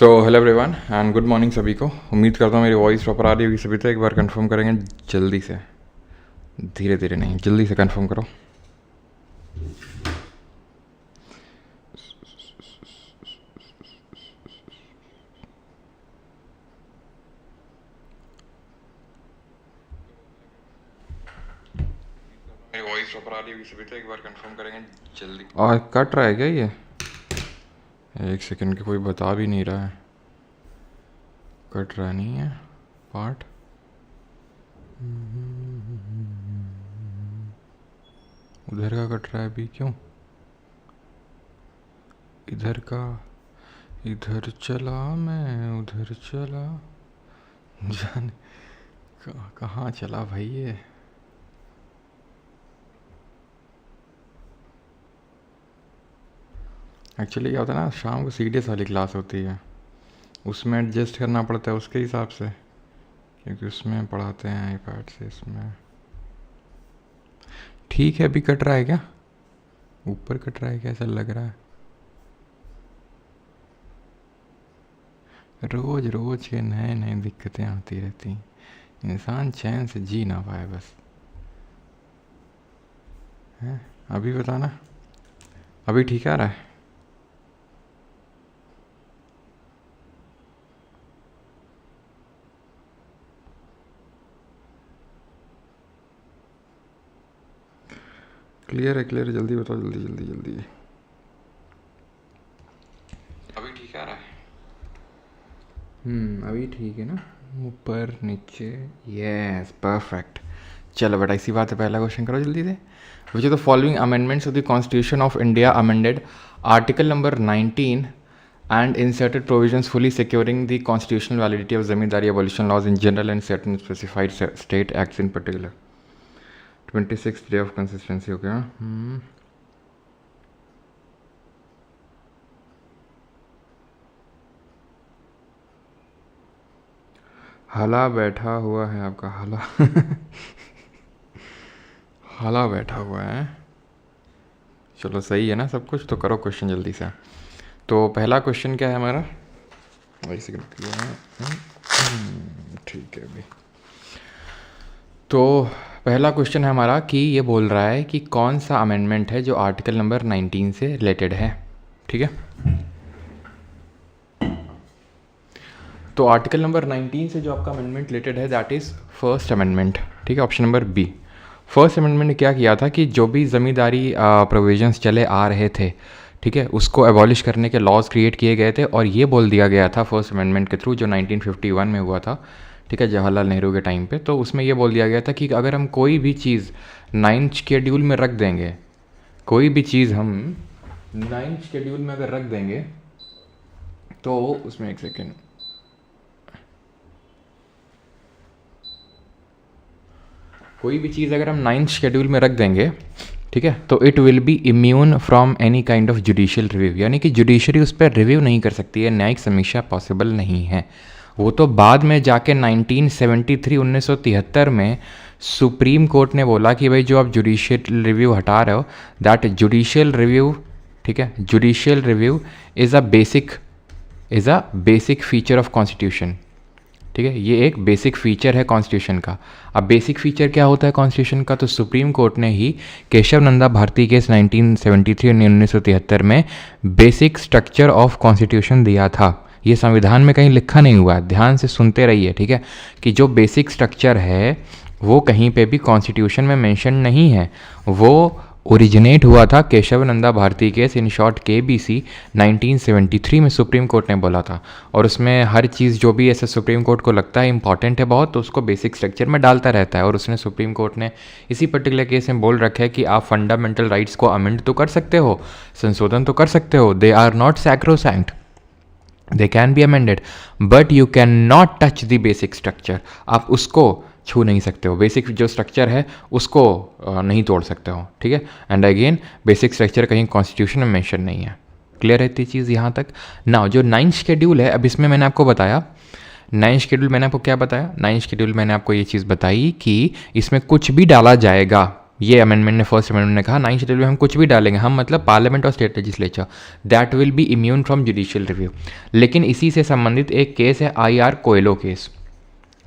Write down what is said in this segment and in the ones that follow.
So hello everyone and good morning सभी को। उम्मीद करता हूँ मेरी वॉइस प्रॉपर आ रही होगी सभी। तो एक बार कंफर्म करेंगे जल्दी से, धीरे धीरे नहीं, जल्दी से कंफर्म करो। मेरी वॉइस प्रॉपर आ रही होगी सभी। तो एक बार कंफर्म करेंगे जल्दी। और कट रहा है क्या ये? एक सेकंड के कोई बता भी नहीं रहा है। कट रहा नहीं है पार्ट। उधर का कट रहा है अभी, क्यों? इधर का, इधर चला मैं उधर चला, जाने कहाँ चला भाई ये। एक्चुअली क्या होता है ना, शाम को सीरियस वाली क्लास होती है, उसमें एडजस्ट करना पड़ता है उसके हिसाब से, क्योंकि उसमें पढ़ाते हैं आईपैड से। इसमें ठीक है। अभी कट रहा है क्या? ऊपर कट रहा है क्या? ऐसा लग रहा है। रोज रोज के नए नए दिक्कतें आती रहती, इंसान चैन से जी ना पाए बस। है अभी बताना, अभी ठीक आ रहा है? क्लियर है? क्लियर है? जल्दी बताओ, जल्दी जल्दी जल्दी। अभी ठीक आ रहा है? अभी ठीक है ना? ऊपर नीचे, यस परफेक्ट। चलो बेटा, इसी बात पे पहला क्वेश्चन करो जल्दी से। Which are the following amendments of the constitution of India amended article number 19 and inserted provisions fully securing the constitutional validity of zamindari abolition laws in general and certain specified state acts in particular. 26th day of consistency हो गया। हला बैठा हुआ है आपका, हला हला बैठा हुआ है। चलो सही है ना सब कुछ? तो करो क्वेश्चन जल्दी से। तो पहला क्वेश्चन क्या है हमारा? ठीक है अभी। तो पहला क्वेश्चन है हमारा कि ये बोल रहा है कि कौन सा अमेंडमेंट है जो आर्टिकल नंबर 19 से रिलेटेड है। ठीक है, तो आर्टिकल नंबर 19 से जो आपका अमेंडमेंट रिलेटेड है दैट इज़ फर्स्ट अमेंडमेंट। ठीक है, option number B. First amendment ने क्या किया था कि जो भी ज़मींदारी प्रोविजंस चले आ रहे थे, ठीक है, उसको एबॉलिश करने के लॉज क्रिएट किए गए थे। और ये बोल दिया गया था फर्स्ट अमेंडमेंट के थ्रू, जो 1951 में हुआ था, ठीक है, जवाहरलाल नेहरू के टाइम पे। तो उसमें ये बोल दिया गया था कि अगर हम कोई भी चीज़ 9th शेड्यूल में रख देंगे, कोई भी चीज़ हम 9th शेड्यूल में अगर रख देंगे, तो उसमें एक सेकेंड, कोई भी चीज़ अगर हम 9th शेड्यूल में रख देंगे, ठीक है, तो it will be immune from any kind of judicial review, यानी कि जुडिशरी उस पर रिव्यू नहीं कर सकती है, न्यायिक समीक्षा पॉसिबल नहीं है। वो तो बाद में जाके 1973 में सुप्रीम कोर्ट ने बोला कि भाई जो आप जुडिशियल रिव्यू हटा रहे हो, दैट जुडिशियल रिव्यू, ठीक है, judicial review is a basic feature of constitution. ठीक है, ये एक बेसिक फीचर है कॉन्स्टिट्यूशन का। अब बेसिक फीचर क्या होता है कॉन्स्टिट्यूशन का? तो सुप्रीम कोर्ट ने ही केशव नंदा भारती केस 1973 और 1973 में बेसिक स्ट्रक्चर ऑफ कॉन्स्टिट्यूशन दिया था। ये संविधान में कहीं लिखा नहीं हुआ है, ध्यान से सुनते रहिए, ठीक है, कि जो बेसिक स्ट्रक्चर है वो कहीं पे भी कॉन्स्टिट्यूशन में मेंशन नहीं है। वो ओरिजिनेट हुआ था Keshav Nanda Bharati case, in short KBC, 1973 में सुप्रीम कोर्ट ने बोला था। और उसमें हर चीज़ जो भी ऐसे सुप्रीम कोर्ट को लगता है इंपॉर्टेंट है बहुत, तो उसको बेसिक स्ट्रक्चर में डालता रहता है। और उसने सुप्रीम कोर्ट ने इसी पर्टिकुलर केस में बोल रखा है कि आप फंडामेंटल राइट्स को अमेंड तो कर सकते हो, संशोधन तो कर सकते हो, they are not sacrosanct, they can be amended, but you can not touch the basic structure. आप उसको छू नहीं सकते हो, बेसिक जो स्ट्रक्चर है उसको नहीं तोड़ सकते हो। ठीक है, एंड अगेन बेसिक स्ट्रक्चर कहीं कॉन्स्टिट्यूशन में मेंशन नहीं है। क्लियर रहती चीज़ यहाँ तक ना? जो 9th शेड्यूल है, अब इसमें मैंने आपको बताया 9th शेड्यूल, मैंने आपको क्या बताया? 9th शेड्यूल मैंने आपको ये चीज़ बताई कि इसमें कुछ भी डाला जाएगा ये अमेंडमेंट ने फर्स्ट अमेंडमेंट ने कहा 9 शेड्यूल में हम कुछ भी डालेंगे, हम मतलब पार्लियामेंट और state legislature, that will be immune from judicial review. लेकिन इसी से संबंधित एक केस है IR Coelho case,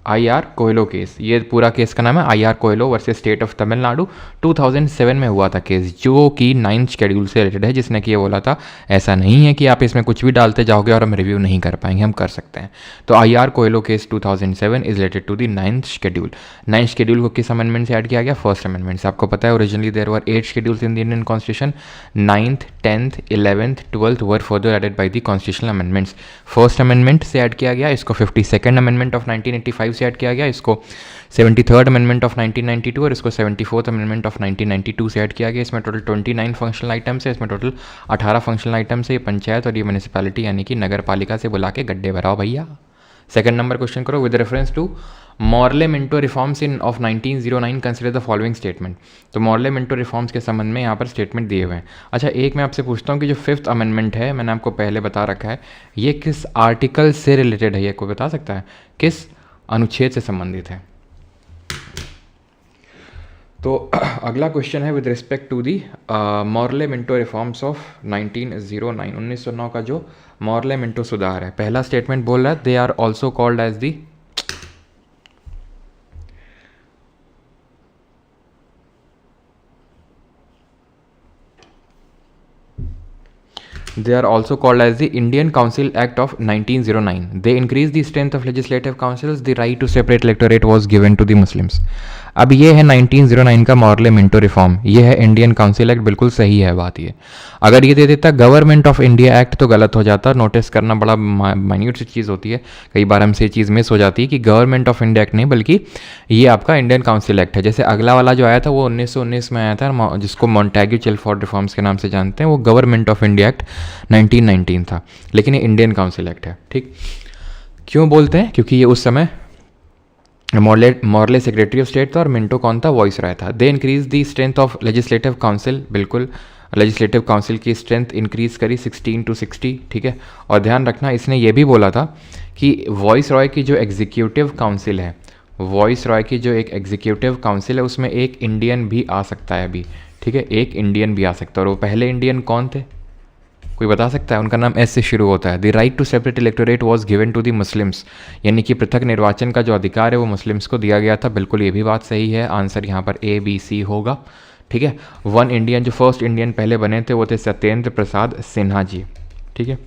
IR Coelho case. ये पूरा केस का नाम है IR Coelho versus state of Tamil Nadu. 2007 में हुआ था केस, जो कि 9th शेड्यूल से रिलेटेड है, जिसने कि ये बोला था ऐसा नहीं है कि आप इसमें कुछ भी डालते जाओगे और हम रिव्यू नहीं कर पाएंगे, हम कर सकते हैं। तो IR Coelho case 2007 is related to the 9th schedule. 9th schedule को किस अमेंडमेंट से ऐड किया गया? फर्स्ट अमेंडमेंट से। आपको पता है originally there were 8 schedules in the Indian constitution, 9th 10th 11th 12th were further added by the constitutional amendments. First amendment से ऐड किया गया, इसको 52nd अमेंडमेंट ऑफ 1985 से ऐड किया गया, इसको 73rd अमेंडमेंट ऑफ 1992 और इसको 74th अमेंडमेंट ऑफ 1992 से ऐड किया गया। इसमें टोटल 29 फंक्शनल आइटम्स है, इसमें टोटल 18 फंक्शनल आइटम्स है। ये पंचायत और ये म्यूनिसिपैलिटी यानी कि नगर पालिका से बुला के गड्ढे भराओ भैया। सेकंड नंबर क्वेश्चन करो, with reference to Morley Minto reforms in of 1909 consider the following statement. तो मॉर्ले मिंटो रिफॉर्म्स के संबंध में यहाँ पर स्टेटमेंट दिए हुए हैं। अच्छा, एक मैं आपसे पूछता हूँ कि जो 5th अमेंडमेंट है, मैंने आपको पहले बता रखा है, ये किस आर्टिकल से रिलेटेड है? ये कोई बता सकता है किस अनुच्छेद से संबंधित है? तो अगला क्वेश्चन है with respect to the Morley Minto reforms of 1909, 1909 का जो मॉर्ले मिंटो सुधार है। पहला स्टेटमेंट बोल रहा है they are also called as the They are also called as the Indian Council Act of 1909. They increased the strength of legislative councils. The right to separate electorate was given to the Muslims. अब ये है 1909 का Morley Minto reform, ये है Indian council act, बिल्कुल सही है बात ये। अगर ये दे देता गवर्नमेंट ऑफ इंडिया एक्ट तो गलत हो जाता। नोटिस करना बड़ा माइन्यूट सी चीज़ होती है, कई बार हमसे ये चीज़ मिस हो जाती है कि गवर्नमेंट ऑफ इंडिया एक्ट नहीं बल्कि ये आपका इंडियन काउंसिल एक्ट है। जैसे अगला वाला जो आया था वो 1919 में आया था, जिसको मॉन्टेग्यू चिलफोर्ड रिफॉर्म्स के नाम से जानते हैं, वो गवर्नमेंट ऑफ इंडिया एक्ट 1919 था, लेकिन ये इंडियन काउंसिल एक्ट है। ठीक, क्यों बोलते हैं? क्योंकि ये उस समय मॉर्ले सेक्रेटरी ऑफ स्टेट था और मिंटो कौन था? वॉइस राय था। They increase the strength of legislative council, बिल्कुल लेजिस्लेटिव काउंसिल की स्ट्रेंथ इंक्रीज करी 16 to 60। ठीक है, और ध्यान रखना इसने ये भी बोला था कि वॉइस रॉय की जो एग्जीक्यूटिव काउंसिल है, वॉइस रॉय की जो एक एग्जीक्यूटिव काउंसिल है उसमें एक इंडियन भी आ सकता है अभी। ठीक है, एक इंडियन भी आ सकता है। और वो पहले इंडियन कौन थे? कोई बता सकता है? उनका नाम एस से शुरू होता है। The right to separate electorate was given to the Muslims, यानी कि पृथक निर्वाचन का जो अधिकार है वो मुस्लिम्स को दिया गया था। बिल्कुल ये भी बात सही है, आंसर यहाँ पर ABC होगा। ठीक है, वन इंडियन, जो फर्स्ट इंडियन पहले बने थे वो थे सत्येंद्र प्रसाद सिन्हा जी। ठीक है,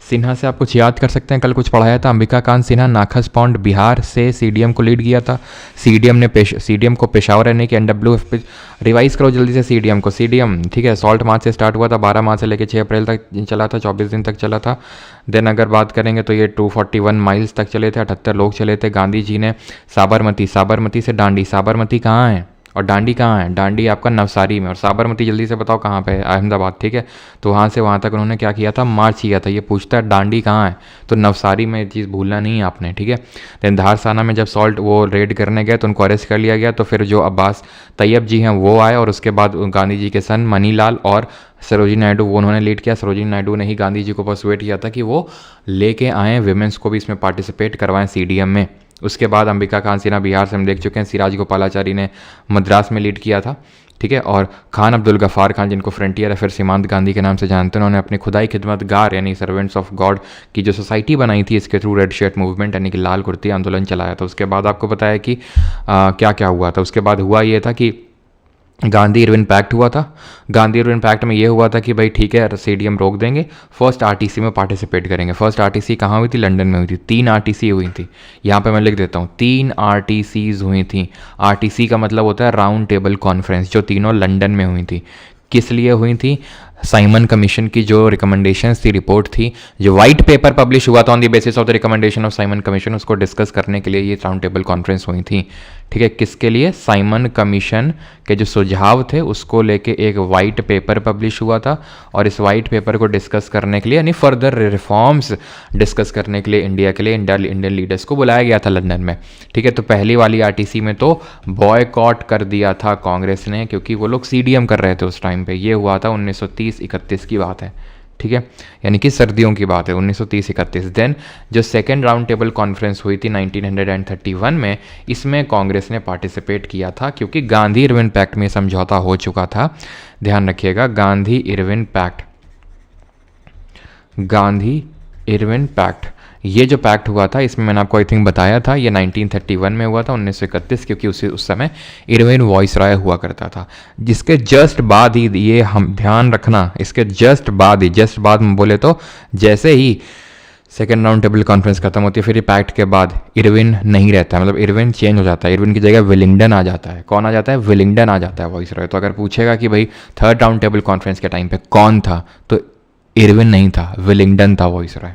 सिन्हा से आप कुछ याद कर सकते हैं, कल कुछ पढ़ाया था। अंबिका कांत सिन्हा नाखस पौंड बिहार से CDM को लीड किया था। CDM को पेशावर यानी कि NWF पे रिवाइज करो जल्दी से CDM को। CDM ठीक है, सॉल्ट मार्च से स्टार्ट हुआ था, 12 मार्च से लेकर 6 अप्रैल तक चला था, 24 दिन तक चला था। देन अगर बात करेंगे तो ये 241 माइल्स तक चले थे, 78 लोग चले थे। गांधी जी ने साबरमती से दांडी, साबरमती कहाँ है और दांडी कहाँ है? दांडी आपका नवसारी में, और साबरमती जल्दी से बताओ कहाँ पे है? अहमदाबाद। ठीक है, तो वहाँ से वहाँ तक उन्होंने क्या किया था? मार्च किया था। ये पूछता है दांडी कहाँ है, तो नवसारी में, ये चीज़ भूलना नहीं है आपने। ठीक है, देन धारसाना में जब सॉल्ट वो रेड करने गए तो उनको अरेस्ट कर लिया गया। तो फिर जो अब्बास तैयब जी हैं वो आए, और उसके बाद गांधी जी के सन मनीलाल और सरोजिनी नायडू वो उन्होंने लीड किया। सरोजिनी नायडू ने ही गांधी जी को परसुएट किया था कि वो लेके आएँ विमेंस को भी इसमें पार्टिसिपेट करवाएं CDM में। उसके बाद अंबिका कांत सिन्हा बिहार से हम देख चुके हैं, सिराज गोपालाचारी ने मद्रास में लीड किया था। ठीक है, और खान अब्दुल गफ़ार खान जिनको फ्रंटियर या फिर सीमांत गांधी के नाम से जानते हैं, उन्होंने अपनी खुदाई खिदमतगार यानी सर्वेंट्स ऑफ गॉड की जो सोसाइटी बनाई थी, इसके थ्रू रेड शर्ट मूवमेंट यानी कि लाल कुर्ती आंदोलन चलाया था। उसके बाद आपको पता है कि क्या क्या हुआ था। उसके बाद हुआ ये था कि गांधी इरविन पैक्ट हुआ था। गांधी इरविन पैक्ट में ये हुआ था कि भाई ठीक है CDM रोक देंगे, फर्स्ट RTC में पार्टिसिपेट करेंगे। फर्स्ट RTC कहाँ हुई थी? लंदन में हुई थी। 3 RTC हुई थी, यहाँ पे मैं लिख देता हूँ, 3 RTCs हुई थी। RTC का मतलब होता है राउंड टेबल कॉन्फ्रेंस, जो तीनों लंदन में हुई थी। किस लिए हुई थी? साइमन कमीशन की जो रिकमेंडेशंस थी, रिपोर्ट थी, जो वाइट पेपर पब्लिश हुआ था on the basis of the recommendation of Simon commission, उसको डिस्कस करने के लिए ये राउंड टेबल कॉन्फ्रेंस हुई थी। ठीक है, किसके लिए? साइमन कमीशन के जो सुझाव थे उसको लेके एक वाइट पेपर पब्लिश हुआ था, और इस वाइट पेपर को डिस्कस करने के लिए यानी फर्दर रिफॉर्म्स डिस्कस करने के लिए इंडिया के लिए इंडियन लीडर्स को बुलाया गया था लंदन में। ठीक है, तो पहली वाली RTC में तो बॉयकॉट कर दिया था कांग्रेस ने, क्योंकि वो लोग CDM कर रहे थे उस टाइम पे। ये हुआ था 1930-31 की बात है। ठीक है, यानी कि सर्दियों की बात है 1930-31। देन जो सेकेंड राउंड टेबल कॉन्फ्रेंस हुई थी 1931 में, इसमें कांग्रेस ने पार्टिसिपेट किया था क्योंकि गांधी इरविन पैक्ट में समझौता हो चुका था। ध्यान रखिएगा, Gandhi Irwin pact, Gandhi Irwin pact, ये जो पैक्ट हुआ था इसमें मैंने आपको आई थिंक बताया था, ये 1931 में हुआ था, 1931, क्योंकि उस समय इरविन वॉइसरॉय हुआ करता था। जिसके जस्ट बाद ही, ये हम ध्यान रखना, इसके जस्ट बाद में बोले तो जैसे ही सेकेंड राउंड टेबल कॉन्फ्रेंस खत्म होती है, फिर ये पैक्ट के बाद इरविन नहीं रहता है, मतलब इरविन चेंज हो जाता है, इरविन की जगह विलिंगडन आ जाता है। कौन आ जाता है? विलिंगडन आ जाता है वॉइसरॉय। तो अगर पूछेगा कि भाई थर्ड राउंड टेबल कॉन्फ्रेंस के टाइम पे कौन था, तो इरविन नहीं था, विलिंगडन था वॉइसरॉय।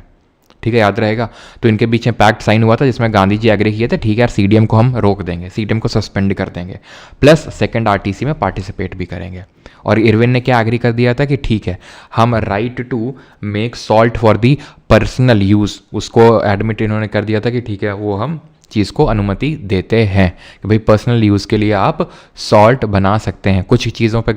ठीक है, याद रहेगा। तो इनके बीच में पैक्ट साइन हुआ था जिसमें गांधी जी एग्री किए थे, ठीक है यार सीडीएम को हम रोक देंगे, सीडीएम को सस्पेंड कर देंगे, प्लस सेकंड आरटीसी में पार्टिसिपेट भी करेंगे। और इरविन ने क्या एग्री कर दिया था कि ठीक है, हम right to make salt for the personal use, उसको एडमिट इन्होंने कर दिया था कि ठीक है वो हम चीज़ को अनुमति देते हैं कि भाई पर्सनल यूज़ के लिए आप सॉल्ट बना सकते हैं। कुछ चीज़ों पे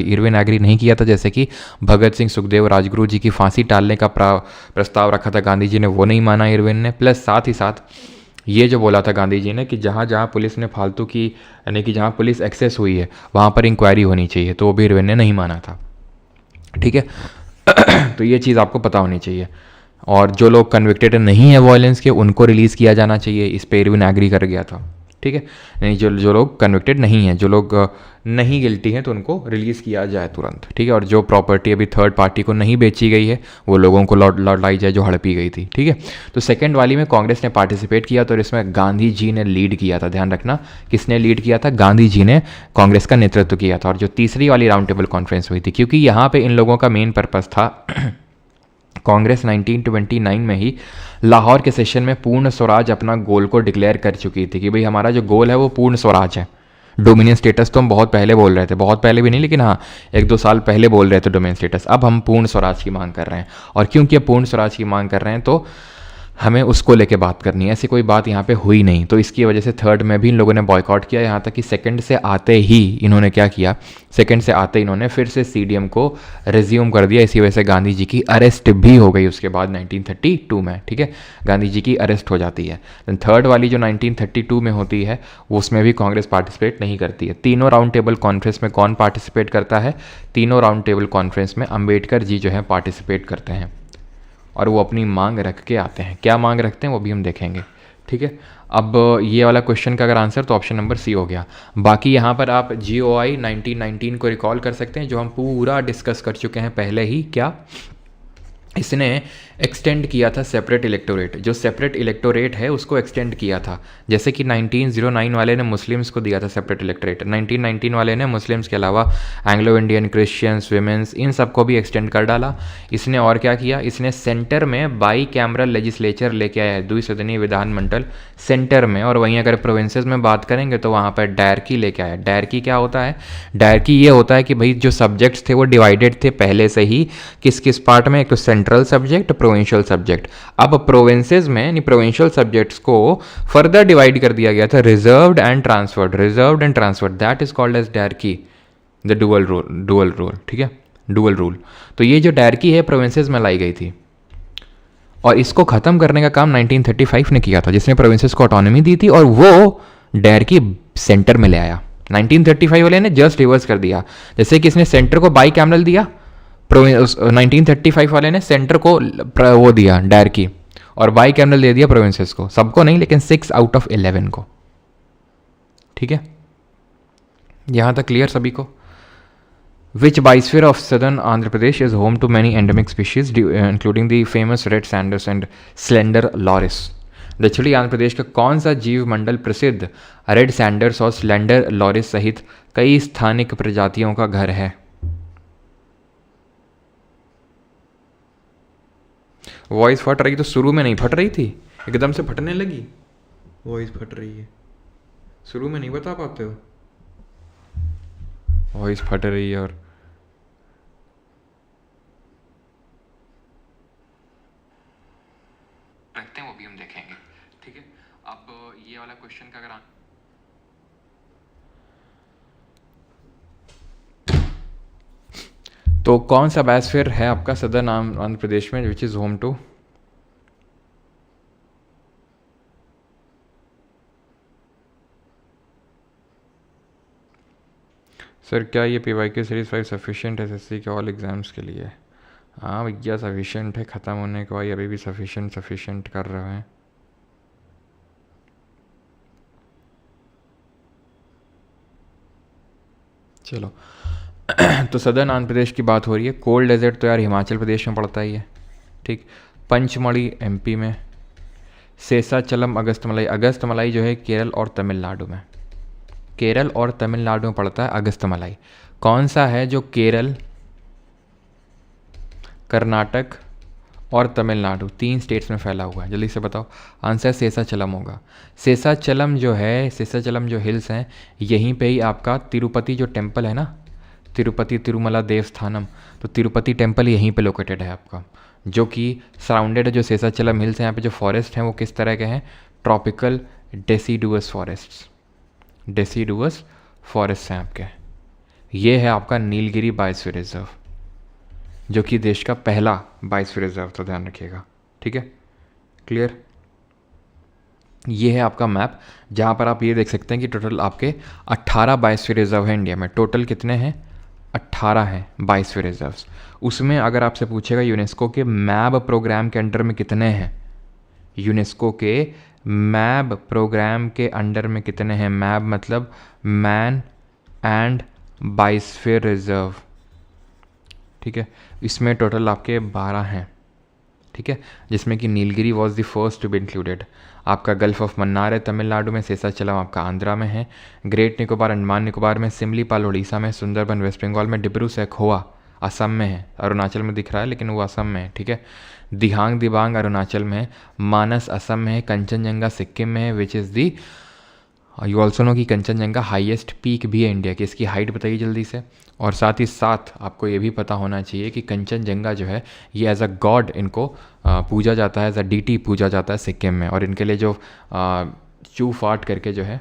इरविन एग्री नहीं किया था, जैसे कि भगत सिंह, सुखदेव, राजगुरु जी की फांसी टालने का प्रस्ताव रखा था गांधी जी ने, वो नहीं माना इरविन ने। प्लस साथ ही साथ ये जो बोला था गांधी जी ने कि जहाँ जहाँ पुलिस ने फालतू की, यानी कि जहाँ पुलिस एक्सेस हुई है वहाँ पर इंक्वायरी होनी चाहिए, तो वो भी इरविन ने नहीं माना था। ठीक है तो ये चीज़ आपको पता होनी चाहिए। और जो लोग कन्विक्टेड नहीं है वायलेंस के, उनको रिलीज़ किया जाना चाहिए, इस पे इरविन एग्री कर गया था। ठीक है, नहीं जो लोग कन्विक्टेड नहीं हैं, जो लोग नहीं गिल्टी हैं, तो उनको रिलीज़ किया जाए तुरंत। ठीक है, और जो प्रॉपर्टी अभी थर्ड पार्टी को नहीं बेची गई है वो लोगों को लौटाई जाए जो हड़पी गई थी। ठीक है, तो सेकेंड वाली में कांग्रेस ने पार्टिसिपेट किया, तो इसमें गांधी जी ने लीड किया था। ध्यान रखना, किसने लीड किया था? गांधी जी ने कांग्रेस का नेतृत्व किया था। और जो तीसरी वाली राउंड टेबल कॉन्फ्रेंस हुई थी, क्योंकि यहाँ पर इन लोगों का मेन पर्पज़ था कांग्रेस 1929 में ही लाहौर के सेशन में पूर्ण स्वराज अपना गोल को डिक्लेयर कर चुकी थी कि भाई हमारा जो गोल है वो पूर्ण स्वराज है। डोमिनियन स्टेटस तो हम बहुत पहले बोल रहे थे, बहुत पहले भी नहीं लेकिन हाँ 1-2 साल पहले बोल रहे थे डोमिनियन स्टेटस, अब हम पूर्ण स्वराज की मांग कर रहे हैं। और क्योंकि अब पूर्ण स्वराज की मांग कर रहे हैं तो हमें उसको लेके बात करनी है। ऐसी कोई बात यहाँ पे हुई नहीं, तो इसकी वजह से थर्ड में भी इन लोगों ने बॉयकॉट किया। यहाँ तक कि सेकंड से आते ही इन्होंने क्या किया, सेकंड से आते इन्होंने फिर से सीडीएम को रिज्यूम कर दिया। इसी वजह से गांधी जी की अरेस्ट भी हो गई उसके बाद 1932 में। ठीक है, गांधी जी की अरेस्ट हो जाती है। थर्ड वाली जो 1932 में होती है उसमें भी कांग्रेस पार्टिसिपेट नहीं करती है। तीनों राउंड टेबल कॉन्फ्रेंस में कौन पार्टिसिपेट करता है? तीनों राउंड टेबल कॉन्फ्रेंस में अम्बेडकर जी जो है पार्टिसिपेट करते हैं और वो अपनी मांग रख के आते हैं। क्या मांग रखते हैं वो भी हम देखेंगे। ठीक है, अब ये वाला क्वेश्चन का अगर आंसर तो ऑप्शन नंबर सी हो गया। बाकी यहाँ पर आप GOI 1919 को रिकॉल कर सकते हैं, जो हम पूरा डिस्कस कर चुके हैं पहले ही। क्या इसने एक्सटेंड किया था सेपरेट इलेक्टोरेट, जो सेपरेट इलेक्टोरेट है उसको एक्सटेंड किया था। जैसे कि 1909 वाले ने मुस्लिम्स को दिया था सेपरेट इलेक्टोरेट, 1919 वाले ने मुस्लिम्स के अलावा एंग्लो इंडियन, क्रिश्चियंस, विमेंस, इन सबको भी एक्सटेंड कर डाला इसने। और क्या किया इसने, सेंटर में बाई कैमरल लेजिस्लेचर लेके आया है, द्विसदनीय विधानमंडल सेंटर में। और वहीं अगर प्रोविंसेस में बात करेंगे तो वहाँ पर डायरकी लेके आया। डायरकी क्या होता है? डायरकी ये होता है कि भाई जो सब्जेक्ट्स थे वो डिवाइडेड थे पहले से ही किस किस पार्ट में, एक तो सेंट्रल सब्जेक्ट, प्रोविंशियल सब्जेक्ट। अब प्रोविंसेस में यानी प्रोविंशियल सब्जेक्ट्स को फर्दर डिवाइड कर दिया गया था, reserved and transferred, reserved and transferred, that is called as dyarchy, the dual rule. ठीक है, डुअल रूल। तो ये जो डायरकी है प्रोविंसेस में लाई गई थी और इसको खत्म करने का काम 1935 ने किया था, जिसने प्रोविंसेस को ऑटोनॉमी दी थी और वो डायरकी सेंटर में ले आया। 1935 वाले ने जस्ट रिवर्स कर दिया, जैसे कि इसने सेंटर को बाई कैमरल दिया, 1935 वाले ने सेंटर को वो दिया डायरकी और बाई कैमरल दे दिया प्रोविंसेस को। सबको नहीं लेकिन 6 आउट ऑफ 11 को। ठीक है, यहां तक क्लियर सभी को? Which biosphere of southern Andhra Pradesh is home to many endemic species, including the famous red sanders and slender loris? दक्षिणी आंध्र प्रदेश का कौन सा जीव मंडल प्रसिद्ध रेड सैंडर्स और स्लेंडर लॉरिस सहित कई स्थानिक प्रजातियों का घर है? वॉइस फट रही तो शुरू में नहीं फट रही थी, एकदम से फटने लगी। वॉइस फट रही है, शुरू में नहीं बता पाते हो। वॉइस फट रही है और रखते हैं, वो भी हम देखेंगे। ठीक है, अब ये वाला क्वेश्चन का अगर तो कौन सा बायोस्फीयर है आपका सदर्न आंध्र प्रदेश में which is home to? Sir क्या ये PYQ सीरीज 5 सफिशिएंट SSC के ऑल एग्ज़ाम्स के लिए? हाँ भैया सफिशिएंट है, ख़त्म होने के बाद अभी भी सफिशिएंट कर रहे हैं। चलो तो सदर्न आंध्र प्रदेश की बात हो रही है। कोल्ड डेजर्ट तो यार हिमाचल प्रदेश में पड़ता ही है, ठीक। पंचमढ़ी MP में, शेषाचलम अगस्तमलाई जो है केरल और तमिलनाडु में, केरल और तमिलनाडु में पड़ता है अगस्तमलाई। कौन सा है जो केरल, कर्नाटक और तमिलनाडु 3 स्टेट्स में फैला हुआ है? जल्दी से बताओ। आंसर शेषाचलम होगा। शेषाचलम जो हिल्स हैं, यहीं पे ही आपका तिरुपति जो टेम्पल है ना, तिरुपति तिरुमला देवस्थानम, तो तिरुपति टेम्पल यहीं पे लोकेटेड है आपका, जो कि सराउंडेड है। जो शेषाचलम हिल्स हैं, यहाँ पे जो फॉरेस्ट हैं वो किस तरह के हैं? ट्रॉपिकल डेसीडुअस फॉरेस्ट हैं आपके। ये है आपका नीलगिरी बायोस्फीयर रिजर्व, जो कि देश का पहला बायोस्फीयर रिजर्व था, ध्यान रखिएगा, ठीक है, क्लियर। ये है आपका मैप, जहाँ पर आप ये देख सकते हैं कि टोटल आपके 18 बायोस्फीयर रिजर्व है इंडिया में। टोटल कितने हैं? 18 हैं बायोस्फीयर रिजर्व्स। उसमें अगर आपसे पूछेगा यूनेस्को के मैब प्रोग्राम के अंडर में कितने हैं, यूनेस्को के मैब प्रोग्राम के अंडर में कितने हैं? मैब मतलब मैन एंड बायोस्फीयर रिजर्व, ठीक है। इसमें टोटल आपके 12 हैं, ठीक है, जिसमें कि Nilgiri was the first to be included. आपका गल्फ ऑफ मन्नार है तमिलनाडु में, शेषाचलम आपका आंध्रा में है, ग्रेट निकोबार अंडमान निकोबार में, सिमलीपाल उड़ीसा में, सुंदरबन वेस्ट बंगाल में, डिब्रू सैखोवा असम में है, अरुणाचल में दिख रहा है लेकिन वो असम में है, ठीक है। दिहांग दिबांग अरुणाचल में है, मानस असम में है, कंचनजंगा सिक्किम में है, which is the you also know कि कंचनजंगा हाईएस्ट पीक भी है इंडिया की। इसकी हाइट बताइए जल्दी से। और साथ ही साथ आपको ये भी पता होना चाहिए कि कंचनजंगा जो है ये एज अ गॉड इनको पूजा जाता है, एज अ डीटी पूजा जाता है सिक्किम में, और इनके लिए जो चू फाट करके जो है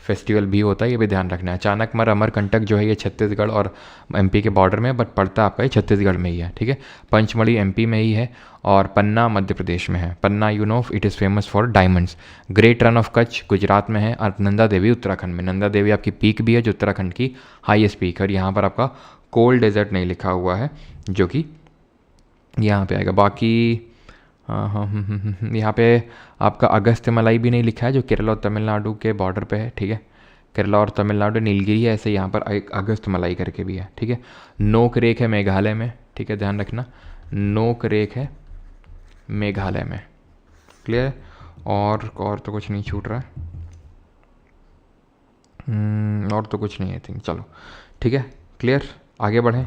फेस्टिवल भी होता है, ये भी ध्यान रखना है। चाणकमर अमरकंटक जो है ये छत्तीसगढ़ और MP के बॉर्डर में, बट पड़ता आपका ये छत्तीसगढ़ में ही है, ठीक है। पंचमढ़ी MP में ही है, और पन्ना मध्य प्रदेश में है। Panna you know it is famous for diamonds. Great Rann of Kutch Gujarat में है, और नंदा देवी उत्तराखंड में। नंदा देवी आपकी पीक भी है जो उत्तराखंड की हाईएस्ट पीक है, और यहाँ पर आपका कोल्ड डेजर्ट नहीं लिखा हुआ है, जो कि यहाँ पे आएगा। बाकी यहाँ पे आपका अगस्त्यमलाई भी नहीं लिखा है, जो केरला और तमिलनाडु के बॉर्डर पे है, ठीक है। केरला और तमिलनाडु नीलगिरी है, ऐसे यहाँ पर एक अगस्त्यमलाई करके भी है, ठीक है। नोक रेक है मेघालय में, ठीक है, ध्यान रखना, नोक रेक है मेघालय में, क्लियर। और तो कुछ नहीं छूट रहा है, और तो कुछ नहीं है थिंक, चलो ठीक है, क्लियर, आगे बढ़ें।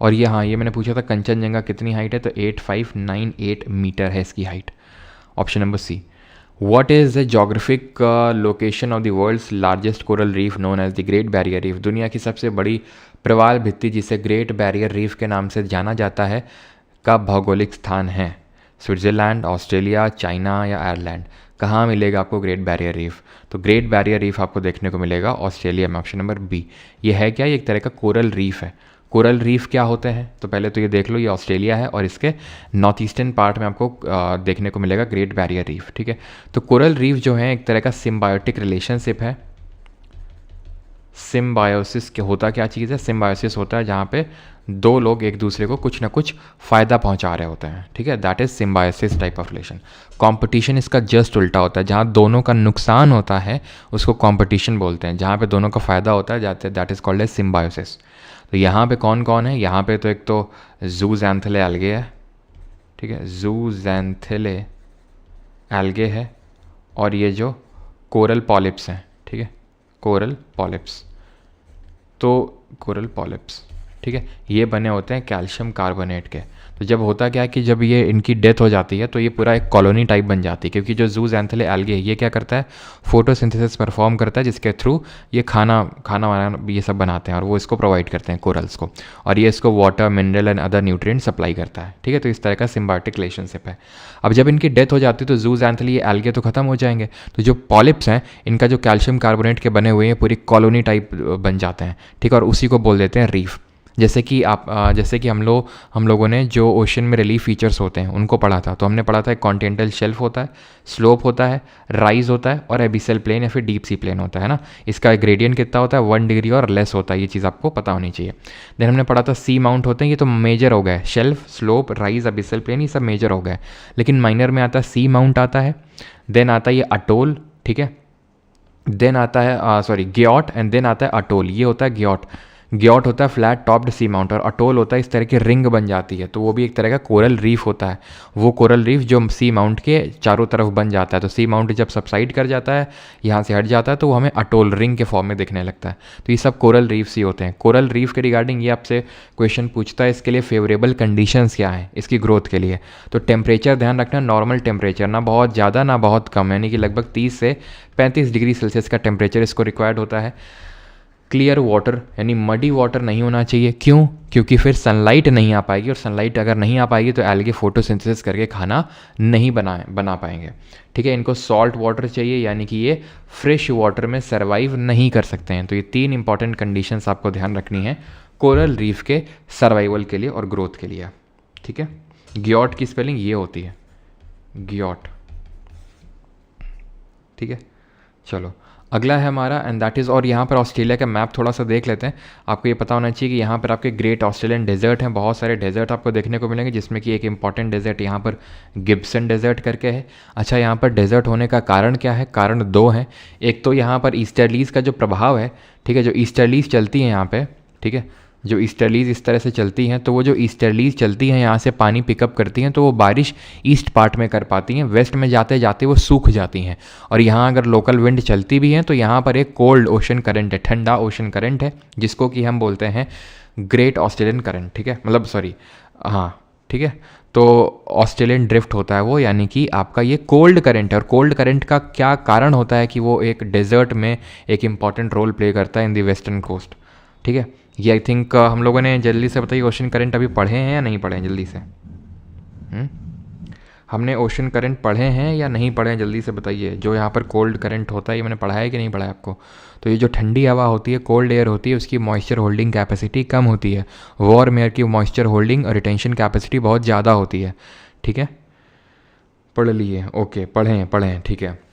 और ये हाँ, ये मैंने पूछा था कंचनजंगा कितनी हाइट है, तो 8598 मीटर है इसकी height. Option number C। What is the geographic location of the world's largest coral reef known as the Great Barrier Reef? दुनिया की सबसे बड़ी प्रवाल भित्ति जिसे ग्रेट बैरियर रीफ के नाम से जाना जाता है का भौगोलिक स्थान है? स्विट्ज़रलैंड, ऑस्ट्रेलिया, चाइना या आयरलैंड? कहाँ मिलेगा आपको ग्रेट बैरियर रीफ? तो ग्रेट बैरियर रीफ आपको देखने को मिलेगा ऑस्ट्रेलिया में, ऑप्शन नंबर B। ये है क्या? ये एक तरह का कोरल रीफ है। कोरल रीफ क्या होते हैं? तो पहले तो ये देख लो, ये ऑस्ट्रेलिया है और इसके नॉर्थ ईस्टर्न पार्ट में आपको देखने को मिलेगा ग्रेट बैरियर रीफ, ठीक है। तो कोरल रीफ जो है एक तरह का सिम्बायोटिक रिलेशनशिप है। सिम्बायोसिस के होता क्या चीज़ है? सिम्बायोसिस होता है जहाँ पे दो लोग एक दूसरे को कुछ ना कुछ फ़ायदा पहुँचा रहे होते हैं, ठीक है, that is symbiosis type of relation. Competition इसका जस्ट उल्टा होता है, जहाँ दोनों का नुकसान होता है उसको कॉम्पिटिशन बोलते हैं, जहाँ पे दोनों का फ़ायदा होता है जाते that is called as symbiosis. तो यहाँ पे कौन कौन है? यहाँ पे तो एक तो ज़ूज़ैंथेले एल्गे है, ठीक है, ज़ूज़ैंथेले एल्गे है, और ये जो कोरल पॉलिप्स हैं, ठीक है, कोरल पॉलिप्स, तो कोरल पॉलिप्स, ठीक है, ये बने होते हैं कैल्शियम कार्बोनेट के। तो जब होता क्या है कि जब ये इनकी डेथ हो जाती है तो ये पूरा एक कॉलोनी टाइप बन जाती है, क्योंकि जो ज़ूज़ैंथेले एल्गे है ये क्या करता है? फोटोसिंथेसिस परफॉर्म करता है, जिसके थ्रू ये खाना वाना ये सब बनाते हैं और वो इसको प्रोवाइड करते हैं कोरल्स को, और ये इसको water, mineral and other nutrient supply करता है, ठीक है। तो इस तरह का सिम्बायोटिक रिलेशनशिप है। अब जब इनकी डेथ हो जाती है तो ज़ूज़ैंथेले ये एल्गे तो खत्म हो जाएंगे, तो जो पॉलिप्स हैं इनका जो कैल्शियम कार्बोनेट के बने हुए हैं पूरी कॉलोनी टाइप बन जाते हैं, ठीक है, और उसी को बोल देते हैं रीफ। जैसे कि हम लोगों ने जो ओशन में रिलीफ फीचर्स होते हैं उनको पढ़ा था। तो हमने पढ़ा था एक कॉन्टिनेंटल शेल्फ होता है, स्लोप होता है, राइज होता है और एबिसल प्लेन या फिर डीप सी प्लेन होता है ना। इसका ग्रेडियंट कितना होता है, 1 डिग्री और लेस होता है। ये चीज़ आपको पता होनी चाहिए। देन हमने पढ़ा था सी माउंट होते हैं, ये तो मेजर हो गए, shelf, slope, rise, abyssal plain, ये सब मेजर हो गए। लेकिन माइनर में आता है सी माउंट आता है, देन आता है ये अटोल, ठीक है, देन आता है ग्योट, एंड देन आता है अटोल। ये होता है ग्योट। ग्योट होता है फ्लैट टॉप्ड सी माउंट, और अटोल होता है इस तरह की रिंग बन जाती है, तो वो भी एक तरह का कोरल रीफ होता है। वो कोरल रीफ जो सी माउंट के चारों तरफ बन जाता है, तो सी माउंट जब सबसाइड कर जाता है, यहाँ से हट जाता है, तो वो हमें अटोल रिंग के फॉर्म में दिखने लगता है। तो ये सब कोरल रीफ्स ही होते हैं। कोरल रीफ के रिगार्डिंग ये आपसे क्वेश्चन पूछता है, इसके लिए फेवरेबल कंडीशंस क्या हैं इसकी ग्रोथ के लिए। तो टेम्परेचर ध्यान रखना, नॉर्मल टेम्परेचर, ना बहुत ज़्यादा ना बहुत कम, यानी कि लगभग 30 से 35 डिग्री सेल्सियस का टेम्परेचर इसको रिक्वायर्ड होता है। क्लियर वाटर यानी मडी वाटर नहीं होना चाहिए। क्यों? क्योंकि फिर सनलाइट नहीं आ पाएगी, और सनलाइट अगर नहीं आ पाएगी तो एल्गे फोटोसिंथेसिस करके खाना नहीं बना पाएंगे। ठीक है, इनको सॉल्ट वाटर चाहिए, यानी कि ये फ्रेश वाटर में सर्वाइव नहीं कर सकते हैं। तो ये 3 इंपॉर्टेंट कंडीशंस आपको ध्यान रखनी है कोरल रीफ के सर्वाइवल के लिए और ग्रोथ के लिए। ठीक है, ग्योट की स्पेलिंग ये होती है, ग्योट। ठीक है, चलो अगला है हमारा, एंड दैट इज़, और यहाँ पर ऑस्ट्रेलिया का मैप थोड़ा सा देख लेते हैं। आपको ये पता होना चाहिए कि यहाँ पर आपके ग्रेट ऑस्ट्रेलियन डेजर्ट हैं, बहुत सारे डेजर्ट आपको देखने को मिलेंगे, जिसमें कि एक इंपॉर्टेंट डेजर्ट यहाँ पर गिब्सन डेजर्ट करके है। अच्छा, यहाँ पर डेजर्ट होने का कारण क्या है? कारण 2 हैं। एक तो यहाँ पर ईस्टर्लीज का जो प्रभाव है, ठीक है, जो ईस्टर्लीज चलती हैं यहाँ पे, ठीक है, जो ईस्टर्लीज इस तरह से चलती हैं, तो वो जो ईस्टर्लीज चलती हैं यहाँ से पानी पिकअप करती हैं, तो वो बारिश ईस्ट पार्ट में कर पाती हैं, वेस्ट में जाते जाते वो सूख जाती हैं। और यहाँ अगर लोकल विंड चलती भी हैं तो यहाँ पर एक कोल्ड ओशन करंट है, ठंडा ओशन करंट है, जिसको कि हम बोलते हैं ग्रेट ऑस्ट्रेलियन करंट। ठीक है, मतलब सॉरी, हाँ ठीक है, तो ऑस्ट्रेलियन ड्रिफ्ट होता है वो, यानी कि आपका ये कोल्ड करंट है। और कोल्ड करंट का क्या कारण होता है कि वो एक डेजर्ट में एक इंपॉर्टेंट रोल प्ले करता है इन दी वेस्टर्न कोस्ट। ठीक है, ये आई थिंक हम लोगों ने जल्दी से बताइए, ओशन करंट अभी पढ़े हैं या नहीं पढ़े हैं जल्दी से? हमने ओशन करंट पढ़े हैं या नहीं पढ़े हैं जल्दी से बताइए। जो यहाँ पर कोल्ड करंट होता है ये मैंने पढ़ा है कि नहीं पढ़ा है आपको? तो ये जो ठंडी हवा होती है, कोल्ड एयर होती है, उसकी मॉइस्चर होल्डिंग कैपेसिटी कम होती है। वार्म एयर की मॉइस्चर होल्डिंग और रिटेंशन कैपेसिटी बहुत ज़्यादा होती है। ठीक है, पढ़ लिए, ओके, पढ़े हैं, ठीक है।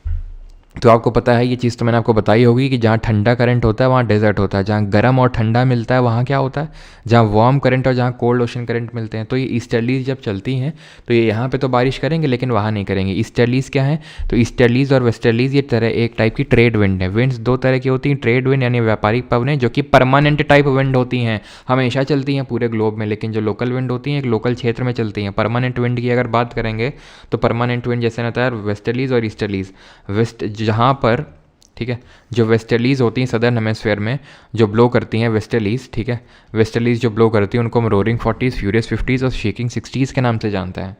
तो आपको पता है ये चीज़ तो मैंने आपको बताई होगी कि जहाँ ठंडा करंट होता है वहाँ डेजर्ट होता है, जहाँ गर्म और ठंडा मिलता है वहाँ क्या होता है, जहाँ वार्म करंट और जहाँ कोल्ड ओशन करंट मिलते हैं। तो ये ईस्टर्लीज जब चलती हैं तो ये यहाँ पे तो बारिश करेंगे लेकिन वहाँ नहीं करेंगे। ईस्टर्लीज क्या है? तो ईस्टर्लीज और वेस्टर्लीज ये एक टाइप की ट्रेड विंड है। विंड्स 2 तरह की होती हैं, ट्रेड विंड यानी व्यापारिक पवनें, जो कि परमानेंट टाइप विंड होती हैं, हमेशा चलती हैं पूरे ग्लोब में। लेकिन जो लोकल विंड होती हैं एक लोकल क्षेत्र में चलती हैं। परमानेंट विंड की अगर बात करेंगे तो परमानेंट विंड जैसे रहता है वेस्टर्लीज और ईस्टर्लीज। वेस्ट जहाँ पर, ठीक है, जो वेस्टर्लीज होती हैं सदर्न हेमिस्फेयर में जो ब्लो करती हैं वेस्टर्लीज, ठीक है, वेस्टर्लीज जो ब्लो करती हैं उनको हम रोरिंग 40s, फ्यूरियस 50s और शेकिंग 60s के नाम से जानते हैं।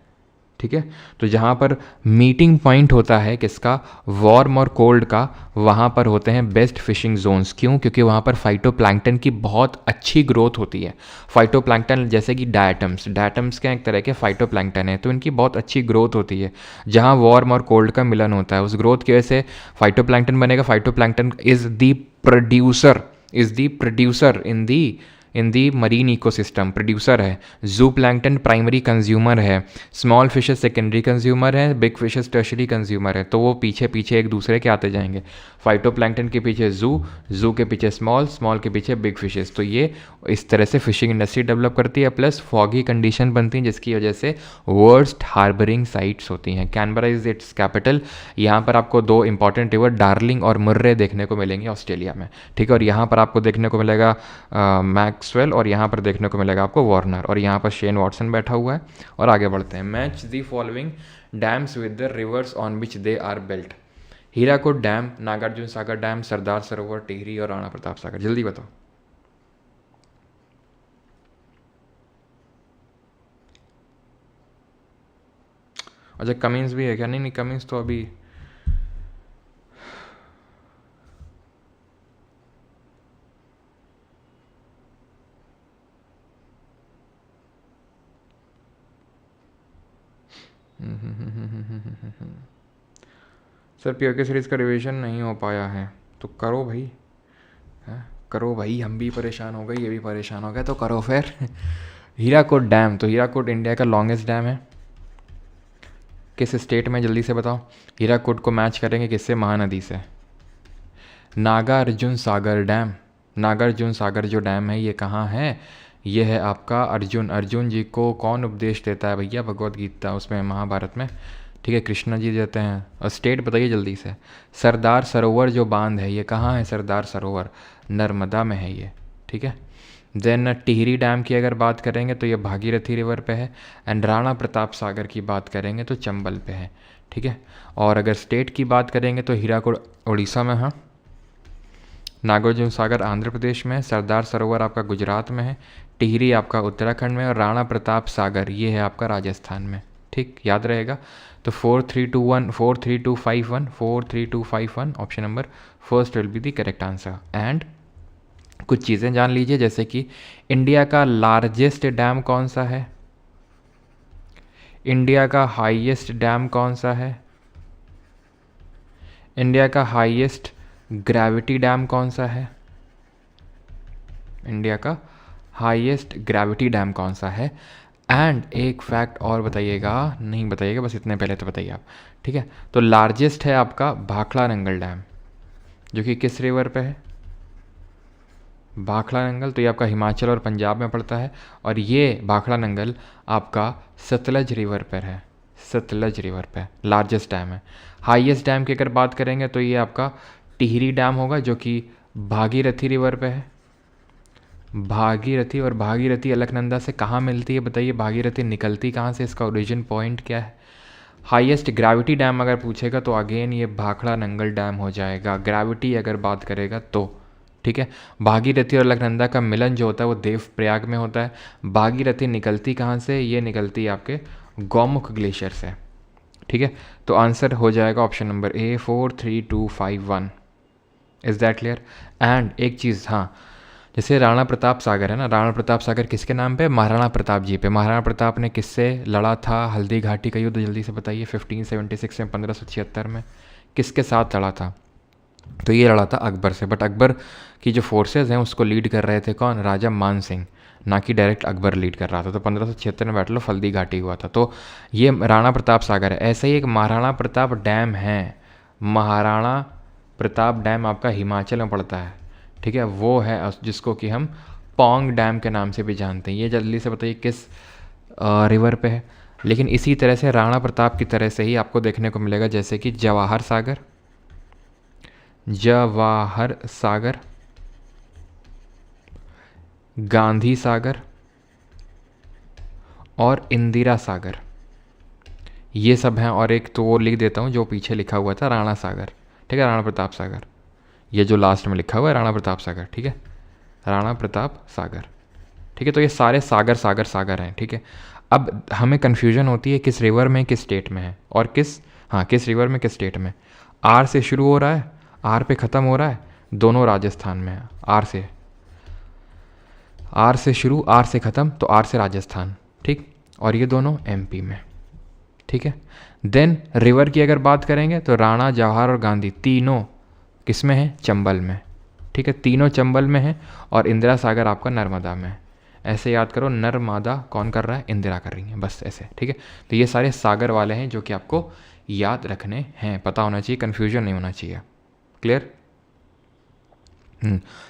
ठीक है, तो जहाँ पर मीटिंग पॉइंट होता है किसका, वार्म और कोल्ड का, वहाँ पर होते हैं बेस्ट फिशिंग जोन्स। क्यों? क्योंकि वहाँ पर फाइटोप्लैंक्टन की बहुत अच्छी ग्रोथ होती है। फाइटोप्लैंक्टन जैसे कि डायटम्स के एक तरह के फाइटोप्लैंक्टन है, तो इनकी बहुत अच्छी ग्रोथ होती है जहाँ वार्म और कोल्ड का मिलन होता है। उस ग्रोथ की वजह से फाइटोप्लैंक्टन बनेगा। Phytoplankton is the producer in the marine ecosystem, producer है। जू प्लैंक्टन प्राइमरी कंज्यूमर है, स्मॉल फिशेस सेकेंडरी कंज्यूमर है, बिग फिशेस टर्शरी कंज्यूमर है। तो वो पीछे पीछे एक दूसरे के आते जाएंगे। फाइटोप्लैंक्टन के पीछे जू के पीछे स्मॉल के पीछे बिग फिशेस। तो ये इस तरह से फिशिंग इंडस्ट्री डेवलप करती है। प्लस फॉगी कंडीशन बनती हैं जिसकी वजह से वर्स्ट हार्बरिंग साइट्स होती हैं। Canberra is it's capital. यहाँ पर आपको 2 इंपॉर्टेंट रिवर डार्लिंग और मुर्रे देखने को मिलेंगे ऑस्ट्रेलिया में। ठीक है, और यहाँ पर आपको देखने को मिलेगा मैक्सवेल, और यहाँ पर देखने को मिलेगा आपको वार्नर, और यहाँ पर शेन वॉटसन बैठा हुआ है। और आगे बढ़ते हैं। Match the following dams with the rivers on which they are built. Hirakud dam, Nagarjuna Sagar dam, Sardar Sarovar, Tehri और राणा प्रताप सागर। जल्दी बताओ। अच्छा, कमिंस भी है क्या? नहीं, कमिंस तो अभी सर पीओके सीरीज़ का रिवीजन नहीं हो पाया है, तो करो भाई, है करो भाई, हम भी परेशान हो गए, ये भी परेशान हो गए, तो करो फिर। हीराकुड डैम, तो हीराकुड इंडिया का लॉन्गेस्ट डैम है, किस स्टेट में, जल्दी से बताओ। हीराकुड को मैच करेंगे किससे, महानदी से। नागार्जुन सागर डैम, नागार्जुन सागर जो डैम है ये कहाँ है, ये है आपका अर्जुन, अर्जुन जी को कौन उपदेश देता है भैया, भगवत गीता उसमें, महाभारत में, ठीक है, कृष्ण जी देते हैं। और स्टेट बताइए जल्दी से। सरदार सरोवर जो बांध है ये कहाँ है, सरदार सरोवर नर्मदा में है ये, ठीक है। देन टिहरी डैम की अगर बात करेंगे तो ये भागीरथी रिवर पे है। एंड राणा प्रताप सागर की बात करेंगे तो चंबल पे है, ठीक है। और अगर स्टेट की बात करेंगे तो हीराकुड उड़ीसा में है, नागार्जुन सागर आंध्र प्रदेश में है, सरदार सरोवर आपका गुजरात में है, टिहरी आपका उत्तराखंड में, और राणा प्रताप सागर ये है आपका राजस्थान में, ठीक, याद रहेगा। तो 43251 43251 43251 option number first will be the correct answer. And कुछ चीज़ें जान लीजिए, जैसे कि इंडिया का लार्जेस्ट डैम कौन सा है, इंडिया का हाईएस्ट डैम कौन सा है, इंडिया का हाईएस्ट ग्रेविटी डैम कौन सा है, इंडिया का हाईएस्ट ग्रेविटी डैम कौन सा है। एंड एक फैक्ट और बताइएगा, नहीं बताइएगा, बस इतने पहले तो बताइए आप, ठीक है। तो लार्जेस्ट है आपका भाखड़ा नंगल डैम, जो कि किस रिवर पे है, भाखड़ा नंगल, तो ये आपका हिमाचल और पंजाब में पड़ता है। और ये भाखड़ा नंगल आपका सतलज रिवर पर है, सतलज रिवर पे लार्जेस्ट डैम है। हाईएस्ट डैम की अगर बात करेंगे तो ये आपका टिहरी डैम होगा, जो कि भागीरथी रिवर पे है, भागीरथी। और भागीरथी अलकनंदा से कहाँ मिलती है बताइए, भागीरथी निकलती कहाँ से, इसका ओरिजिन पॉइंट क्या है। हाईएस्ट ग्रेविटी डैम अगर पूछेगा तो अगेन ये भाखड़ा नंगल डैम हो जाएगा, ग्रेविटी अगर बात करेगा तो, ठीक है। भागीरथी और अलकनंदा का मिलन जो होता है वो देवप्रयाग में होता है। भागीरथी निकलती कहाँ से, ये निकलती है आपके गौमुख ग्लेशियर से, ठीक है। तो आंसर हो जाएगा option number A 43251। Is that clear. And एक चीज़, हाँ, जैसे राणा प्रताप सागर है ना, राणा प्रताप सागर किसके नाम पे, महाराणा प्रताप जी पे। महाराणा प्रताप ने किससे लड़ा था हल्दी घाटी का युद्ध, जल्दी से बताइए। 1576 में, 1576 में किसके साथ लड़ा था, तो ये लड़ा था अकबर से। बट अकबर की जो फोर्सेज हैं उसको लीड कर रहे थे कौन, राजा मान सिंह, ना कि डायरेक्ट अकबर लीड कर रहा था। तो 1576 में बैटल ऑफ हल्दी घाटी हुआ था। तो ये राणा प्रताप सागर है। ऐसे ही एक महाराणा प्रताप डैम है, महाराणा प्रताप डैम आपका हिमाचल में पड़ता है, ठीक है, वो है जिसको कि हम पौंग डैम के नाम से भी जानते हैं। ये जल्दी से बताइए किस रिवर पे है। लेकिन इसी तरह से राणा प्रताप की तरह से ही आपको देखने को मिलेगा, जैसे कि जवाहर सागर, जवाहर सागर, गांधी सागर और इंदिरा सागर, ये सब हैं। और एक तो वो लिख देता हूँ जो पीछे लिखा हुआ था, राणा सागर, ठीक है, राणा प्रताप सागर, ये जो लास्ट में लिखा हुआ है राणा प्रताप सागर, ठीक है, राणा प्रताप सागर, ठीक है। तो ये सारे सागर सागर सागर हैं, ठीक है। अब हमें कन्फ्यूजन होती है किस रिवर में किस स्टेट में है, और किस रिवर में किस स्टेट में। आर से शुरू हो रहा है, आर पे ख़त्म हो रहा है, दोनों राजस्थान में है। आर से शुरू, आर से ख़त्म, तो आर से राजस्थान, ठीक, और ये दोनों एमपी में, ठीक है। देन रिवर की अगर बात करेंगे तो राणा, जवाहर और गांधी तीनों किस में है, चंबल में, ठीक है, तीनों चंबल में है। और इंदिरा सागर आपका नर्मदा में है। ऐसे याद करो, नर्मदा कौन कर रहा है, इंदिरा कर रही है, बस ऐसे, ठीक है। तो ये सारे सागर वाले हैं जो कि आपको याद रखने हैं, पता होना चाहिए, कन्फ्यूजन नहीं होना चाहिए। क्लियर।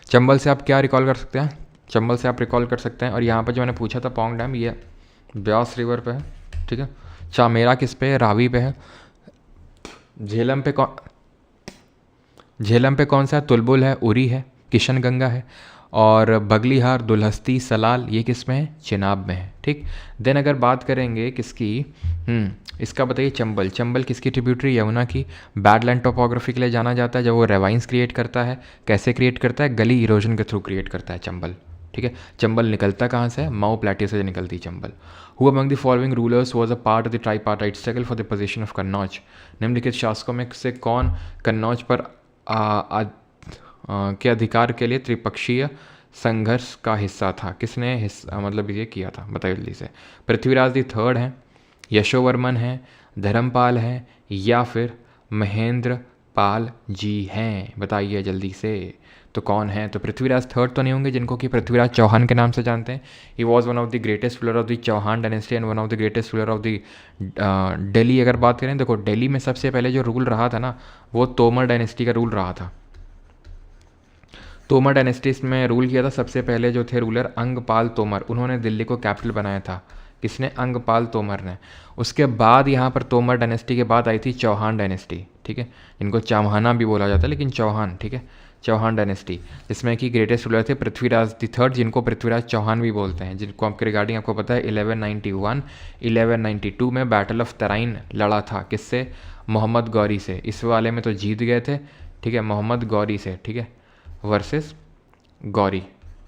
चंबल से आप क्या रिकॉल कर सकते हैं, चंबल से आप रिकॉल कर सकते हैं। और यहाँ पर जो मैंने पूछा था पौंग डैम, ये ब्यास रिवर पे है, ठीक है। चामेरा किस पे है, रावी पे है। झेलम पे कौन सा है, तुलबुल है, उरी है, किशनगंगा है। और बगलीहार, दुल्हस्ती, सलाल, ये किस में है, चिनाब में है, ठीक। देन अगर बात करेंगे किसकी, इसका बताइए चंबल, चंबल किसकी ट्रिब्यूटरी, यमुना की। बैडलैंड टोपोग्राफी के लिए जाना जाता है, जब वो रेवाइंस क्रिएट करता है, कैसे क्रिएट करता है, गली इरोजन के थ्रू क्रिएट करता है चंबल, ठीक है। चंबल निकलता कहाँ से है, माओ प्लेटियो से निकलती है Chambal. Who among the following rulers was a part of the tripartite struggle for the position of Kannauj. निम्नलिखित शासकों में से कौन कन्नौज पर के अधिकार के लिए त्रिपक्षीय संघर्ष का हिस्सा था, किसने मतलब ये किया था, बताइए जल्दी से। पृथ्वीराज दी थर्ड हैं, यशोवर्मन है, धर्मपाल है, या फिर महेंद्र पाल जी हैं, बताइए जल्दी से। तो कौन है? तो पृथ्वीराज थर्ड तो नहीं होंगे, जिनको कि पृथ्वीराज चौहान के नाम से जानते हैं। He was one of the greatest ruler of the Chauhan dynasty and one of the greatest ruler of the Delhi. अगर बात करें, देखो दिल्ली में सबसे पहले जो रूल रहा था ना, वो तोमर डायनेस्टी का रूल रहा था। तोमर डायनेस्टी में रूल किया था सबसे पहले जो थे रूलर अंगपाल तोमर, उन्होंने दिल्ली को कैपिटल बनाया था। किसने? अंगपाल तोमर ने। उसके बाद यहाँ पर तोमर डायनेस्टी के बाद आई थी चौहान डायनेस्टी, ठीक है, जिनको चावहाना भी बोला जाता है लेकिन चौहान, ठीक है, चौहान डायनेस्टी, जिसमें कि ग्रेटेस्ट रूलर थे पृथ्वीराज द थर्ड, जिनको पृथ्वीराज चौहान भी बोलते हैं, जिनको आपके रिगार्डिंग आपको पता है 1191 1192 में बैटल ऑफ तराइन लड़ा था। किससे? मोहम्मद गौरी से। इस वाले में तो जीत गए थे, ठीक है, मोहम्मद गौरी से, ठीक है, वर्सेस गौरी,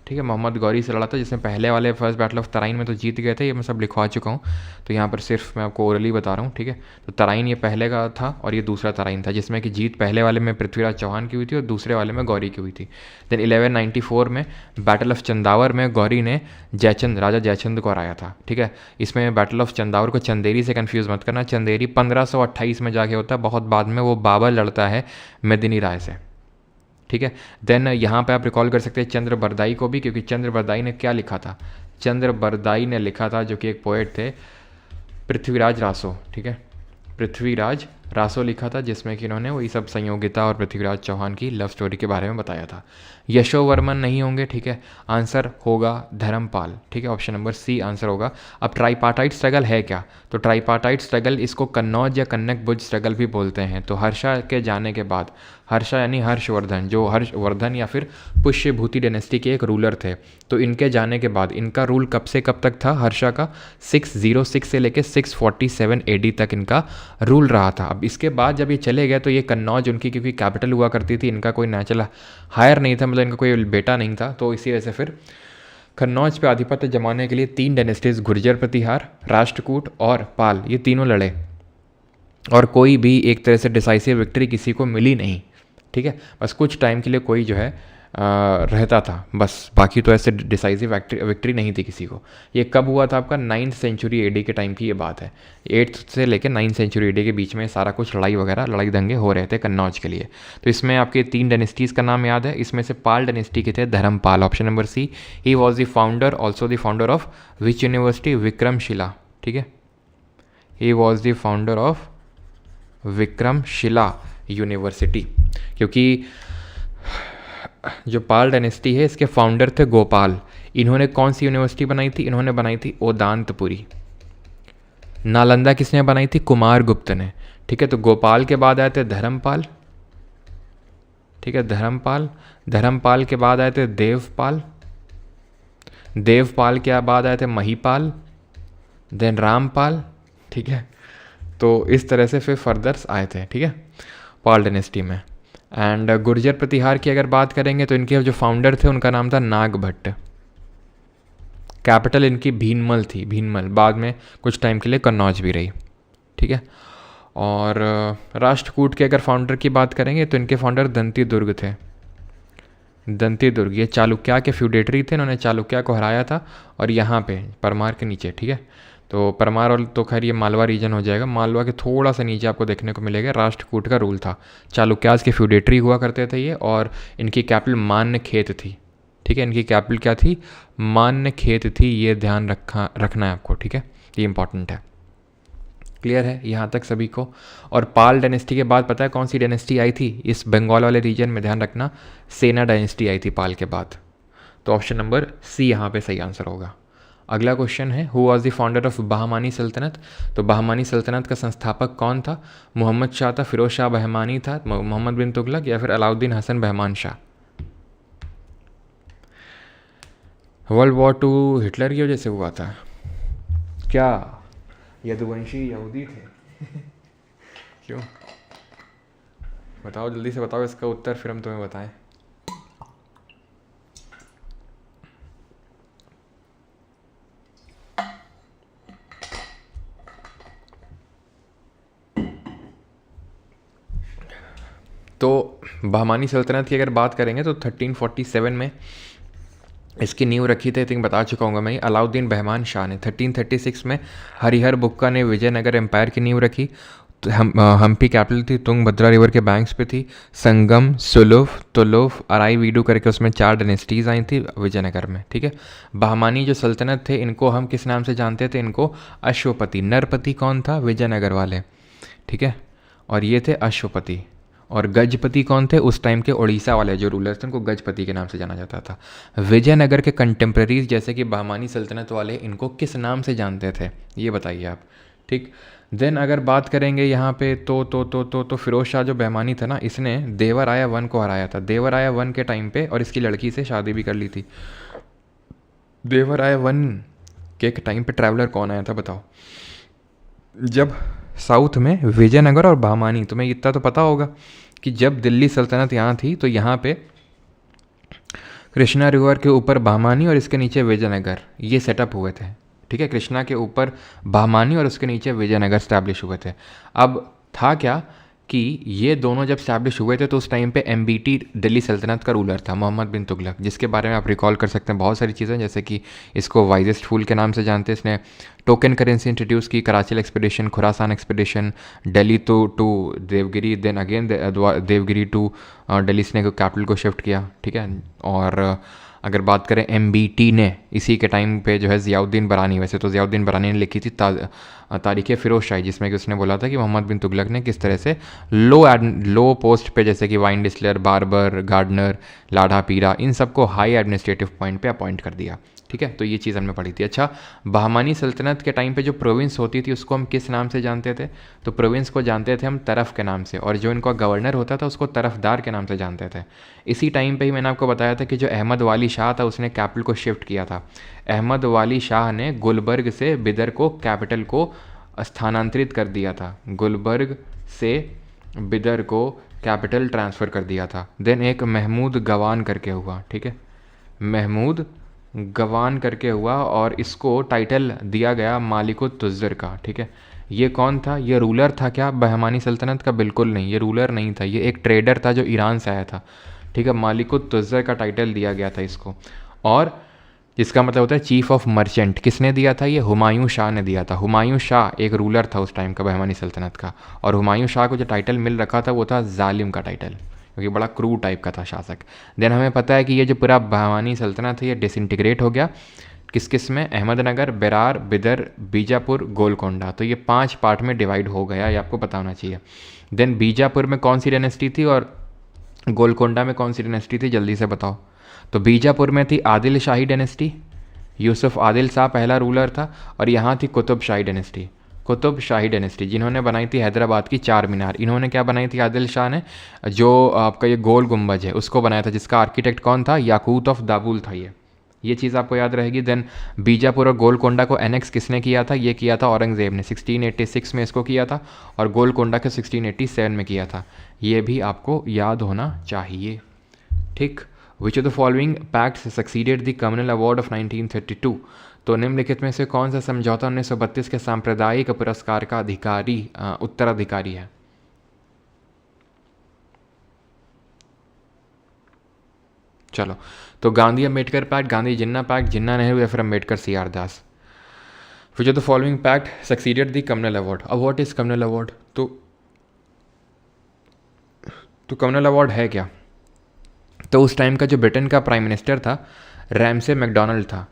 ठीक है, मोहम्मद गौरी से लड़ा था, जिसमें पहले वाले फर्स्ट बैटल ऑफ तराइन में तो जीत गए थे। ये मैं सब लिखवा चुका हूँ, तो यहाँ पर सिर्फ मैं आपको ओरली बता रहा हूँ, ठीक है। तो तराइन ये पहले का था और ये दूसरा तराइन था, जिसमें कि जीत पहले वाले में पृथ्वीराज चौहान की हुई थी और दूसरे वाले में गौरी की हुई थी। देन 1194 में बैटल ऑफ चंदावर में गौरी ने जयचंद, राजा जयचंद को हराया था, ठीक है। इसमें बैटल ऑफ चंदावर को चंदेरी से कन्फ्यूज़ मत करना, चंदेरी 1528 में जाके होता है, बहुत बाद में वो बाबर लड़ता है मेदिनी राय से, ठीक है। देन यहाँ पे आप रिकॉल कर सकते हैं चंद्र बरदाई को भी, क्योंकि चंद्र बरदाई ने क्या लिखा था? चंद्र बरदाई ने लिखा था, जो कि एक पोएट थे, पृथ्वीराज रासो, ठीक है, पृथ्वीराज रासो लिखा था, जिसमें कि इन्होंने वही सब संयोगिता और पृथ्वीराज चौहान की लव स्टोरी के बारे में बताया था। यशोवर्मन नहीं होंगे, ठीक है, आंसर होगा धर्मपाल, ठीक है, ऑप्शन नंबर सी आंसर होगा। अब ट्राईपार्टाइट स्ट्रगल है क्या? तो ट्राईपार्टाइट स्ट्रगल, इसको कन्नौज या कन्नक बुज स्ट्रगल भी बोलते हैं। तो हर्षा के जाने के बाद, हर्षा यानी हर्षवर्धन, जो हर्षवर्धन या फिर पुष्यभूति डायनेस्टी के एक रूलर थे, तो इनके जाने के बाद इनका रूल कब से कब तक था? हर्षा का 606 से लेकर 647 AD तक इनका रूल रहा था। अब इसके बाद जब ये चले गए तो ये कन्नौज उनकी, क्योंकि कैपिटल हुआ करती थी, इनका कोई नेचुरल हायर नहीं था, मतलब इनका कोई बेटा नहीं था, तो इसी वजह से फिर कन्नौज पे आधिपत्य जमाने के लिए 3 डायनेस्टीज, गुर्जर प्रतिहार, राष्ट्रकूट और पाल, ये तीनों लड़े और कोई भी एक तरह से डिसाइसिव विक्ट्री किसी को मिली नहीं, ठीक है। बस कुछ टाइम के लिए कोई जो है रहता था बस, बाकी तो ऐसे डिसाइसिव विक्ट्री नहीं थी किसी को। ये कब हुआ था आपका? 9th सेंचुरी AD के टाइम की ये बात है। 8th से लेकर 9th सेंचुरी AD के बीच में सारा कुछ लड़ाई वगैरह, लड़ाई दंगे हो रहे थे कन्नौज के लिए। तो इसमें आपके 3 डायनेस्टीज़ का नाम याद है, इसमें से पाल डायनेस्टी के थे Dharmapala, option number C. He was the founder, also the founder of which university? Vikramashila, ठीक है, he was the founder of Vikramashila university, क्योंकि जो पाल डायनेस्टी है इसके फाउंडर थे गोपाल। इन्होंने कौन सी यूनिवर्सिटी बनाई थी? इन्होंने बनाई थी ओदांतपुरी। नालंदा किसने बनाई थी? कुमार गुप्त ने, ठीक है। तो गोपाल के बाद आए थे धर्मपाल, ठीक है, धर्मपाल। धर्मपाल के बाद आए थे देवपाल, देवपाल के बाद आए थे महीपाल, देन रामपाल, ठीक है। तो इस तरह से फिर फर्दर्स आए थे, ठीक है, पाल डायनेस्टी में। एंड गुर्जर प्रतिहार की अगर बात करेंगे तो इनके जो फाउंडर थे उनका नाम था नागभट्ट। कैपिटल इनकी भीनमल थी, भीनमल, बाद में कुछ टाइम के लिए कन्नौज भी रही, ठीक है। और राष्ट्रकूट के अगर फाउंडर की बात करेंगे तो इनके फाउंडर दंती दुर्ग थे, दंती दुर्ग। ये चालुक्या के फ्यूडेटरी थे, इन्होंने चालुक्या को हराया था। और यहाँ पे परमार के नीचे, ठीक है, तो परमार और तो खैर ये मालवा रीजन हो जाएगा, मालवा के थोड़ा सा नीचे आपको देखने को मिलेगा राष्ट्रकूट का रूल था। चालुक्यास के फ्यूडेटरी हुआ करते थे ये, और इनकी कैपिटल मान्य खेत थी, ठीक है, इनकी कैपिटल क्या थी? मान्य खेत थी, ये ध्यान रखना है आपको, ठीक है, ये इंपॉर्टेंट है। क्लियर है यहाँ तक सभी को? और पाल डायनेस्टी के बाद पता है कौन सी डायनेस्टी आई थी इस बंगाल वाले रीजन में? ध्यान रखना, सेना डायनेस्टी आई थी पाल के बाद। तो ऑप्शन नंबर सी यहाँ पे सही आंसर होगा। अगला क्वेश्चन है, who was the founder of Bahmani सल्तनत? तो बहमानी सल्तनत का संस्थापक कौन था? मोहम्मद शाह था, फिरोज शाह बहमानी था, मोहम्मद बिन तुगलक, या फिर Alauddin Hasan Bahman Shah? World war 2 Hitler की वजह से हुआ था क्या? यदुवंशी यहूदी थे? क्यों? बताओ जल्दी से बताओ इसका उत्तर, फिर हम तुम्हें बताएं। तो बहमानी सल्तनत की अगर बात करेंगे तो 1347 में इसकी नींव रखी थी, थिंक बता चुका हूँ मैं, अलाउद्दीन बहमान शाह ने। 1336 में हरिहर बुक्का ने विजयनगर एम्पायर की नींव रखी। हम्पी कैपिटल थी, तुंगभद्रा रिवर के बैंक्स पे थी, संगम, सुलुफ, तुलुफ, अराई वीडू करके उसमें 4 डायनेस्टीज़ आई थी विजयनगर में, ठीक है। बहमानी जो सल्तनत थे इनको हम किस नाम से जानते थे, इनको अश्वपति। नरपति कौन था, विजयनगर वाले, ठीक है, और ये थे अश्वपति। और गजपति कौन थे, उस टाइम के उड़ीसा वाले जो रूलर्स थे उनको गजपति के नाम से जाना जाता था। विजयनगर के कंटेम्प्रेरीज जैसे कि बहमानी सल्तनत वाले इनको किस नाम से जानते थे, ये बताइए आप, ठीक। देन अगर बात करेंगे यहाँ पे तो फिरोज शाह जो बहमानी था ना, इसने देवराया वन को हराया था, देवराया वन के टाइम पे, और इसकी लड़की से शादी भी कर ली थी। देवराया वन के टाइम पे ट्रैवलर कौन आया था बताओ, जब साउथ में विजयनगर और बहमानी, तुम्हें इतना तो पता होगा कि जब दिल्ली सल्तनत यहाँ थी तो यहाँ पे कृष्णा रिवर के ऊपर बहमानी और इसके नीचे विजयनगर ये सेटअप हुए थे, ठीक है। कृष्णा के ऊपर बहमानी और उसके नीचे विजयनगर स्टैब्लिश हुए थे। अब था क्या कि ये दोनों जब स्टैब्लिश हुए थे तो उस टाइम पे एमबीटी दिल्ली सल्तनत का रूलर था, मोहम्मद बिन तुगलक, जिसके बारे में आप रिकॉल कर सकते हैं बहुत सारी चीज़ें, जैसे कि इसको वाइजेस्ट फूल के नाम से जानते हैं, इसने टोकन करेंसी इंट्रोड्यूस की, Karachi expedition, Khurasan expedition, Delhi to Devagiri, then again Devagiri to Delhi, इसने कैपिटल को शिफ्ट किया, ठीक है। और अगर बात करें एमबीटी ने इसी के टाइम पे जो है ज़ियाउद्दीन बरानी, वैसे तो ज़ियाउद्दीन बरानी ने लिखी थी तारीख़ फ़िरोज़ शाही, जिसमें कि उसने बोला था कि मोहम्मद बिन तुगलक ने किस तरह से लो पोस्ट पे जैसे कि वाइन डिस्लर, बार्बर, गार्डनर, लाढ़ा पीरा, इन सबको हाई एडमिनिस्ट्रेटिव पॉइंट पे अपॉइंट कर दिया, ठीक है। तो ये चीज़ हमने पढ़ी थी। अच्छा, बहमानी सल्तनत के टाइम पे जो प्रोविंस होती थी उसको हम किस नाम से जानते थे, तो प्रोविंस को जानते थे हम तरफ के नाम से, और जो इनका गवर्नर होता था उसको तरफदार के नाम से जानते थे। इसी टाइम पे ही मैंने आपको बताया था कि जो अहमद वाली शाह था उसने कैपिटल को शिफ्ट किया था। अहमद वाली शाह ने गुलबर्ग से बिदर को कैपिटल को स्थानांतरित कर दिया था, गुलबर्ग से बिदर को कैपिटल ट्रांसफ़र कर दिया था। देन एक महमूद गवान करके हुआ, ठीक है, महमूद गवान करके हुआ, और इसको टाइटल दिया गया मालिकुत तुज़्ज़र का, ठीक है। ये कौन था, ये रूलर था क्या बहमानी सल्तनत का, बिल्कुल नहीं, ये रूलर नहीं था, ये एक ट्रेडर था जो ईरान से आया था, ठीक है। मालिकुत तुज़्ज़र का टाइटल दिया गया था इसको, और जिसका मतलब होता है चीफ ऑफ मर्चेंट। किसने दिया था, ये हुमायूं शाह ने दिया था। हुमायूं शाह एक रूलर था उस टाइम का बहमानी सल्तनत का, और हुमायूं शाह को जो टाइटल मिल रखा था वो था जालिम का टाइटल, क्योंकि बड़ा क्रू टाइप का था शासक। देन हमें पता है कि ये जो पूरा बहमानी सल्तनत है ये डिसइंटीग्रेट हो गया किस किस में, अहमदनगर, बेरार, बिदर, बीजापुर, गोलकोंडा, तो ये 5 पार्ट में डिवाइड हो गया, ये आपको पता होना चाहिए। देन बीजापुर में कौन सी डायनेस्टी थी और गोलकोंडा में कौन सी डायनेस्टी थी, जल्दी से बताओ। तो बीजापुर में थी आदिल शाही डायनेस्टी, यूसुफ आदिल शाह पहला रूलर था, और यहाँ थी कुतुब शाही डायनेस्टी, कुतुब शाही डायनेस्टी, जिन्होंने बनाई थी हैदराबाद की 4 मीनार। इन्होंने क्या बनाई थी आदिल शाह ने, जो आपका ये गोल गुंबज है उसको बनाया था, जिसका आर्किटेक्ट कौन था, याकूत ऑफ दाबुल था ये चीज़ आपको याद रहेगी। देन बीजापुर और गोलकोंडा को एनेक्स किसने किया था, ये किया था औरंगज़ेब ने, 1686 में इसको किया था, और गोलकोंडा के 1687 में किया था, ये भी आपको याद होना चाहिए, ठीक। विच of the following pacts succeeded the communal award of 1932, तो निम्नलिखित में से कौन सा समझौता 1932 के सांप्रदायिक पुरस्कार का उत्तराधिकारी है। चलो, तो गांधी अम्बेडकर पैक्ट, गांधी जिन्ना पैक्ट, जिन्ना नेहरू या फिर Ambedkar CR Das. Which of the following pact succeeded the communal award. अब व्हाट इज कम्युनल अवार्ड, तो कम्युनल अवार्ड है क्या, तो उस टाइम का जो ब्रिटेन का प्राइम मिनिस्टर था रैमसे मैकडोनाल्ड था,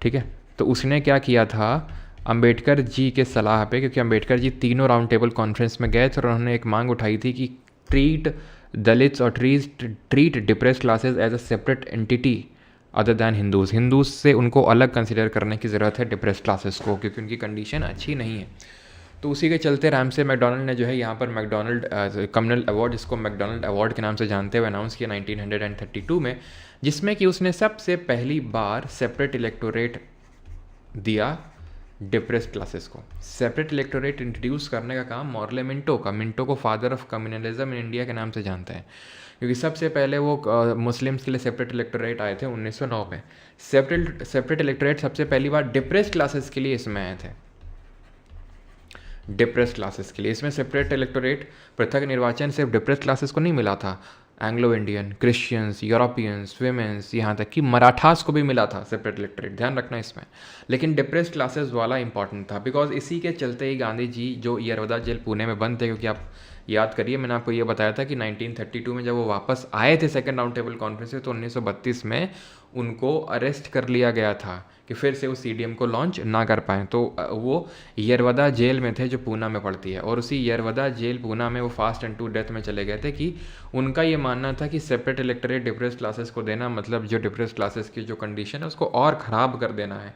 ठीक है। तो उसने क्या किया था, अंबेडकर जी के सलाह पे, क्योंकि अंबेडकर जी तीनों राउंड टेबल कॉन्फ्रेंस में गए थे और उन्होंने एक मांग उठाई थी कि ट्रीट दलित्स और treat depressed classes as a separate entity other than Hindus से उनको अलग कंसिडर करने की ज़रूरत है डिप्रेस्ड क्लासेस को, क्योंकि उनकी कंडीशन अच्छी नहीं है। तो उसी के चलते रैमसे मैकडोनाल्ड ने जो है यहाँ पर मैकडोनाल्ड कम्युनल अवार्ड, जिसको मैकडोनाल्ड अवार्ड के नाम से जानते हुए अनाउंस किया 1932 में, जिसमें कि उसने सबसे पहली बार सेपरेट इलेक्टोरेट दिया डिप्रेस्ड क्लासेस को। सेपरेट इलेक्टोरेट इंट्रोड्यूस करने का काम मॉर्ले मिंटो का, मिंटो को father of communalism in India के नाम से जानते हैं, क्योंकि सबसे पहले वो मुस्लिम्स के लिए सेपरेट इलेक्टोरेट आए थे 1909 में। सेपरेट इलेक्टोरेट सबसे पहली बार डिप्रेस्ड क्लासेस के लिए इसमें आए थे, डिप्रेस्ड क्लासेस के लिए। इसमें सेपरेट इलेक्टोरेट पृथक निर्वाचन सिर्फ डिप्रेस्ड क्लासेस को नहीं मिला था, Anglo Indian, Christians, Europeans, women's, यहाँ तक कि मराठास को भी मिला था सेपरेट इलेक्टोरेट, ध्यान रखना इसमें। लेकिन डिप्रेस्ड क्लासेस वाला इंपॉर्टेंट था, बिकॉज इसी के चलते ही गांधी जी जो यरवदा जेल पुणे में बंद थे, क्योंकि आप याद करिए मैंने आपको ये बताया था कि 1932 में जब वो वापस आए थे सेकंड राउंड टेबल कॉन्फ्रेंस से, तो 1932 में उनको अरेस्ट कर लिया गया था कि फिर से वो सीडीएम को लॉन्च ना कर पाएँ। तो वो यरवदा जेल में थे जो पूना में पड़ती है, और उसी यरवदा जेल पूना में वो फास्ट एंड टू डेथ में चले गए थे कि उनका ये मानना था कि सेपरेट इलेक्टोरेट डिप्रेस्ड क्लासेस को देना मतलब जो डिप्रेस्ड क्लासेस की जो कंडीशन है उसको और ख़राब कर देना है।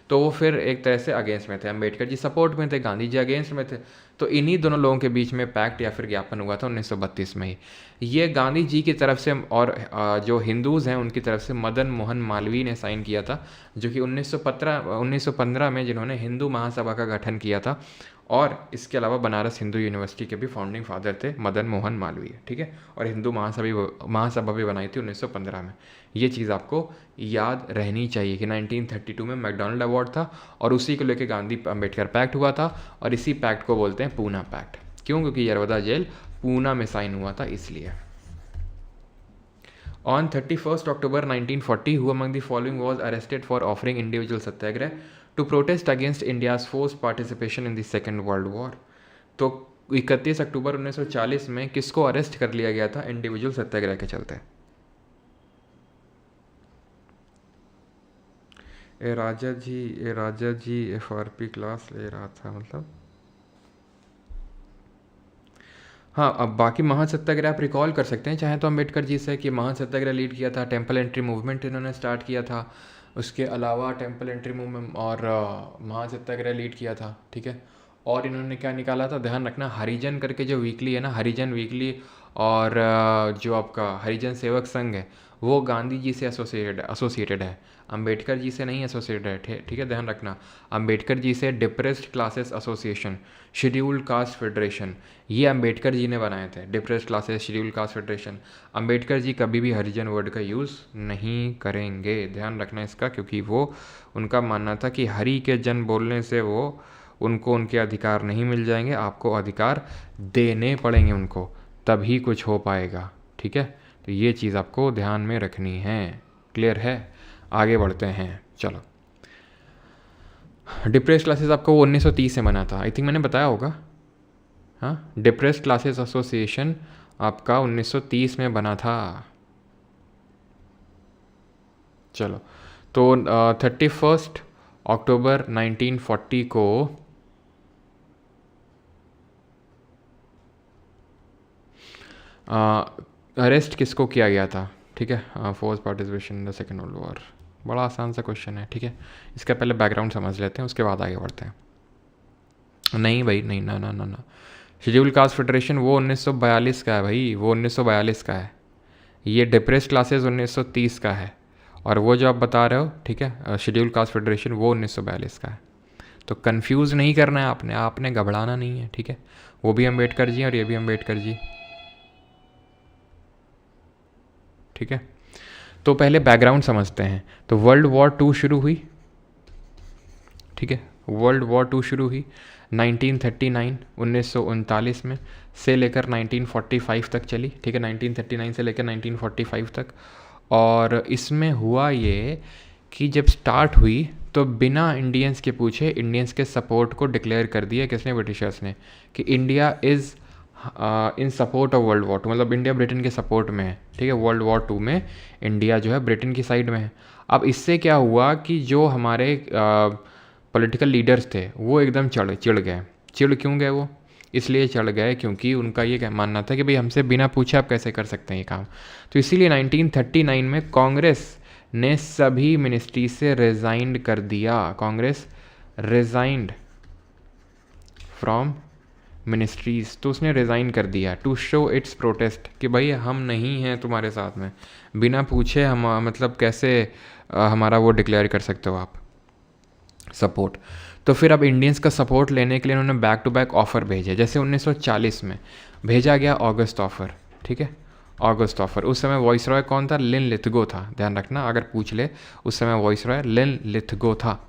तो वो फिर एक तरह से अगेंस्ट में थे, अम्बेडकर जी सपोर्ट में थे, गांधी जी अगेंस्ट में थे। तो इन्हीं दोनों लोगों के बीच में पैक्ट या फिर ज्ञापन हुआ था 1932 में ही। ये गांधी जी की तरफ से और जो हिंदूज़ हैं उनकी तरफ से मदन मोहन मालवीय ने साइन किया था, जो कि 1915 में जिन्होंने हिंदू महासभा का गठन किया था। और इसके अलावा बनारस हिंदू यूनिवर्सिटी के भी फाउंडिंग फादर थे मदन मोहन मालवीय, ठीक है। और हिंदू महासभा भी बनाई थी 1915 में। ये चीज़ आपको याद रहनी चाहिए कि 1932 में मैकडॉनल्ड अवार्ड था और उसी को लेकर गांधी अम्बेडकर पैक्ट हुआ था, और इसी पैक्ट को बोलते हैं पूना पैक्ट। क्यों? क्योंकि यरवदा जेल पूना में साइन हुआ था, इसलिए। On 31st October 1940, who among the following was arrested for offering individual satyagrah to protest against India's forced participation in the Second World War? तो 31 अक्टूबर 1940 में किसको अरेस्ट कर लिया गया था इंडिविजुअल सत्याग्रह के चलते? ए राजा जी FRP क्लास ले रहा था, मतलब हाँ। अब बाकी महासत्याग्रह आप रिकॉल कर सकते हैं चाहे तो अम्बेडकर जी से कि महासत्याग्रह लीड किया था, टेम्पल एंट्री मूवमेंट इन्होंने स्टार्ट किया था, उसके अलावा टेम्पल एंट्री मूवमेंट और महासत्याग्रह लीड किया था, ठीक है। और इन्होंने क्या निकाला था, ध्यान रखना, हरिजन करके जो वीकली है ना, हरिजन वीकली, और जो आपका हरिजन सेवक संघ है वो गांधी जी से एसोसिएटेड है, अंबेडकर जी से नहीं एसोसिएटेड है, ठीक है, ध्यान रखना। अंबेडकर जी से depressed classes association, scheduled caste federation, ये अंबेडकर जी ने बनाए थे, depressed classes, scheduled caste federation. Ambedkar ji कभी भी हरिजन वर्ड का यूज़ नहीं करेंगे, ध्यान रखना इसका, क्योंकि वो उनका मानना था कि हरि के जन बोलने से वो उनको उनके अधिकार नहीं मिल जाएंगे, आपको अधिकार देने पड़ेंगे उनको, तभी कुछ हो पाएगा, ठीक है। तो ये चीज़ आपको ध्यान में रखनी है, क्लियर है। आगे बढ़ते हैं, चलो। डिप्रेस्ड क्लासेस आपको वो 1930 से बना था, आई थिंक मैंने बताया होगा, हाँ। डिप्रेस्ड क्लासेस एसोसिएशन आपका 1930 में बना था, चलो। तो 31 अक्टूबर 1940 को अरेस्ट किसको किया गया था, ठीक है, force participation in the second world war. बड़ा आसान सा क्वेश्चन है, ठीक है। इसका पहले बैकग्राउंड समझ लेते हैं, उसके बाद आगे बढ़ते हैं। नहीं भाई, नहीं, ना ना ना ना, शेड्यूल कास्ट फेडरेशन वो 1942 का है भाई, वो 1942 का है। ये डिप्रेस्ड क्लासेस 1930 का है, और वो जो आप बता रहे हो, ठीक है, शेड्यूल कास्ट फेडरेशन वो 1942 का है। तो कंफ्यूज नहीं करना है आपने घबराना नहीं है, ठीक है। वो भी अम्बेडकर जी और ये भी अम्बेडकर जी, ठीक है। तो पहले बैकग्राउंड समझते हैं। तो वर्ल्ड वॉर 2 शुरू हुई, ठीक है, वर्ल्ड वॉर 2 शुरू हुई 1939 में, से लेकर 1945 तक चली, ठीक है, 1939 से लेकर 1945 तक। और इसमें हुआ ये कि जब स्टार्ट हुई तो बिना इंडियंस के पूछे इंडियंस के सपोर्ट को डिक्लेयर कर दिया किसने, ब्रिटिशर्स ने, कि India is in support of world war 2, मतलब इंडिया ब्रिटेन के सपोर्ट में है, ठीक है। वर्ल्ड वॉर 2 में इंडिया जो है ब्रिटेन की साइड में है। अब इससे क्या हुआ कि जो हमारे पॉलिटिकल लीडर्स थे वो एकदम चिढ़ गए। चिढ़ क्यों गए वो? इसलिए चढ़ गए क्योंकि उनका ये मानना था कि भाई हमसे बिना पूछे आप कैसे कर सकते हैं ये काम। तो इसीलिए 1939 में कांग्रेस ने सभी मिनिस्ट्री से रिज़ाइन कर दिया। कांग्रेस रिज़ाइंड फ्रॉम मिनिस्ट्रीज, तो उसने रिज़ाइन कर दिया टू शो इट्स प्रोटेस्ट कि भाई हम नहीं हैं तुम्हारे साथ में, बिना पूछे हम मतलब कैसे हमारा वो डिक्लेयर कर सकते हो आप सपोर्ट। तो फिर अब इंडियंस का सपोर्ट लेने के लिए उन्होंने बैक टू बैक ऑफ़र भेजे। जैसे 1940 में भेजा गया ऑगस्ट ऑफ़र, ठीक है, ऑगस्ट ऑफ़र। उस समय वॉइस रॉय कौन था? लिन लिथगो था, ध्यान रखना, अगर पूछ ले उस समय वॉइस रॉय लिन लिथगो था,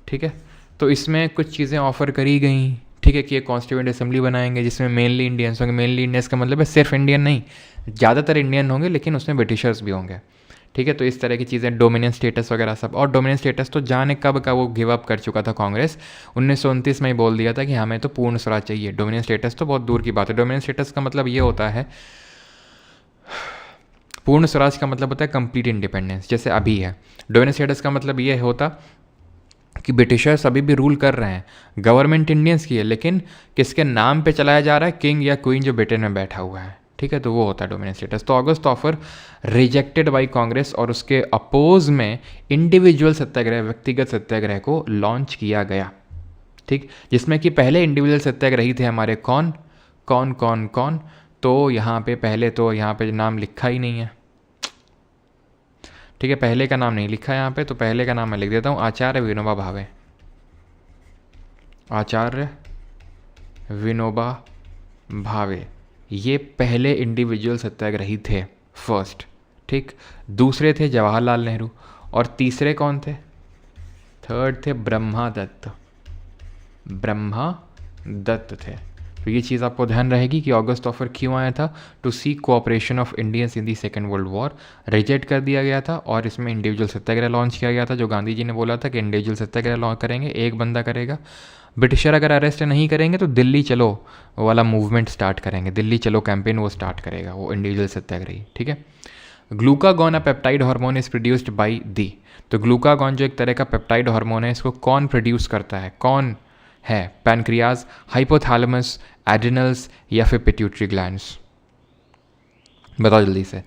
ठीक है। तो इसमें कुछ चीज़ें ऑफ़र करी गई, ठीक ठीक है, कि एक कॉन्स्टिट्यूएंट असेंबली बनाएंगे जिसमें मेनली इंडियंस होंगे। मेनली इंडियंस का मतलब है सिर्फ इंडियन नहीं, ज़्यादातर इंडियन होंगे, लेकिन उसमें ब्रिटिशर्स भी होंगे। ठीक है, तो इस तरह की चीज़ें, डोमिनियन स्टेटस वगैरह सब। और डोमिनियन स्टेटस तो जाने कब का वो गिव अप कर चुका था कांग्रेस, 1929 में ही बोल दिया था कि हमें तो पूर्ण स्वराज चाहिए। डोमिनियन स्टेटस तो बहुत दूर की बात है। डोमिनियन स्टेटस का मतलब ये होता है, पूर्ण स्वराज का मतलब होता है कंप्लीट इंडिपेंडेंस, जैसे अभी है। डोमिनियन स्टेटस का मतलब ये होता कि ब्रिटिशर्स अभी भी रूल कर रहे हैं, गवर्नमेंट इंडियंस की है, लेकिन किसके नाम पे चलाया जा रहा है, किंग या क्वीन जो ब्रिटेन में बैठा हुआ है। ठीक है, तो वो होता है डोमिनियन स्टेटस। तो August offer rejected by Congress और उसके अपोज में इंडिविजुअल सत्याग्रह, व्यक्तिगत सत्याग्रह को लॉन्च किया गया। ठीक, जिसमें कि पहले इंडिविजुअल सत्याग्रही थे हमारे कौन कौन कौन कौन, तो यहाँ पे पहले तो यहाँ पे नाम लिखा ही नहीं है। ठीक है, पहले का नाम नहीं लिखा है यहाँ पे, तो पहले का नाम मैं लिख देता हूँ, आचार्य विनोबा भावे। आचार्य विनोबा भावे ये पहले इंडिविजुअल सत्याग्रही थे, फर्स्ट। ठीक, दूसरे थे जवाहरलाल नेहरू, और तीसरे कौन थे, थर्ड थे ब्रह्मा दत्त। ब्रह्मा दत्त थे। तो ये चीज़ आपको ध्यान रहेगी कि अगस्त ऑफर क्यों आया था, to see cooperation of Indians in the second world war. Reject कर दिया गया था और इसमें इंडिविजुअल सत्याग्रह लॉन्च किया गया था, जो गांधी जी ने बोला था कि इंडिविजुअल सत्याग्रह लॉन्च करेंगे, एक बंदा करेगा। ब्रिटिशर अगर अरेस्ट नहीं करेंगे तो दिल्ली चलो वाला मूवमेंट स्टार्ट करेंगे, दिल्ली चलो कैंपेन वो स्टार्ट करेगा वो इंडिविजुअल सत्याग्रही। ठीक है, glucagon a peptide hormone is produced by the. तो ग्लूकागॉन जो एक तरह का पेप्टाइड हार्मोन है, इसको कौन प्रोड्यूस करता है, कौन है, पैनक्रियाज, हाइपोथैलेमस, एड्रिनल्स या फिर पिट्यूटरी ग्लैंड्स, बताओ जल्दी से।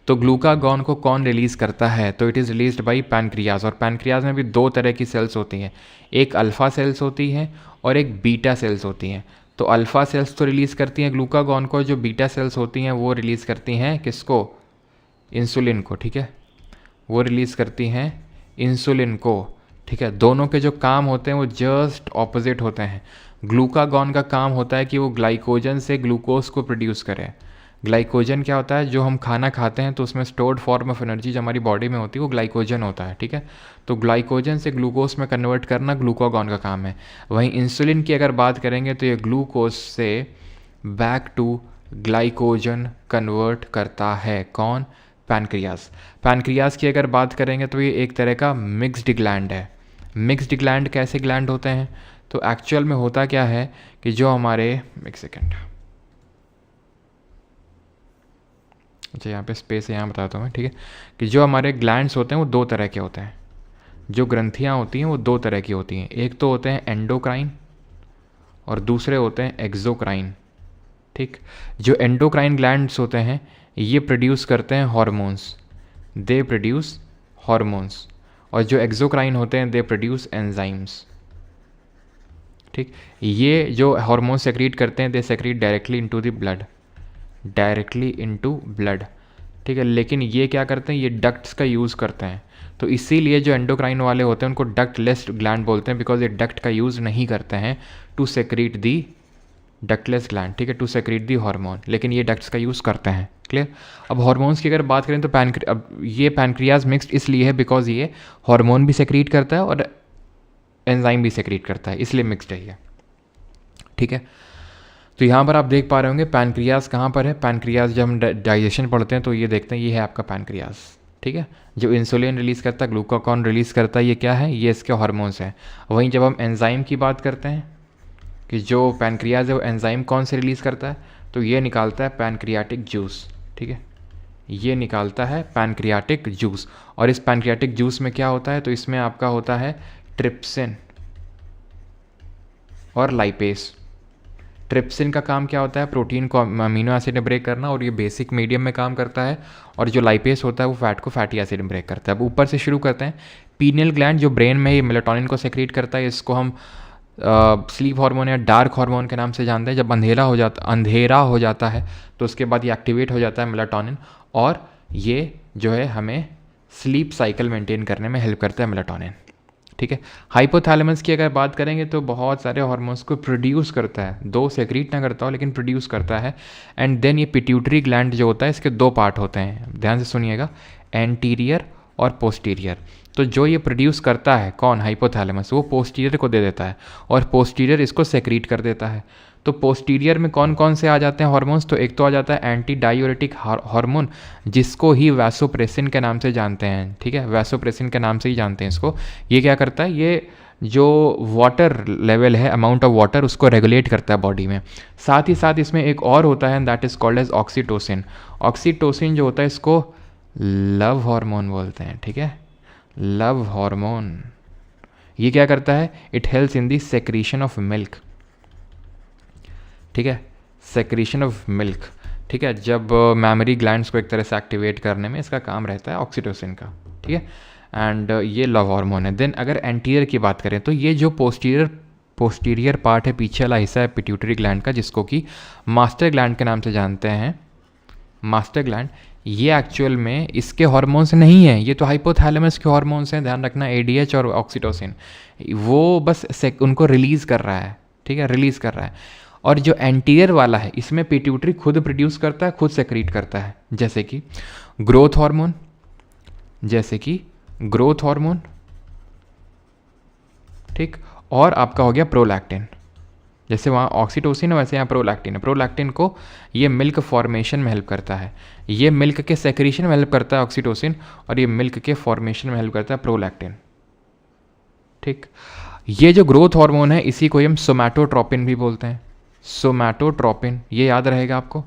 तो ग्लूकागॉन को कौन रिलीज करता है, तो it is released by pancreas. और पैनक्रियाज में भी दो तरह की सेल्स होती हैं, एक अल्फा सेल्स होती हैं और एक बीटा सेल्स होती हैं। तो अल्फा सेल्स तो रिलीज़ करती हैं ग्लूकागॉन को, जो बीटा सेल्स होती हैं वो रिलीज़ करती हैं किसको, इंसुलिन को। ठीक है, वो रिलीज़ करती हैं इंसुलिन को। ठीक है, दोनों के जो काम होते हैं वो जस्ट ऑपोजिट होते हैं। ग्लूकागॉन का काम होता है कि वो ग्लाइकोजन से ग्लूकोज को प्रोड्यूस करे। ग्लाइकोजन क्या होता है, जो हम खाना खाते हैं तो उसमें स्टोर्ड फॉर्म ऑफ एनर्जी जो हमारी बॉडी में होती है वो ग्लाइकोजन होता है। ठीक है, तो ग्लाइकोजन से ग्लूकोज में कन्वर्ट करना ग्लूकागॉन का काम है। वहीं इंसुलिन की अगर बात करेंगे तो ये ग्लूकोज से बैक टू ग्लाइकोजन कन्वर्ट करता है, कौन, पैनक्रियाज। पैनक्रियाज की अगर बात करेंगे तो ये एक तरह का मिक्स्ड ग्लैंड है। मिक्स्ड ग्लैंड कैसे ग्लैंड होते हैं, तो एक्चुअल में होता क्या है कि जो हमारे, एक सेकेंड, अच्छा यहाँ पे स्पेस है, यहाँ बताता हूँ मैं। ठीक है, कि जो हमारे ग्लैंड्स होते हैं वो दो तरह के होते हैं, जो ग्रंथियाँ होती हैं वो दो तरह की होती हैं। एक तो होते हैं एंडोक्राइन और दूसरे होते हैं एक्सोक्राइन। ठीक, जो एंडोक्राइन ग्लैंड्स होते हैं ये प्रोड्यूस करते हैं हॉर्मोन्स, दे प्रोड्यूस हॉर्मोन्स, और जो एक्सोक्राइन होते हैं दे प्रोड्यूस एंजाइम्स। ठीक, ये जो हार्मोन सेक्रीट करते हैं they secrete directly into the blood, directly into blood. ठीक है, लेकिन ये क्या करते हैं, ये डक्ट्स का यूज़ करते हैं। तो इसीलिए जो एंडोक्राइन वाले होते हैं उनको डक्टलेस ग्लैंड बोलते हैं, बिकॉज ये डक्ट का यूज़ नहीं करते हैं to secrete the, ductless gland. ठीक है, टू सेक्रीट दी हार्मोन, लेकिन ये डक्ट्स का यूज़ करते हैं। क्लियर। अब हार्मोन्स की अगर बात करें तो अब ये पैनक्रियाज मिक्स्ड इसलिए है बिकॉज ये हार्मोन भी सेक्रीट करता है और एंजाइम भी सेक्रीट करता है, इसलिए मिक्स्ड है ये। ठीक है, तो यहाँ पर आप देख पा रहे होंगे पैनक्रियाज कहाँ पर है। पैनक्रियाज जब हम डाइजेशन पढ़ते हैं तो ये देखते हैं, ये है आपका पैनक्रियाज। ठीक है, जो इंसुलिन रिलीज़ करता है, ग्लूकागॉन रिलीज़ करता है, ये क्या है, ये इसके हार्मोन्स हैं। वहीं जब हम एंजाइम की बात करते हैं कि जो पैनक्रियाज है वो एंजाइम कौन से रिलीज़ करता है, तो ये निकालता है पैनक्रियाटिक जूस। ठीक है, ये निकालता है पैनक्रियाटिक जूस। और इस पैनक्रियाटिक जूस में क्या होता है, तो इसमें आपका होता है ट्रिप्सिन और लाइपेस। ट्रिप्सिन का काम क्या होता है, प्रोटीन को अमीनो एसिड में ब्रेक करना, और ये बेसिक मीडियम में काम करता है। और जो लाइपेस होता है वो फैट को फैटी एसिड में ब्रेक करता है। अब ऊपर से शुरू करते हैं, पीनियल ग्लैंड जो ब्रेन में मेलाटोनिन को सेक्रेट करता है, इसको हम स्लीप हार्मोन या डार्क हार्मोन के नाम से जानते हैं। जब अंधेरा हो जाता है तो उसके बाद ये एक्टिवेट हो जाता है मेलाटोनिन, और ये जो है हमें स्लीप साइकिल मेंटेन करने में हेल्प करता है मेलाटोनिन। ठीक है, हाइपोथैलेमस की अगर बात करेंगे तो बहुत सारे हार्मोन्स को प्रोड्यूस करता है, दो सेक्रीट ना करता हो लेकिन प्रोड्यूस करता है। एंड देन ये पिट्यूटरी ग्लैंड जो होता है, इसके दो पार्ट होते हैं, ध्यान से सुनिएगा, एंटीरियर और पोस्टीरियर। तो जो ये प्रोड्यूस करता है कौन, हाइपोथैलेमस, वो पोस्टीरियर को दे देता है और पोस्टीरियर इसको सेक्रीट कर देता है। तो पोस्टीरियर में कौन कौन से आ जाते हैं हार्मोन्स, तो एक तो आ जाता है एंटी डायूरेटिक हार्मोन, जिसको ही वैसोप्रेसिन के नाम से जानते हैं, ठीक है, वैसोप्रेसिन के नाम से ही जानते हैं इसको। ये क्या करता है, ये जो वाटर लेवल है, अमाउंट ऑफ वाटर, उसको रेगुलेट करता है बॉडी में। साथ ही साथ इसमें एक और होता है, that is called as oxytocin. Oxytocin जो होता है इसको लव हार्मोन बोलते हैं, ठीक है, लव हार्मोन। ये क्या करता है, it helps in the secretion of milk, ठीक है, सेक्रीशन ऑफ मिल्क, ठीक है, जब मैमरी ग्लैंड्स को एक तरह से एक्टिवेट करने में इसका काम रहता है ऑक्सीटोसिन का, ठीक है, एंड ये लव हार्मोन है। देन अगर एंटीरियर की बात करें तो ये जो पोस्टीरियर पार्ट है, पीछे वाला हिस्सा है पिट्यूटरी ग्लैंड का, जिसको कि मास्टर ग्लैंड के नाम से जानते हैं, मास्टर ग्लैंड, ये एक्चुअल में इसके हार्मोन्स नहीं है, ये तो हाइपोथैलेमस के हार्मोन्स हैं, ध्यान रखना, एडीएच और ऑक्सीटोसिन, वो बस उनको रिलीज़ कर रहा है, ठीक है, रिलीज़ कर रहा है। और जो एंटीरियर वाला है इसमें पिट्यूटरी खुद प्रोड्यूस करता है, खुद सेक्रीट करता है, जैसे कि ग्रोथ हार्मोन, जैसे कि ग्रोथ हार्मोन, ठीक, और आपका हो गया प्रोलैक्टिन। जैसे वहाँ ऑक्सीटोसिन है वैसे यहाँ प्रोलैक्टिन है। प्रोलैक्टिन को ये मिल्क फॉर्मेशन में हेल्प करता है, ये मिल्क के सेक्रीशन में हेल्प करता है ऑक्सीटोसिन, और ये मिल्क के फॉर्मेशन में हेल्प करता है प्रोलैक्टिन, ठीक। ये जो ग्रोथ हार्मोन है इसी को हम सोमैटोट्रोपिन भी बोलते हैं, सोमैटोट्रोपिन। ये याद रहेगा आपको,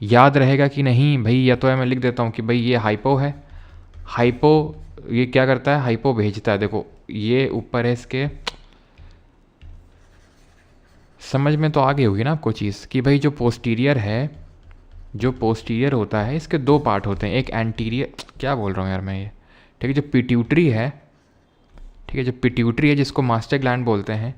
याद रहेगा कि नहीं भाई, या तो मैं लिख देता हूँ कि भाई ये हाइपो है, हाइपो ये क्या करता है, हाइपो भेजता है, देखो ये ऊपर है इसके, समझ में तो आ गई होगी ना आपको चीज़ कि भाई जो पोस्टीरियर है, जो पोस्टीरियर होता है इसके दो पार्ट होते हैं, एक एंटीरियर, क्या बोल रहा हूँ यार मैं ये, ठीक है, जो पिट्यूटरी है, ठीक है, जो पिट्यूटरी है जिसको मास्टर ग्लैंड बोलते हैं,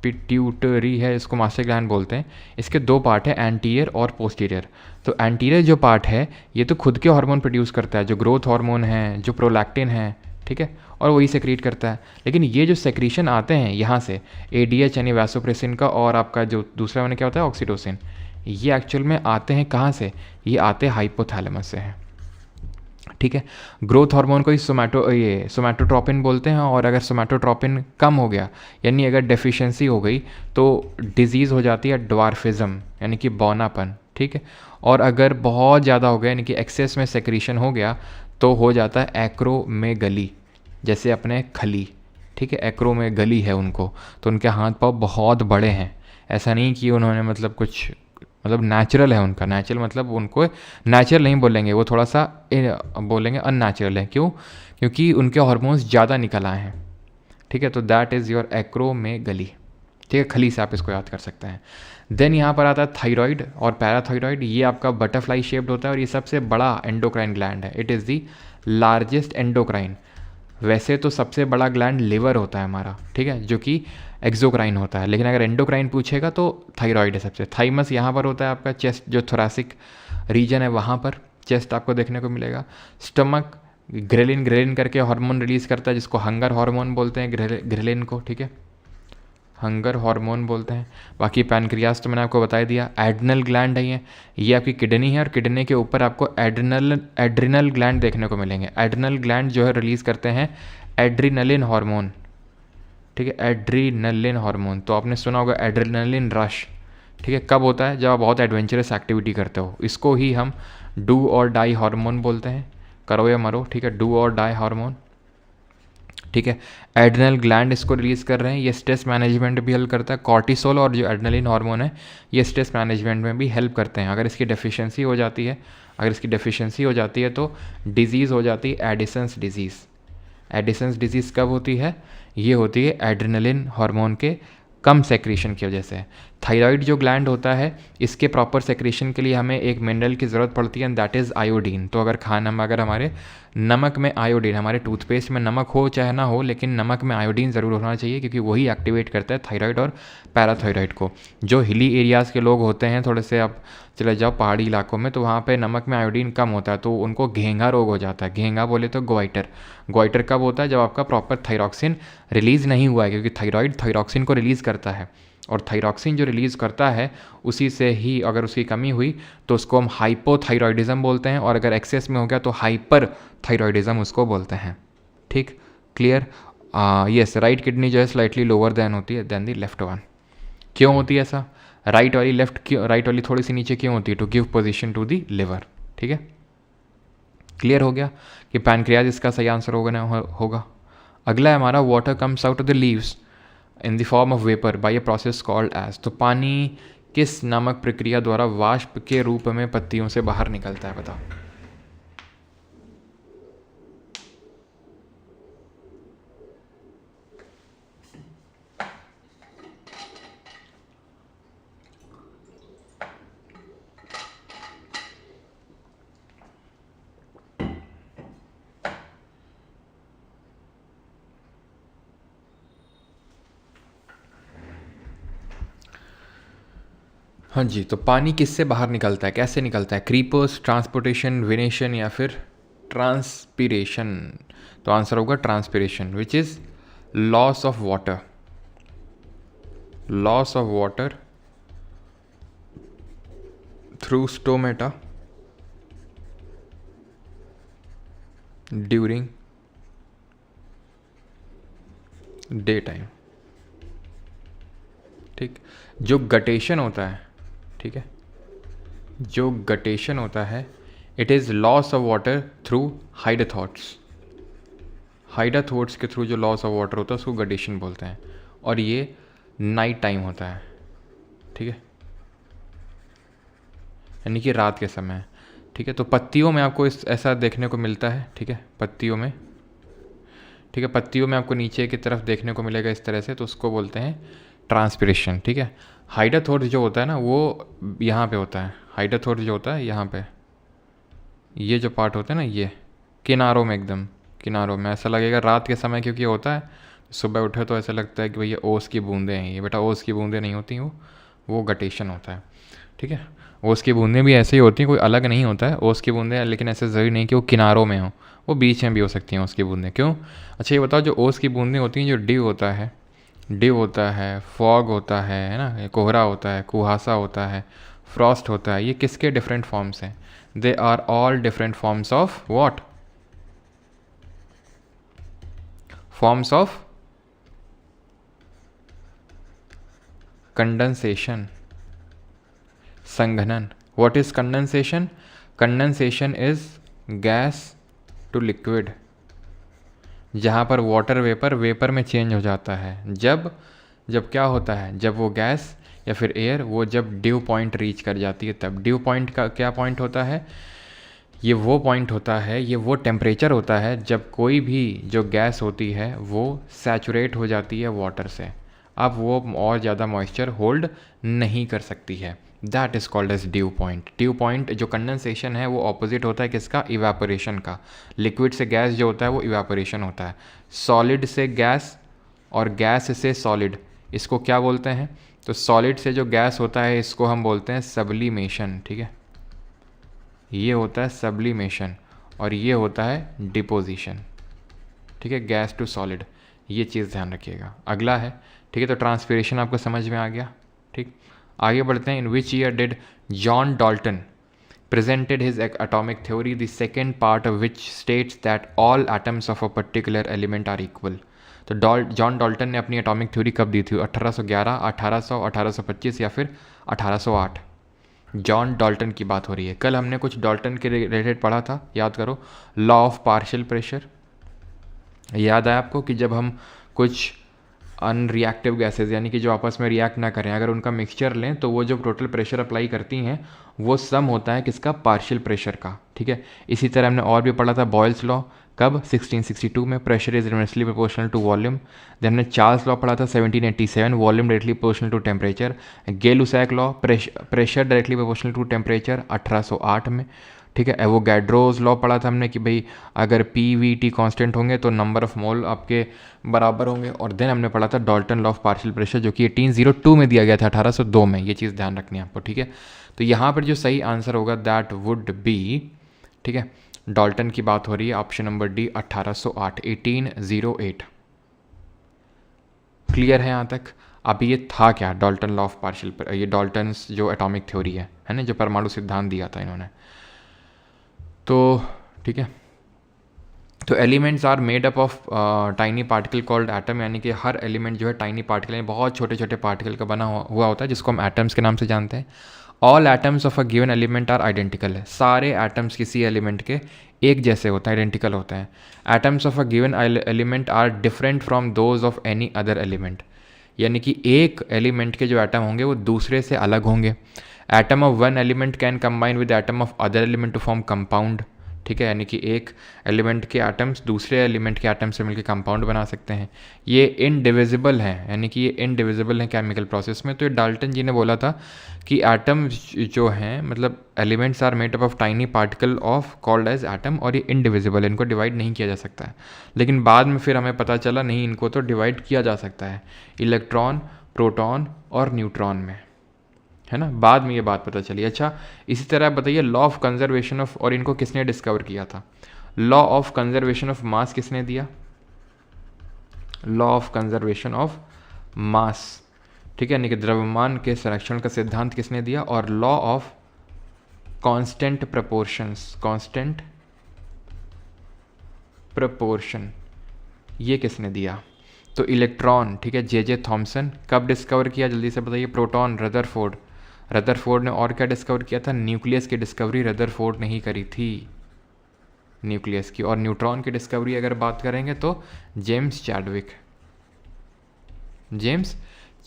पिट्यूटरी है इसको मास्टर ग्लैंड बोलते हैं, इसके दो पार्ट है, एंटीरियर और पोस्टीरियर। तो एंटीरियर जो पार्ट है ये तो खुद के हार्मोन प्रोड्यूस करता है, जो ग्रोथ हार्मोन है, जो प्रोलैक्टिन है, ठीक है, और वही सेक्रीट करता है। लेकिन ये जो सेक्रीशन आते हैं यहाँ से, एडीएच यानी वैसोप्रेसिन का, और आपका जो दूसरा मैंने क्या होता है ऑक्सीटोसिन, ये एक्चुअल में आते हैं कहाँ से, ये आते हैं हाइपोथैलेमस से हैं, ठीक है। ग्रोथ हार्मोन को ही सोमैटोट्रोपिन बोलते हैं, और अगर सोमैटोट्रोपिन कम हो गया यानी अगर डेफिशिएंसी हो गई तो डिजीज़ हो जाती है ड्वार्फिज्म यानी कि बौनापन, ठीक है। और अगर बहुत ज़्यादा हो गया यानी कि एक्सेस में सेक्रीशन हो गया तो हो जाता है एक्रोमेगली, जैसे अपने खली, ठीक है, एक्रोमेगली है उनको, तो उनके हाथ पाँव बहुत बड़े हैं, ऐसा नहीं कि उन्होंने मतलब कुछ, मतलब नेचुरल है उनका, नेचुरल मतलब उनको नेचुरल नहीं बोलेंगे, वो थोड़ा सा बोलेंगे अननेचुरल है, क्यों, क्योंकि उनके हार्मोन्स ज़्यादा निकल आए हैं, ठीक है, तो दैट इज़ योर एक्रोमेगली, ठीक है, खली से आप इसको याद कर सकते हैं। देन यहाँ पर आता है थायराइड और पैराथायराइड, ये आपका बटरफ्लाई शेप्ड होता है और ये सबसे बड़ा एंडोक्राइन ग्लैंड है, it is the largest endocrine. वैसे तो सबसे बड़ा ग्लैंड लिवर होता है हमारा, ठीक है, जो कि एक्सोक्राइन होता है, लेकिन अगर एंडोक्राइन पूछेगा तो थायराइड है सबसे। थाइमस यहाँ पर होता है आपका चेस्ट, जो थोरैसिक रीजन है वहाँ पर चेस्ट आपको देखने को मिलेगा। स्टमक ग्रेलिन, ग्रेलिन करके हार्मोन रिलीज़ करता है जिसको हंगर हार्मोन बोलते हैं, ग्रेलिन को, ठीक है, हंगर हार्मोन बोलते हैं। बाकी पैनक्रियास तो मैंने आपको बता दिया। एड्रिनल ग्लैंड है ये आपकी किडनी है, और किडनी के ऊपर आपको एड्रिनल ग्लैंड देखने को मिलेंगे। एड्रिनल ग्लैंड जो है रिलीज़ करते हैं एड्रीनलिन हार्मोन, ठीक है, एड्रीनलिन हार्मोन। तो आपने सुना होगा एड्रीनलिन रश, ठीक है, कब होता है, जब आप बहुत एडवेंचरस एक्टिविटी करते हो, इसको ही हम डू और डाई हार्मोन बोलते हैं, करो या मरो, ठीक है, डू और डाई हार्मोन, ठीक है। एड्रिनल ग्लैंड इसको रिलीज़ कर रहे हैं, ये स्ट्रेस मैनेजमेंट भी हेल्प करता है। कॉर्टिसोल और जो एड्रिनलिन हार्मोन है ये स्ट्रेस मैनेजमेंट में भी हेल्प करते हैं। अगर इसकी डेफिशिएंसी हो जाती है, अगर इसकी डेफिशिएंसी हो जाती है तो डिजीज़ हो जाती है एडिसन्स डिजीज़। एडिसन्स डिजीज़ कब होती है, ये होती है एड्रिनलिन हार्मोन के कम सेक्रेशन की वजह से। थायराइड जो ग्लैंड होता है इसके प्रॉपर सेक्रेशन के लिए हमें एक मिनरल की ज़रूरत पड़ती है, एंड दैट इज़ आयोडीन। तो अगर खाना में, अगर हमारे नमक में आयोडीन, हमारे टूथपेस्ट में नमक हो चाहे ना हो, लेकिन नमक में आयोडीन ज़रूर होना चाहिए, क्योंकि वही एक्टिवेट करता है थायराइड और पैराथायराइड को। जो हिली एरियाज़ के लोग होते हैं, थोड़े से आप चले जाओ पहाड़ी इलाकों में, तो वहाँ पे नमक में आयोडीन कम होता है तो उनको घेंगा रोग हो जाता है। घेंगा बोले तो ग्वाइटर। ग्वाइटर कब होता है, जब आपका प्रॉपर थायरॉक्सिन रिलीज़ नहीं हुआ है, क्योंकि थायराइड थायरॉक्सिन को रिलीज़ करता है, और थायरॉक्सिन जो रिलीज़ करता है उसी से ही अगर उसकी कमी हुई तो उसको हम हाइपोथायरॉयडिज्म बोलते हैं, और अगर एक्सेस में हो गया तो हाइपर थायरॉयडिज्म उसको बोलते हैं। ठीक, क्लियर। यस, राइट किडनी जो है स्लाइटली लोअर देन होती है देन दी लेफ्ट वन। क्यों होती है ऐसा? राइट वाली लेफ्ट क्यों, राइट वाली थोड़ी सी नीचे क्यों होती है? To give position to the liver. ठीक है, क्लियर हो गया कि पैनक्रियाज इसका सही आंसर होगा। अगला है हमारा, water comes out of the leaves in the form of vapour by a process called as. तो पानी किस नामक प्रक्रिया द्वारा वाष्प के रूप में पत्तियों से बाहर निकलता है? बताओ। हाँ जी, तो पानी किससे बाहर निकलता है, कैसे निकलता है? क्रीपर्स, ट्रांसपोर्टेशन, वेनेशन या फिर ट्रांसपीरेशन? तो आंसर होगा transpiration, which is loss of water. Loss of water through stomata during day time. ठीक, जो गटेशन होता है, ठीक है, जो गटेशन होता है, it is loss of water through hydathodes. Hydathodes के थ्रू जो लॉस ऑफ वाटर होता है उसको गटेशन बोलते हैं, और ये नाइट टाइम होता है। ठीक है, यानी कि रात के समय। ठीक है, तो पत्तियों में आपको इस ऐसा देखने को मिलता है। ठीक है, पत्तियों में, ठीक है, पत्तियों में आपको नीचे की तरफ देखने को मिलेगा इस तरह से, तो उसको बोलते हैं ट्रांसपिरेशन। ठीक है, हाइडाथॉट जो होता है ना वो यहाँ पे होता है। हाइडाथॉट जो होता है यहाँ पे, ये जो पार्ट होता है ना, ये किनारों में, एकदम किनारों में ऐसा लगेगा रात के समय, क्योंकि होता है सुबह उठे तो ऐसा लगता है कि भैया ओस की बूंदें हैं। ये बेटा ओस की बूंदें नहीं होती, वो गटेशन होता है। ठीक है, ओस की बूंदें भी ऐसे ही होती हैं, कोई अलग नहीं होता है ओस की बूंदें, लेकिन ऐसे ज़रूरी नहीं कि वो किनारों में हो, वो बीच में भी हो सकती हैं ओस की बूंदें। क्यों? अच्छा ये बताओ, जो ओस की बूंदें होती हैं, जो डिव होता है, डिव होता है, फॉग होता है ना, कोहरा होता है, कुहासा होता है, फ्रॉस्ट होता है, ये किसके डिफरेंट फॉर्म्स हैं? They are all different forms of what? Forms of condensation, संघनन। What is condensation? Condensation is gas to liquid, जहाँ पर वाटर वेपर में चेंज हो जाता है। जब जब क्या होता है, जब वो गैस या फिर एयर वो जब ड्यू पॉइंट रीच कर जाती है, तब। ड्यू पॉइंट का क्या पॉइंट होता है? ये वो पॉइंट होता है, ये वो टेम्परेचर होता है जब कोई भी जो गैस होती है वो सैचुरेट हो जाती है वाटर से। अब वो और ज़्यादा मॉइस्चर होल्ड नहीं कर सकती है। That is called as dew point. Dew point जो कंडेंसेशन है वो ऑपोजिट होता है किसका? इवेपोरेशन का। लिक्विड से गैस जो होता है वो इवेपोरेशन होता है। सॉलिड से गैस और गैस से सॉलिड, इसको क्या बोलते हैं? तो सॉलिड से जो गैस होता है इसको हम बोलते हैं सब्लिमेशन। ठीक है, ये होता है सब्लिमेशन और ये होता है डिपोजिशन। ठीक है, गैस टू सॉलिड, ये चीज़ ध्यान रखिएगा। अगला है, ठीक है, तो ट्रांसपिरेशन आपको समझ में आ गया। ठीक, आगे बढ़ते हैं। In which year did John Dalton presented his atomic theory, the second part of which states that all atoms of a particular element are equal? तो जॉन डाल्टन ने अपनी एटॉमिक थ्योरी कब दी थी? 1811, 1800, 1825 या फिर 1808? जॉन डाल्टन की बात हो रही है। कल हमने कुछ डाल्टन के रिलेटेड पढ़ा था, याद करो, लॉ ऑफ पार्शियल प्रेशर। याद है आपको कि जब हम कुछ अनरिएक्टिव गैसेज यानी कि जो आपस में रिएक्ट ना करें, अगर उनका मिक्सचर लें तो वो जो टोटल प्रेशर अप्लाई करती हैं वो सम होता है किसका? पार्शियल प्रेशर का। ठीक है, इसी तरह हमने और भी पढ़ा था बॉयल्स लॉ, कब? 1662 में, pressure is inversely proportional to volume. Then हमने चार्ल्स लॉ पढ़ा था 1787, volume directly proportional to temperature. Gay Lussac law, pressure directly proportional to temperature, 1808 में। ठीक है, एवोगैड्रोज लॉ पढ़ा था हमने कि भाई अगर पी वी टी कॉन्स्टेंट होंगे तो नंबर ऑफ मोल आपके बराबर होंगे। और देन हमने पढ़ा था Dalton law of partial pressure जो कि 1802 में दिया गया था, 1802 में। ये चीज़ ध्यान रखनी है आपको। ठीक है, तो यहाँ पर जो सही आंसर होगा दैट वुड बी, ठीक है, डाल्टन की बात हो रही है, ऑप्शन नंबर डी 1808, 1808। क्लियर है यहाँ तक? अब ये था क्या डाल्टन लॉ ऑफ पार्शियल, ये डाल्टन्स जो एटॉमिक थ्योरी है ना, जो परमाणु सिद्धांत दिया था इन्होंने। तो ठीक है, तो elements are made up of tiny particle called atom, यानी कि हर एलिमेंट जो है टाइनी पार्टिकल है, बहुत छोटे छोटे पार्टिकल का बना हुआ होता है, जिसको हम एटम्स के नाम से जानते हैं। All atoms of a given element are identical है, सारे एटम्स किसी एलिमेंट के एक जैसे होते हैं, आइडेंटिकल होते हैं। Atoms of a given element are different from those of any other element, यानी कि एक एलिमेंट के जो एटम होंगे वो दूसरे से अलग होंगे। Atom of one element can combine with atom of other element to form compound, ठीक है, यानी कि एक एलिमेंट के एटम्स दूसरे एलिमेंट के एटम से मिलकर कंपाउंड बना सकते हैं। ये इनडिविजिबल हैं, यानी कि ये इनडिविजिबल हैं केमिकल प्रोसेस में। तो ये डाल्टन जी ने बोला था कि एटम जो हैं, मतलब elements are made up of tiny particle of called as atom, और ये इनडिविजिबल है, इनको डिवाइड नहीं किया जा सकता है। लेकिन बाद में फिर हमें पता चला नहीं, इनको तो डिवाइड किया जा सकता है इलेक्ट्रॉन, प्रोटॉन और न्यूट्रॉन में, है ना, बाद में ये बात पता चली। अच्छा, इसी तरह बताइए लॉ ऑफ कंजर्वेशन ऑफ, और इनको किसने डिस्कवर किया था? Law of conservation of mass किसने दिया? Law of conservation of mass, ठीक है, यानी कि द्रव्यमान के संरक्षण का सिद्धांत किसने दिया? और law of constant proportions, constant proportion, ये किसने दिया? तो इलेक्ट्रॉन, ठीक है, जे थॉमसन। कब डिस्कवर किया, जल्दी से बताइए? Proton, Rutherford. रदरफोर्ड ने और क्या डिस्कवर किया था? न्यूक्लियस की डिस्कवरी रदरफोर्ड ने ही करी थी, न्यूक्लियस की। और न्यूट्रॉन की डिस्कवरी अगर बात करेंगे तो जेम्स चैडविक, जेम्स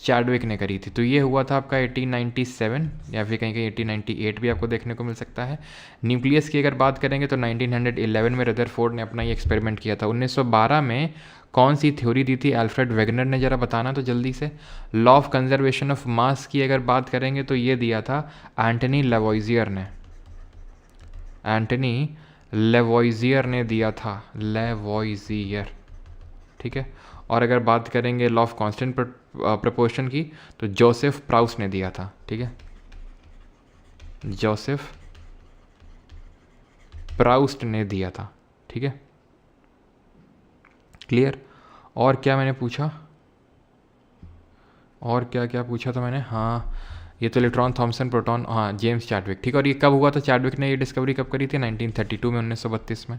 चैडविक ने करी थी। तो ये हुआ था आपका 1897, या फिर कहीं कहीं 1898 भी आपको देखने को मिल सकता है। न्यूक्लियस की अगर बात करेंगे तो 1911 में रदरफोर्ड ने अपना ये एक्सपेरिमेंट किया था। 1912 में कौन सी थ्योरी दी थी अल्फ्रेड वेगनर ने, ज़रा बताना तो जल्दी से। Law of conservation of mass की अगर बात करेंगे तो ये दिया था एंटनी लेवॉइजियर ने, एंटनी लेवॉइजियर ने दिया था, लेवॉइजियर, ठीक है। और अगर बात करेंगे लॉ ऑफ कांस्टेंट प्रपोर्शन की तो जोसेफ प्राउस ने दिया था, ठीक है, जोसेफ प्राउस्ट ने दिया था, ठीक है, क्लियर। और क्या मैंने पूछा, और क्या क्या पूछा था मैंने? हाँ, ये तो इलेक्ट्रॉन, थॉमसन, प्रोटॉन, हाँ, जेम्स चैडविक, ठीक है। और ये कब हुआ था? चैडविक ने ये डिस्कवरी कब करी थी? 1932 में, 1932 में।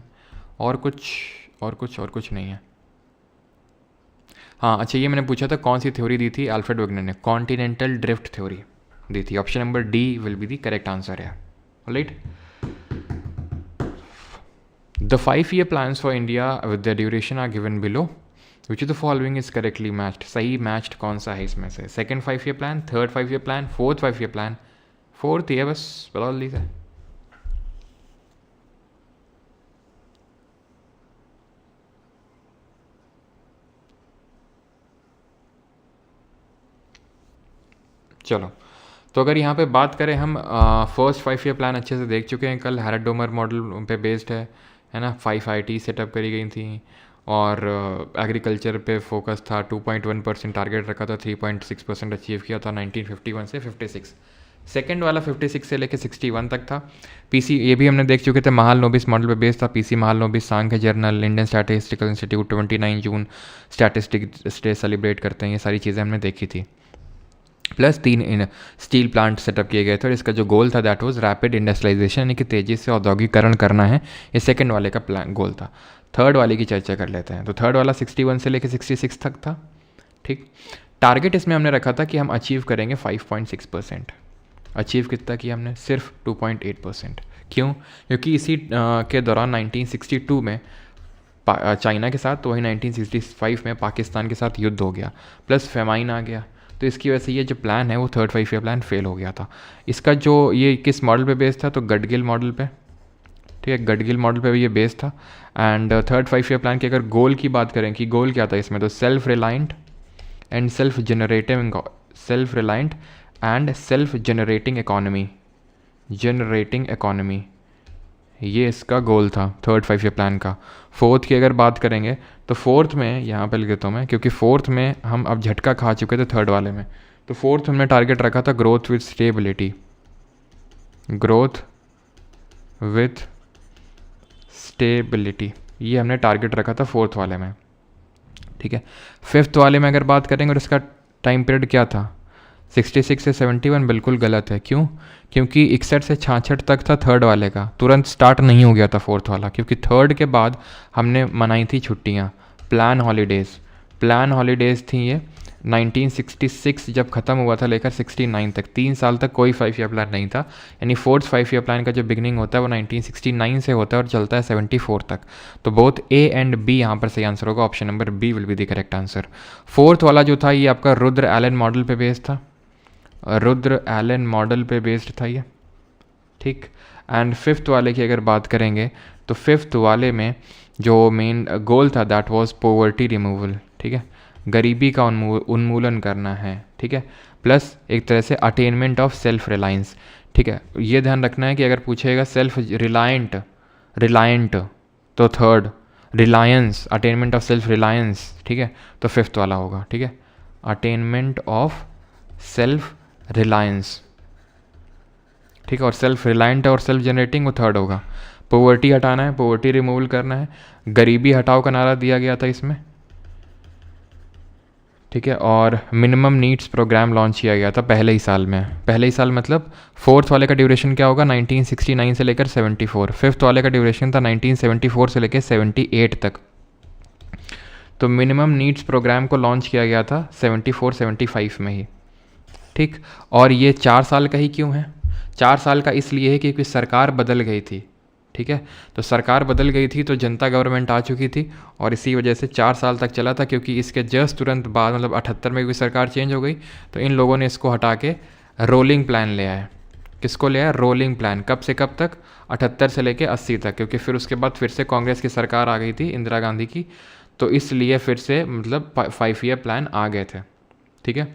और कुछ नहीं है। हाँ, अच्छा, ये मैंने पूछा था कौन सी थ्योरी दी थी अल्फ्रेड वेगनर ने? कॉन्टिनेंटल ड्रिफ्ट थ्योरी दी थी। Option number D will be the correct answer है, right. The 5-year plans for India with their duration are given below. Which of the following is correctly matched? सही matched कौन सा है इसमें से? Second 5-year plan, third 5-year plan, fourth 5-year plan? Fourth ही है, बस बता लीजिए। चलो, तो अगर यहाँ पे बात करें हम, फर्स्ट 5-year प्लान अच्छे से देख चुके हैं कल, हैरड डोमर मॉडल पे बेस्ड है ना। 5 IT सेटअप करी गई थी, और एग्रीकल्चर पे फोकस था। 2.1% टारगेट रखा था, 3.6% अचीव किया था 1951 से 56। सेकेंड वाला 56 से लेके 61 तक था। PC ये भी हमने देख चुके थे, महालनोबिस मॉडल पे बेस्ड था। PC महालनोबिस, सांख्य जर्नल, इंडियन स्टैटिस्टिकल इंस्टीट्यूट 29 जून स्टैटिस्टिक डे सेलिब्रेट करते हैं, ये सारी चीज़ें हमने देखी थी। प्लस 3 स्टील प्लांट सेटअप किए गए थे, और इसका जो गोल था दैट वाज रैपिड इंडस्ट्रियलाइजेशन, यानी कि तेज़ी से औद्योगिकरण करना है, ये सेकंड वाले का प्लान गोल था। थर्ड वाले की चर्चा कर लेते हैं। तो थर्ड वाला 61 से लेकर 66 तक था, ठीक। टारगेट इसमें हमने रखा था कि हम अचीव करेंगे 5.6%। अचीव कितना किया हमने? सिर्फ 2.8%। क्यों? क्योंकि इसी के दौरान 1962 में चाइना के साथ, तो वही 1965 में पाकिस्तान के साथ युद्ध हो गया, प्लस फेमाइन आ गया। तो इसकी वजह से ये जो प्लान है वो थर्ड 5-year प्लान फेल हो गया था। इसका जो ये किस मॉडल पे बेस्ड था? तो गडगिल मॉडल पे, ठीक है, गडगिल मॉडल पे भी ये बेस्ड था। एंड थर्ड 5-year प्लान के अगर गोल की बात करें कि गोल क्या था इसमें, तो self reliant and self generating economy, ये इसका गोल था थर्ड 5-year प्लान का। फोर्थ की अगर बात करेंगे तो फोर्थ में यहाँ पे लिख देता हूँ मैं, क्योंकि फोर्थ में हम अब झटका खा चुके थे थर्ड वाले में। तो फोर्थ हमने टारगेट रखा था growth with stability, growth with stability, ये हमने टारगेट रखा था फोर्थ वाले में, ठीक है। फिफ्थ वाले में अगर बात करेंगे और इसका टाइम पीरियड क्या था? 66 से 71 बिल्कुल गलत है। क्यों? क्योंकि 61 से 66 तक था थर्ड वाले का, तुरंत स्टार्ट नहीं हो गया था फोर्थ वाला, क्योंकि थर्ड के बाद हमने मनाई थी छुट्टियाँ, प्लान हॉलीडेज़। प्लान हॉलीडेज़ थी ये 1966 जब ख़त्म हुआ था लेकर 69 तक, 3 साल तक कोई 5 ईयर प्लान नहीं था। यानी फोर्थ 5 ईयर प्लान का जो बिगनिंग होता है वो 1969 से होता है और चलता है 74 तक। तो बोथ ए एंड बी यहाँ पर सही आंसर होगा, option number B will be the correct answer. Fourth वाला जो था ये आपका रुद्र एलन मॉडल पे बेस्ड था, रुद्र एलन मॉडल पे बेस्ड था ये, ठीक। एंड फिफ्थ वाले की अगर बात करेंगे तो फिफ्थ वाले में जो मेन गोल था दैट वाज पॉवर्टी रिमूवल, ठीक है, गरीबी का उन्मूलन करना है, ठीक है, प्लस एक तरह से अटेनमेंट ऑफ सेल्फ रिलायंस, ठीक है। ये ध्यान रखना है कि अगर पूछेगा सेल्फ रिलायंट तो third, Reliance attainment of self reliance, ठीक है, तो फिफ्थ वाला होगा, ठीक है, अटेनमेंट ऑफ सेल्फ रिलायंस, ठीक है। और सेल्फ रिलायंट और सेल्फ जनरेटिंग वो थर्ड होगा। पॉवर्टी हटाना है, पॉवर्टी रिमूवल करना है, गरीबी हटाओ का नारा दिया गया था इसमें, ठीक है। और मिनिमम नीड्स प्रोग्राम लॉन्च किया गया था पहले ही साल में, पहले ही साल मतलब फोर्थ वाले का ड्यूरेशन क्या होगा 1969 से लेकर 74, फिफ्थ वाले का ड्यूरेशन था 1974 से लेकर 78 तक। तो मिनिमम नीड्स प्रोग्राम को लॉन्च किया गया था 74-75 में ही, ठीक। और ये 4 साल का ही क्यों है? 4 साल का इसलिए है क्योंकि सरकार बदल गई थी, ठीक है। तो सरकार बदल गई थी तो जनता गवर्नमेंट आ चुकी थी और इसी वजह से 4 साल तक चला था, क्योंकि इसके जस्ट तुरंत बाद मतलब 78 में भी सरकार चेंज हो गई तो इन लोगों ने इसको हटा के रोलिंग प्लान ले आया। किसको ले आया? Rolling plan. कब से कब तक? 78 से लेके 80 तक, क्योंकि फिर उसके बाद फिर से कांग्रेस की सरकार आ गई थी, इंदिरा गांधी की, तो इसलिए फिर से मतलब 5 ईयर प्लान आ गए थे, ठीक है।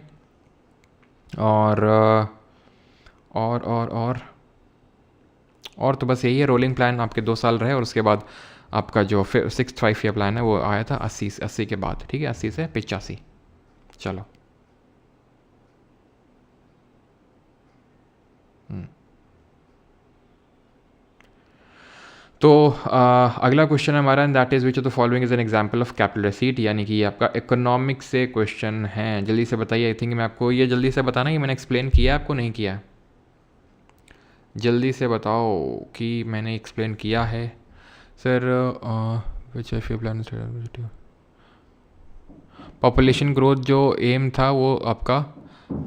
और तो बस यही है, रोलिंग प्लान आपके 2 साल रहे और उसके बाद आपका जो फिर 6th 5 ईयर प्लान है वो आया था 80 के बाद, ठीक है, 80 से 85। चलो तो अगला क्वेश्चन है हमारा, and that is which of the following is an example of capital receipt, यानी कि ये आपका इकोनॉमिक्स से क्वेश्चन है। जल्दी से बताइए, आई थिंक मैं आपको ये जल्दी से बताना कि मैंने एक्सप्लेन किया आपको नहीं किया, जल्दी से बताओ कि मैंने एक्सप्लेन किया है। Sir which F plan population growth जो एम था वो आपका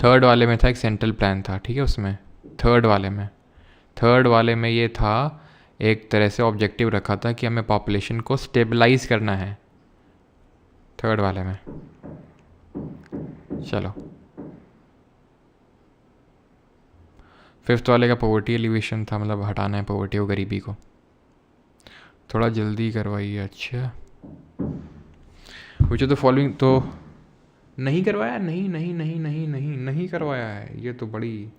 थर्ड वाले में था, एक सेंट्रल प्लान था, ठीक है, उसमें थर्ड वाले में ये था, एक तरह से ऑब्जेक्टिव रखा था कि हमें पॉपुलेशन को स्टेबलाइज करना है थर्ड वाले में। चलो फिफ्थ वाले का पॉवर्टी एलिवेशन था, मतलब हटाना है पॉवर्टी और गरीबी को। थोड़ा जल्दी करवाइए। अच्छा पूछो तो फॉलोइंग तो नहीं करवाया, नहीं करवाया है, ये तो बड़ी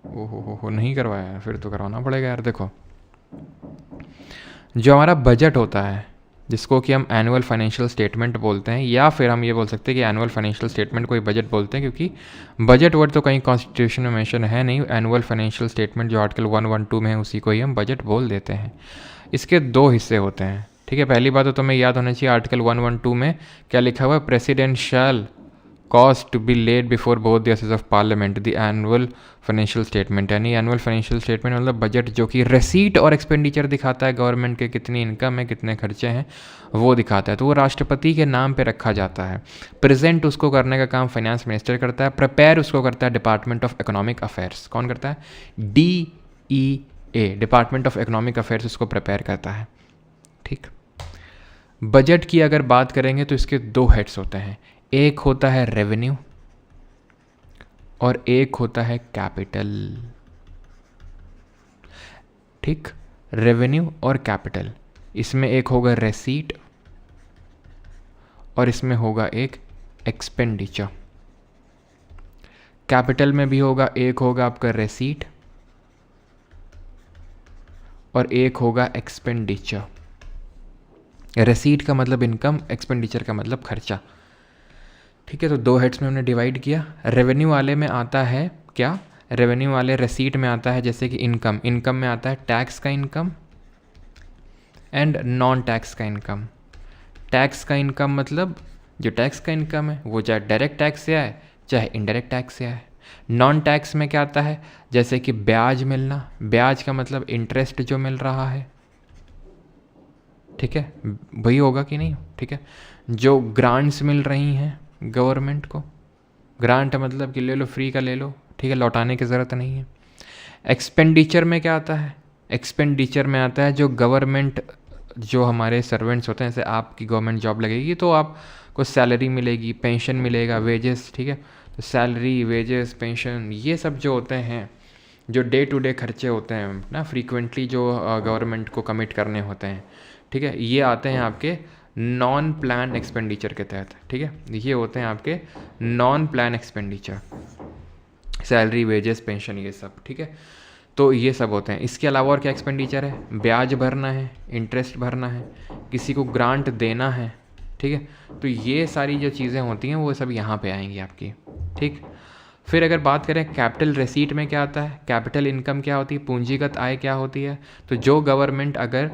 ओहो नहीं करवाया है, फिर तो करवाना पड़ेगा यार। देखो जो हमारा बजट होता है जिसको कि हम एनुअल फाइनेंशियल स्टेटमेंट बोलते हैं, या फिर हम ये बोल सकते हैं कि एनुअल फाइनेंशियल स्टेटमेंट को ही बजट बोलते हैं, क्योंकि बजट वर्ड तो कहीं कॉन्स्टिट्यूशन में मेंशन है नहीं। एनुअल फाइनेंशियल स्टेटमेंट जो आर्टिकल 112 में है उसी को ही हम बजट बोल देते हैं। इसके 2 हिस्से होते हैं, ठीक है। पहली बात तो तुम्हें याद होना चाहिए आर्टिकल 112 में क्या लिखा हुआ है, president shall cause to be laid before both the houses of parliament the annual financial statement, यानी एनुअल फाइनेंशियल स्टेटमेंट मतलब बजट जो कि रेसीट और एक्सपेंडिचर दिखाता है, गवर्नमेंट के कितनी इनकम है, कितने खर्चे हैं, वो दिखाता है। तो वो राष्ट्रपति के नाम पे रखा जाता है। प्रेजेंट उसको करने का काम फाइनेंस मिनिस्टर करता है, प्रिपेयर उसको करता है डिपार्टमेंट ऑफ इकोनॉमिक अफेयर्स। कौन करता है? DEA, department of economic affairs उसको प्रिपेयर करता है, ठीक। बजट की अगर बात करेंगे तो इसके 2 हेड्स होते हैं, एक होता है रेवेन्यू और एक होता है कैपिटल, ठीक। रेवेन्यू और कैपिटल, इसमें एक होगा रेसीट और इसमें होगा एक एक्सपेंडिचर। कैपिटल में भी होगा, एक होगा आपका रेसीट और एक होगा एक्सपेंडिचर। रेसीट का मतलब इनकम, एक्सपेंडिचर का मतलब खर्चा, ठीक है। तो 2 हेड्स में हमने डिवाइड किया। रेवेन्यू वाले में आता है क्या? रेवेन्यू वाले रेसीट में आता है जैसे कि इनकम, इनकम में आता है टैक्स का इनकम एंड नॉन टैक्स का इनकम। टैक्स का इनकम मतलब जो टैक्स का इनकम है वो चाहे डायरेक्ट टैक्स से आए चाहे इनडायरेक्ट टैक्स से आए। नॉन टैक्स में क्या आता है, जैसे कि ब्याज मिलना, ब्याज का मतलब इंटरेस्ट जो मिल रहा है, ठीक है, वही होगा कि नहीं, ठीक है। जो ग्रांट्स मिल रही हैं गवर्नमेंट को, ग्रांट मतलब कि ले लो फ्री का ले लो, ठीक है, लौटाने की ज़रूरत नहीं है। एक्सपेंडिचर में क्या आता है, एक्सपेंडिचर में आता है जो गवर्नमेंट, जो हमारे सर्वेंट्स होते हैं, जैसे आपकी गवर्नमेंट जॉब लगेगी तो आपको सैलरी मिलेगी, पेंशन मिलेगा, वेजेस, ठीक है, तो सैलरी, वेजेस, पेंशन, ये सब जो होते हैं, जो डे टू डे खर्चे होते हैं ना, फ्रीक्वेंटली जो गवर्नमेंट को कमिट करने होते हैं, ठीक है, ये आते हैं आपके नॉन प्लान एक्सपेंडिचर के तहत, ठीक है, ये होते हैं आपके non plan expenditure, salary, wages, pension, ये सब, ठीक है। तो ये सब होते हैं। इसके अलावा और क्या एक्सपेंडिचर है, ब्याज भरना है, इंटरेस्ट भरना है, किसी को ग्रांट देना है, ठीक है, तो ये सारी जो चीज़ें होती हैं वो सब यहाँ पे आएंगी आपकी, ठीक। फिर अगर बात करें कैपिटल रिसीट में क्या आता है, कैपिटल इनकम क्या होती है, पूंजीगत आय क्या होती है, तो जो गवर्नमेंट अगर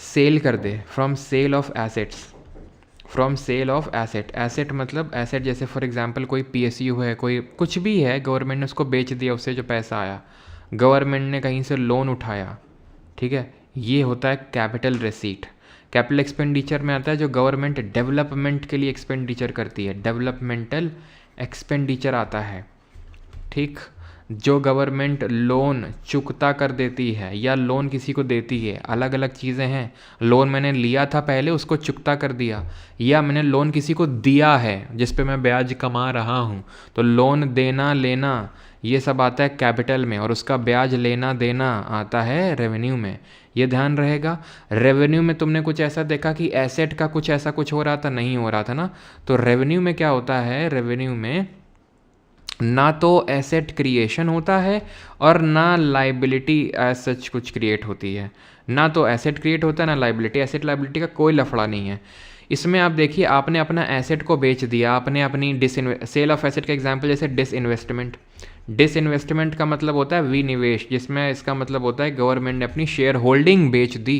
सेल कर दे, from sale of assets, from sale of asset, asset मतलब एसेट, जैसे फॉर एग्जांपल कोई पीएसयू है, कोई कुछ भी है, गवर्नमेंट ने उसको बेच दिया, उससे जो पैसा आया, गवर्नमेंट ने कहीं से लोन उठाया, ठीक है, ये होता है कैपिटल रिसीट। कैपिटल एक्सपेंडिचर में आता है जो गवर्नमेंट डेवलपमेंट के लिए एक्सपेंडिचर करती है, डेवलपमेंटल एक्सपेंडिचर आता है, ठीक। जो गवर्नमेंट लोन चुकता कर देती है या लोन किसी को देती है, अलग अलग चीज़ें हैं। लोन मैंने लिया था पहले, उसको चुकता कर दिया, या मैंने लोन किसी को दिया है जिस पे मैं ब्याज कमा रहा हूँ, तो लोन देना लेना ये सब आता है कैपिटल में, और उसका ब्याज लेना देना आता है रेवेन्यू में। ये ध्यान रहेगा। रेवेन्यू में तुमने कुछ ऐसा देखा कि एसेट का कुछ ऐसा कुछ हो रहा था, नहीं हो रहा था ना, तो रेवेन्यू में क्या होता है, रेवेन्यू में ना तो एसेट क्रिएशन होता है और ना लाइबिलिटी एज सच कुछ क्रिएट होती है, ना तो एसेट क्रिएट होता है ना लाइबिलिटी, एसेट लाइबिलिटी का कोई लफड़ा नहीं है इसमें। आप देखिए, आपने अपना एसेट को बेच दिया, आपने अपनी सेल ऑफ एसेट का एग्जांपल जैसे डिसइन्वेस्टमेंट, डिसइन्वेस्टमेंट का मतलब होता है विनिवेश, जिसमें इसका मतलब होता है गवर्नमेंट ने अपनी शेयर होल्डिंग बेच दी,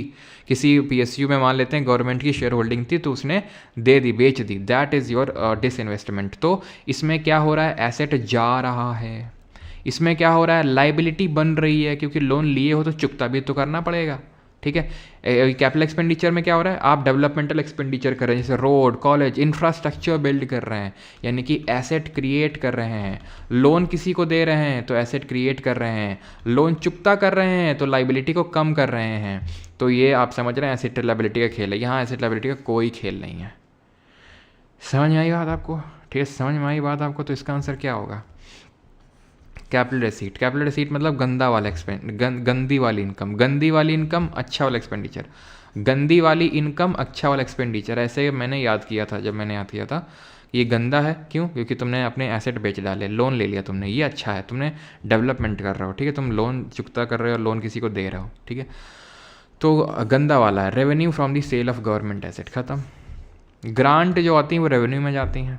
किसी पीएसयू में मान लेते हैं गवर्नमेंट की शेयर होल्डिंग थी तो उसने दे दी, बेच दी, दैट इज़ योर डिसइन्वेस्टमेंट। तो इसमें क्या हो रहा है, एसेट जा रहा है, इसमें क्या हो रहा है, लाइबिलिटी बन रही है, क्योंकि लोन लिए हो तो चुकता भी तो करना पड़ेगा, ठीक है। कैपिटल एक्सपेंडिचर में क्या हो रहा है, आप डेवलपमेंटल एक्सपेंडिचर कर रहे हैं, जैसे रोड, कॉलेज, इंफ्रास्ट्रक्चर बिल्ड कर रहे हैं, यानी कि एसेट क्रिएट कर रहे हैं। लोन किसी को दे रहे हैं तो एसेट क्रिएट कर रहे हैं, लोन चुकता कर रहे हैं तो लाइबिलिटी को कम कर रहे हैं। तो ये आप समझ रहे हैं एसेट लाइबिलिटी का खेल है, यहाँ एसेट लाइबिलिटी का कोई खेल नहीं है। समझ में आई बात आपको, ठीक है, समझ में आई बात आपको। तो इसका आंसर क्या होगा, कैपिटल रिसीट। कैपिटल रिसीट मतलब गंदा वाला गंदी वाली इनकम, गंदी वाली इनकम अच्छा वाला एक्सपेंडिचर, गंदी वाली इनकम अच्छा वाला एक्सपेंडिचर। ऐसे मैंने याद किया था, जब मैंने याद किया था ये गंदा है, क्यों, क्योंकि तुमने अपने एसेट बेच डाले, लोन ले लिया तुमने, ये अच्छा है, तुमने डेवलपमेंट कर रहे हो, ठीक है, तुम लोन चुकता कर रहे हो, लोन किसी को दे रहे हो, ठीक है। तो गंदा वाला है revenue from the sale of government asset, खत्म। ग्रांट जो आती हैं वो रेवेन्यू में जाती हैं,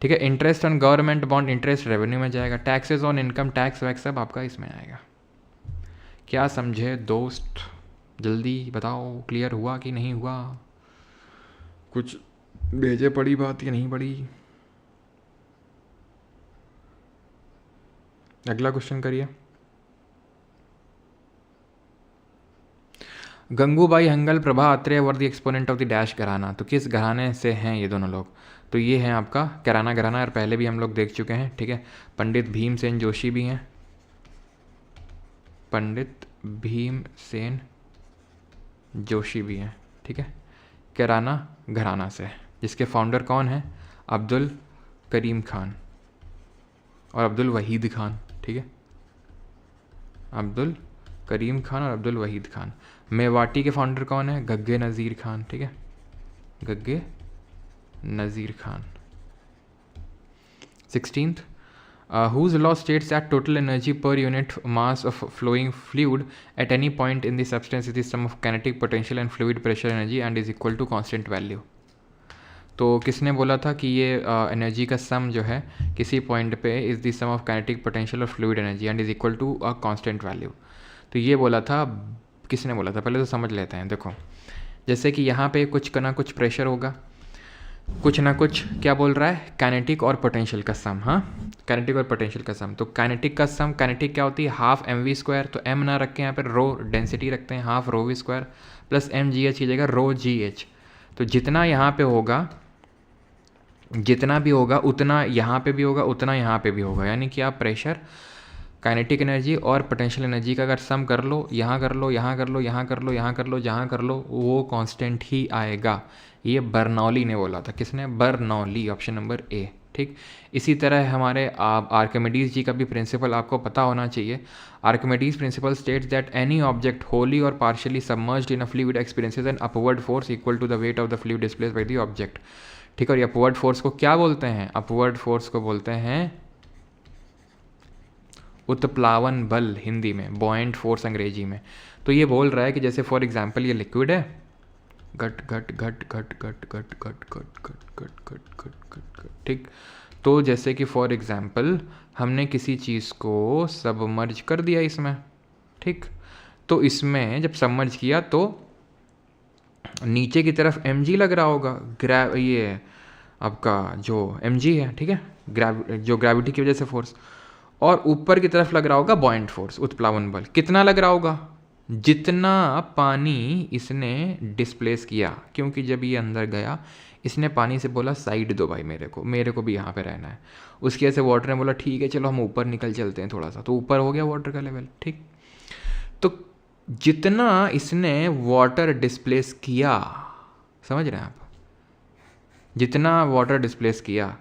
ठीक है। Interest on government bond, interest revenue में जाएगा। Taxes on income, tax wax सब आपका इसमें आएगा। क्या समझे दोस्त, जल्दी बताओ, क्लियर हुआ कि नहीं हुआ, कुछ भेजे पड़ी बात या नहीं पड़ी। अगला क्वेश्चन करिए। Gangubai Hangal, Prabha Atre were the exponent of the dash gharana. तो किस घराने से हैं ये दोनों लोग, तो ये हैं आपका कैराना घराना, और पहले भी हम लोग देख चुके हैं, ठीक है। पंडित भीमसेन जोशी भी हैं, पंडित भीमसेन जोशी भी हैं, ठीक है, कैराना घराना से, जिसके फाउंडर कौन है, अब्दुल करीम खान और अब्दुल वहीद खान, ठीक है, अब्दुल करीम खान और अब्दुल वहीद खान। मेवाटी के फाउंडर कौन है, गग्गे नज़ीर खान, ठीक है, गग्गे नज़ीर Khan. 16th, whose law states that total energy per unit mass of flowing fluid at any point in the substance is the sum of kinetic potential and fluid pressure energy and is equal to constant value। तो किसने बोला था कि ये energy का सम जो है किसी पॉइंट पे is the sum of kinetic potential और fluid energy and is equal to a constant value. तो ये बोला था, किसने बोला था, पहले तो समझ लेते हैं। देखो, जैसे कि यहाँ पे कुछ ना कुछ प्रेशर होगा, कुछ ना कुछ क्या बोल रहा है, काइनेटिक और पोटेंशियल का सम। हाँ, काइनेटिक और पोटेंशियल का सम। तो काइनेटिक का सम, काइनेटिक क्या होती है, हाफ एम वी स्क्वायर, तो एम ना रख के यहाँ पर रो डेंसिटी रखते हैं, half rho V square plus M G H की जगह रो जी एच। तो जितना यहाँ पे होगा, जितना भी होगा उतना यहाँ पे भी होगा, उतना यहाँ पे भी होगा, यानी कि आप प्रेशर, काइनेटिक एनर्जी और पोटेंशियल एनर्जी का अगर सम कर लो, यहाँ कर लो, यहाँ कर लो, यहाँ कर लो, यहाँ कर लो, जहाँ कर लो, वो कांस्टेंट ही आएगा। ये बर्नौली ने बोला था। किसने? Bernoulli, option number A. ठीक, इसी तरह हमारे आर्किमिडीज जी का भी प्रिंसिपल आपको पता होना चाहिए। Archimedes principle states that any object wholly और partially submerged in a fluid experiences an upward force equal to the weight of the fluid displaced by the object. ठीक है, और ये अपवर्ड फोर्स को क्या बोलते हैं? अपवर्ड फोर्स को बोलते हैं उत्प्लावन बल हिंदी में, बॉयंट फोर्स अंग्रेजी में। तो ये बोल रहा है कि जैसे फॉर एग्जांपल ये लिक्विड है, घट घट घट घट घट घट घट घट घट घट घट घट घट घट, ठीक। तो जैसे कि फॉर एग्जांपल हमने किसी चीज़ को सबमर्ज कर दिया इसमें, ठीक। तो इसमें जब सबमर्ज किया तो नीचे की तरफ mg लग रहा होगा, ये आपका जो mg है, ठीक है, जो ग्रेविटी की वजह से फोर्स, और ऊपर की तरफ लग रहा होगा बॉयंट फोर्स, उत्प्लावन बल। कितना लग रहा होगा? जितना पानी इसने डिस्प्लेस किया, क्योंकि जब ये अंदर गया इसने पानी से बोला साइड दो भाई, मेरे को भी यहाँ पे रहना है। उसकी वजह से वाटर ने बोला ठीक है चलो हम ऊपर निकल चलते हैं थोड़ा सा, तो ऊपर हो गया वाटर का लेवल, ठीक। तो जितना इसने वाटर डिस्प्लेस किया, समझ रहे हैं आप, जितना वाटर डिस्प्लेस किया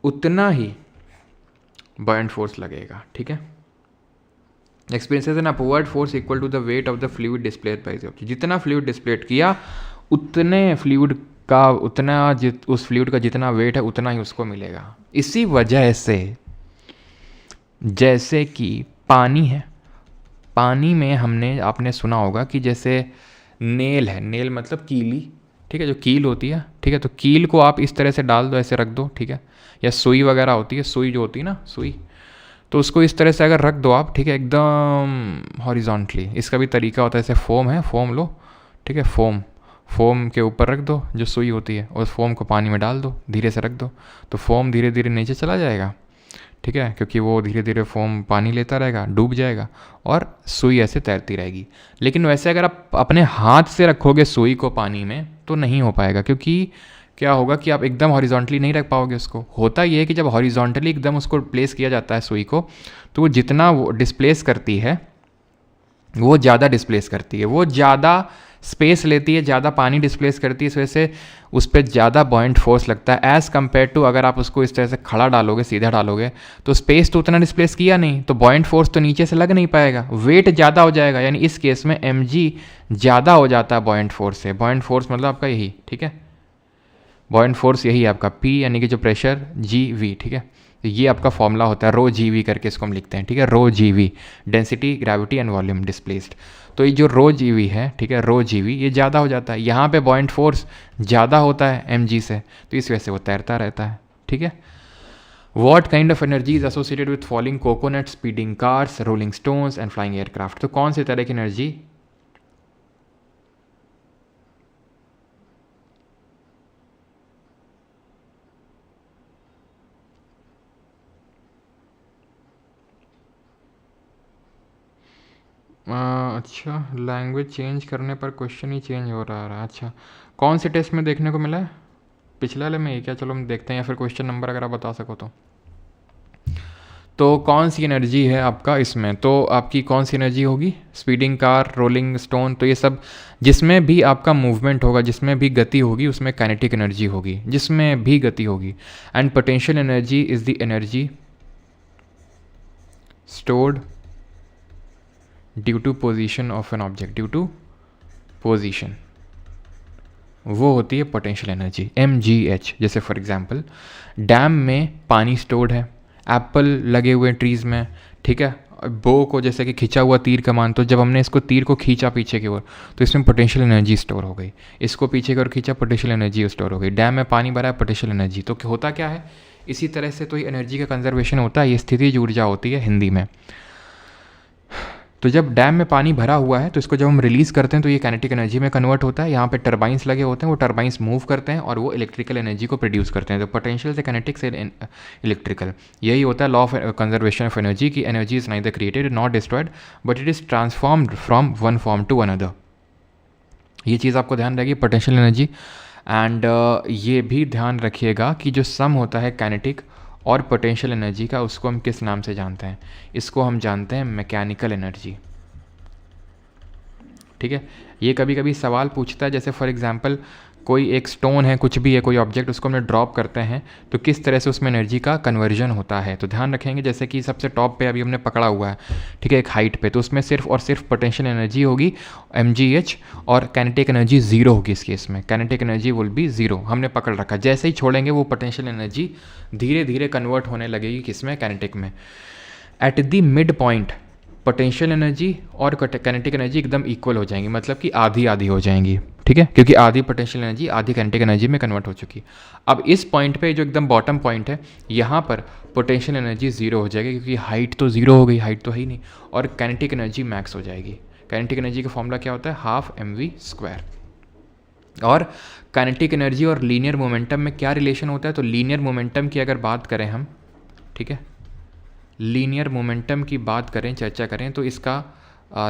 उतना ही बॉयंट फोर्स लगेगा, ठीक है। Experiences an upward force equal to the weight of the fluid displaced by the object. जितना फ्लूइड डिस्प्लेड किया उतने फ्लूइड का उस फ्लूइड का जितना वेट है उतना ही उसको मिलेगा। इसी वजह से जैसे कि पानी है, पानी में आपने सुना होगा कि जैसे नेल है, नेल मतलब कीली, ठीक है, जो कील होती है, ठीक है, तो कील को आप इस तरह से डाल दो, ऐसे रख दो, ठीक है, या सुई वगैरह होती है, सुई जो होती है ना, सुई, तो उसको इस तरह से अगर रख दो आप, ठीक है, एकदम हॉरिजॉन्टली। इसका भी तरीका होता है, जैसे फोम है, फोम लो, ठीक है, फोम के ऊपर रख दो जो सुई होती है, और फोम को पानी में डाल दो, धीरे से रख दो, तो फोम धीरे धीरे नीचे चला जाएगा, ठीक है, क्योंकि वो धीरे धीरे फोम पानी लेता रहेगा, डूब जाएगा, और सुई ऐसे तैरती रहेगी। लेकिन वैसे अगर आप अपने हाथ से रखोगे सुई को पानी में तो नहीं हो पाएगा, क्योंकि क्या होगा कि आप एकदम हॉरिजॉन्टली नहीं रख पाओगे उसको। होता ये है कि जब हॉरिजॉन्टली एकदम उसको प्लेस किया जाता है सुई को, तो वो जितना वो डिस्प्लेस करती है, वो ज़्यादा डिस्प्लेस करती है, वो ज़्यादा स्पेस लेती है, ज़्यादा पानी डिस्प्लेस करती है, इस वजह से उस पर ज़्यादा बॉयंट फोर्स लगता है एज़ कम्पेयर टू अगर आप उसको इस तरह से खड़ा डालोगे, सीधा डालोगे, तो स्पेस तो उतना डिस्प्लेस किया नहीं, तो बॉयंट फोर्स तो नीचे से लग नहीं पाएगा, वेट ज़्यादा हो जाएगा। यानी इस केस में mg ज़्यादा हो जाता है बॉयंट फोर्स से। बॉयंट फोर्स मतलब आपका यही, ठीक है, बॉयंट फोर्स यही है आपका P, यानी कि जो प्रेशर GV, ठीक है। तो ये आपका फॉर्मूला होता है, रो GV करके इसको हम लिखते हैं, ठीक है, रो GV, density, gravity and volume displaced. तो ये जो रो GV है, ठीक है, रो GV ये ज़्यादा हो जाता है, यहाँ पे बॉयंट फोर्स ज़्यादा होता है mg से, तो इस वजह से वो तैरता रहता है, ठीक है। What kind of energy is associated with falling coconut, speeding cars, rolling stones and flying aircraft. तो कौन से तरह की एनर्जी अच्छा, लैंग्वेज चेंज करने पर क्वेश्चन ही चेंज हो रहा है। अच्छा, कौन से टेस्ट में देखने को मिला है? पिछले वाले में ही क्या? चलो हम देखते हैं, या फिर क्वेश्चन नंबर अगर आप बता सको तो कौन सी एनर्जी है आपका इसमें? तो आपकी कौन सी एनर्जी होगी? स्पीडिंग कार, रोलिंग स्टोन, तो ये सब जिसमें भी आपका मूवमेंट होगा, जिसमें भी गति होगी, उसमें काइनेटिक एनर्जी होगी, जिसमें भी गति होगी। And potential energy is the energy stored due to position of an object, due to position, वो होती है पोटेंशियल एनर्जी, mgh। जैसे फॉर एग्जांपल डैम में पानी स्टोर्ड है, एप्पल लगे हुए ट्रीज़ में, ठीक है, बो को जैसे कि खींचा हुआ तीर कमान, तो जब हमने इसको तीर को खींचा पीछे की ओर तो इसमें पोटेंशियल एनर्जी स्टोर हो गई, इसको पीछे की ओर खींचा, पोटेंशियल एनर्जी स्टोर हो गई। डैम में पानी भरा है, पोटेंशियल एनर्जी। तो होता क्या है, इसी तरह से तो ये एनर्जी का कंजर्वेशन होता है, ये स्थितिज ऊर्जा होती है हिंदी में। तो जब डैम में पानी भरा हुआ है तो इसको जब हम रिलीज़ करते हैं तो ये काइनेटिक एनर्जी में कन्वर्ट होता है। यहाँ पे टर्बाइंस लगे होते हैं, वो टर्बाइंस मूव करते हैं और वो इलेक्ट्रिकल एनर्जी को प्रोड्यूस करते हैं। तो पोटेंशियल से काइनेटिक से इलेक्ट्रिकल, यही होता है law of conservation of energy की energy is neither created not destroyed but it is transformed from one form to another. ये चीज़ आपको ध्यान रहेगी पोटेंशियल एनर्जी। एंड ये भी ध्यान रखिएगा कि जो सम होता है काइनेटिक और पोटेंशियल एनर्जी का, उसको हम किस नाम से जानते हैं? इसको हम जानते हैं मैकेनिकल एनर्जी। ठीक है, ये कभी कभी सवाल पूछता है, जैसे फॉर एग्जांपल कोई एक स्टोन है, कुछ भी है, कोई ऑब्जेक्ट, उसको हमने ड्रॉप करते हैं तो किस तरह से उसमें एनर्जी का कन्वर्जन होता है। तो ध्यान रखेंगे, जैसे कि सबसे टॉप पे अभी हमने पकड़ा हुआ है, ठीक है, एक हाइट पे, तो उसमें सिर्फ और सिर्फ पोटेंशियल एनर्जी होगी mgh और काइनेटिक एनर्जी ज़ीरो होगी। इस केस में kinetic energy will be zero, हमने पकड़ रखा। जैसे ही छोड़ेंगे वो पोटेंशियल एनर्जी धीरे धीरे कन्वर्ट होने लगेगी किसमें? काइनेटिक में। At the mid point potential energy और काइनेटिक एनर्जी एकदम इक्वल हो जाएंगी, मतलब कि आधी आधी हो जाएंगी। ठीक है, क्योंकि आधी पोटेंशियल एनर्जी आधी काइनेटिक एनर्जी में कन्वर्ट हो चुकी। अब इस पॉइंट पे जो एकदम बॉटम पॉइंट है, यहाँ पर पोटेंशियल एनर्जी ज़ीरो हो जाएगी, क्योंकि हाइट तो ज़ीरो हो गई, हाइट तो है ही नहीं, और काइनेटिक एनर्जी मैक्स हो जाएगी। काइनेटिक एनर्जी का फॉर्मूला क्या होता है? Half mv²। और काइनेटिक एनर्जी और लीनियर मोमेंटम में क्या रिलेशन होता है? तो लीनियर मोमेंटम की अगर बात करें हम, ठीक है, लीनियर मोमेंटम की बात करें, चर्चा करें, तो इसका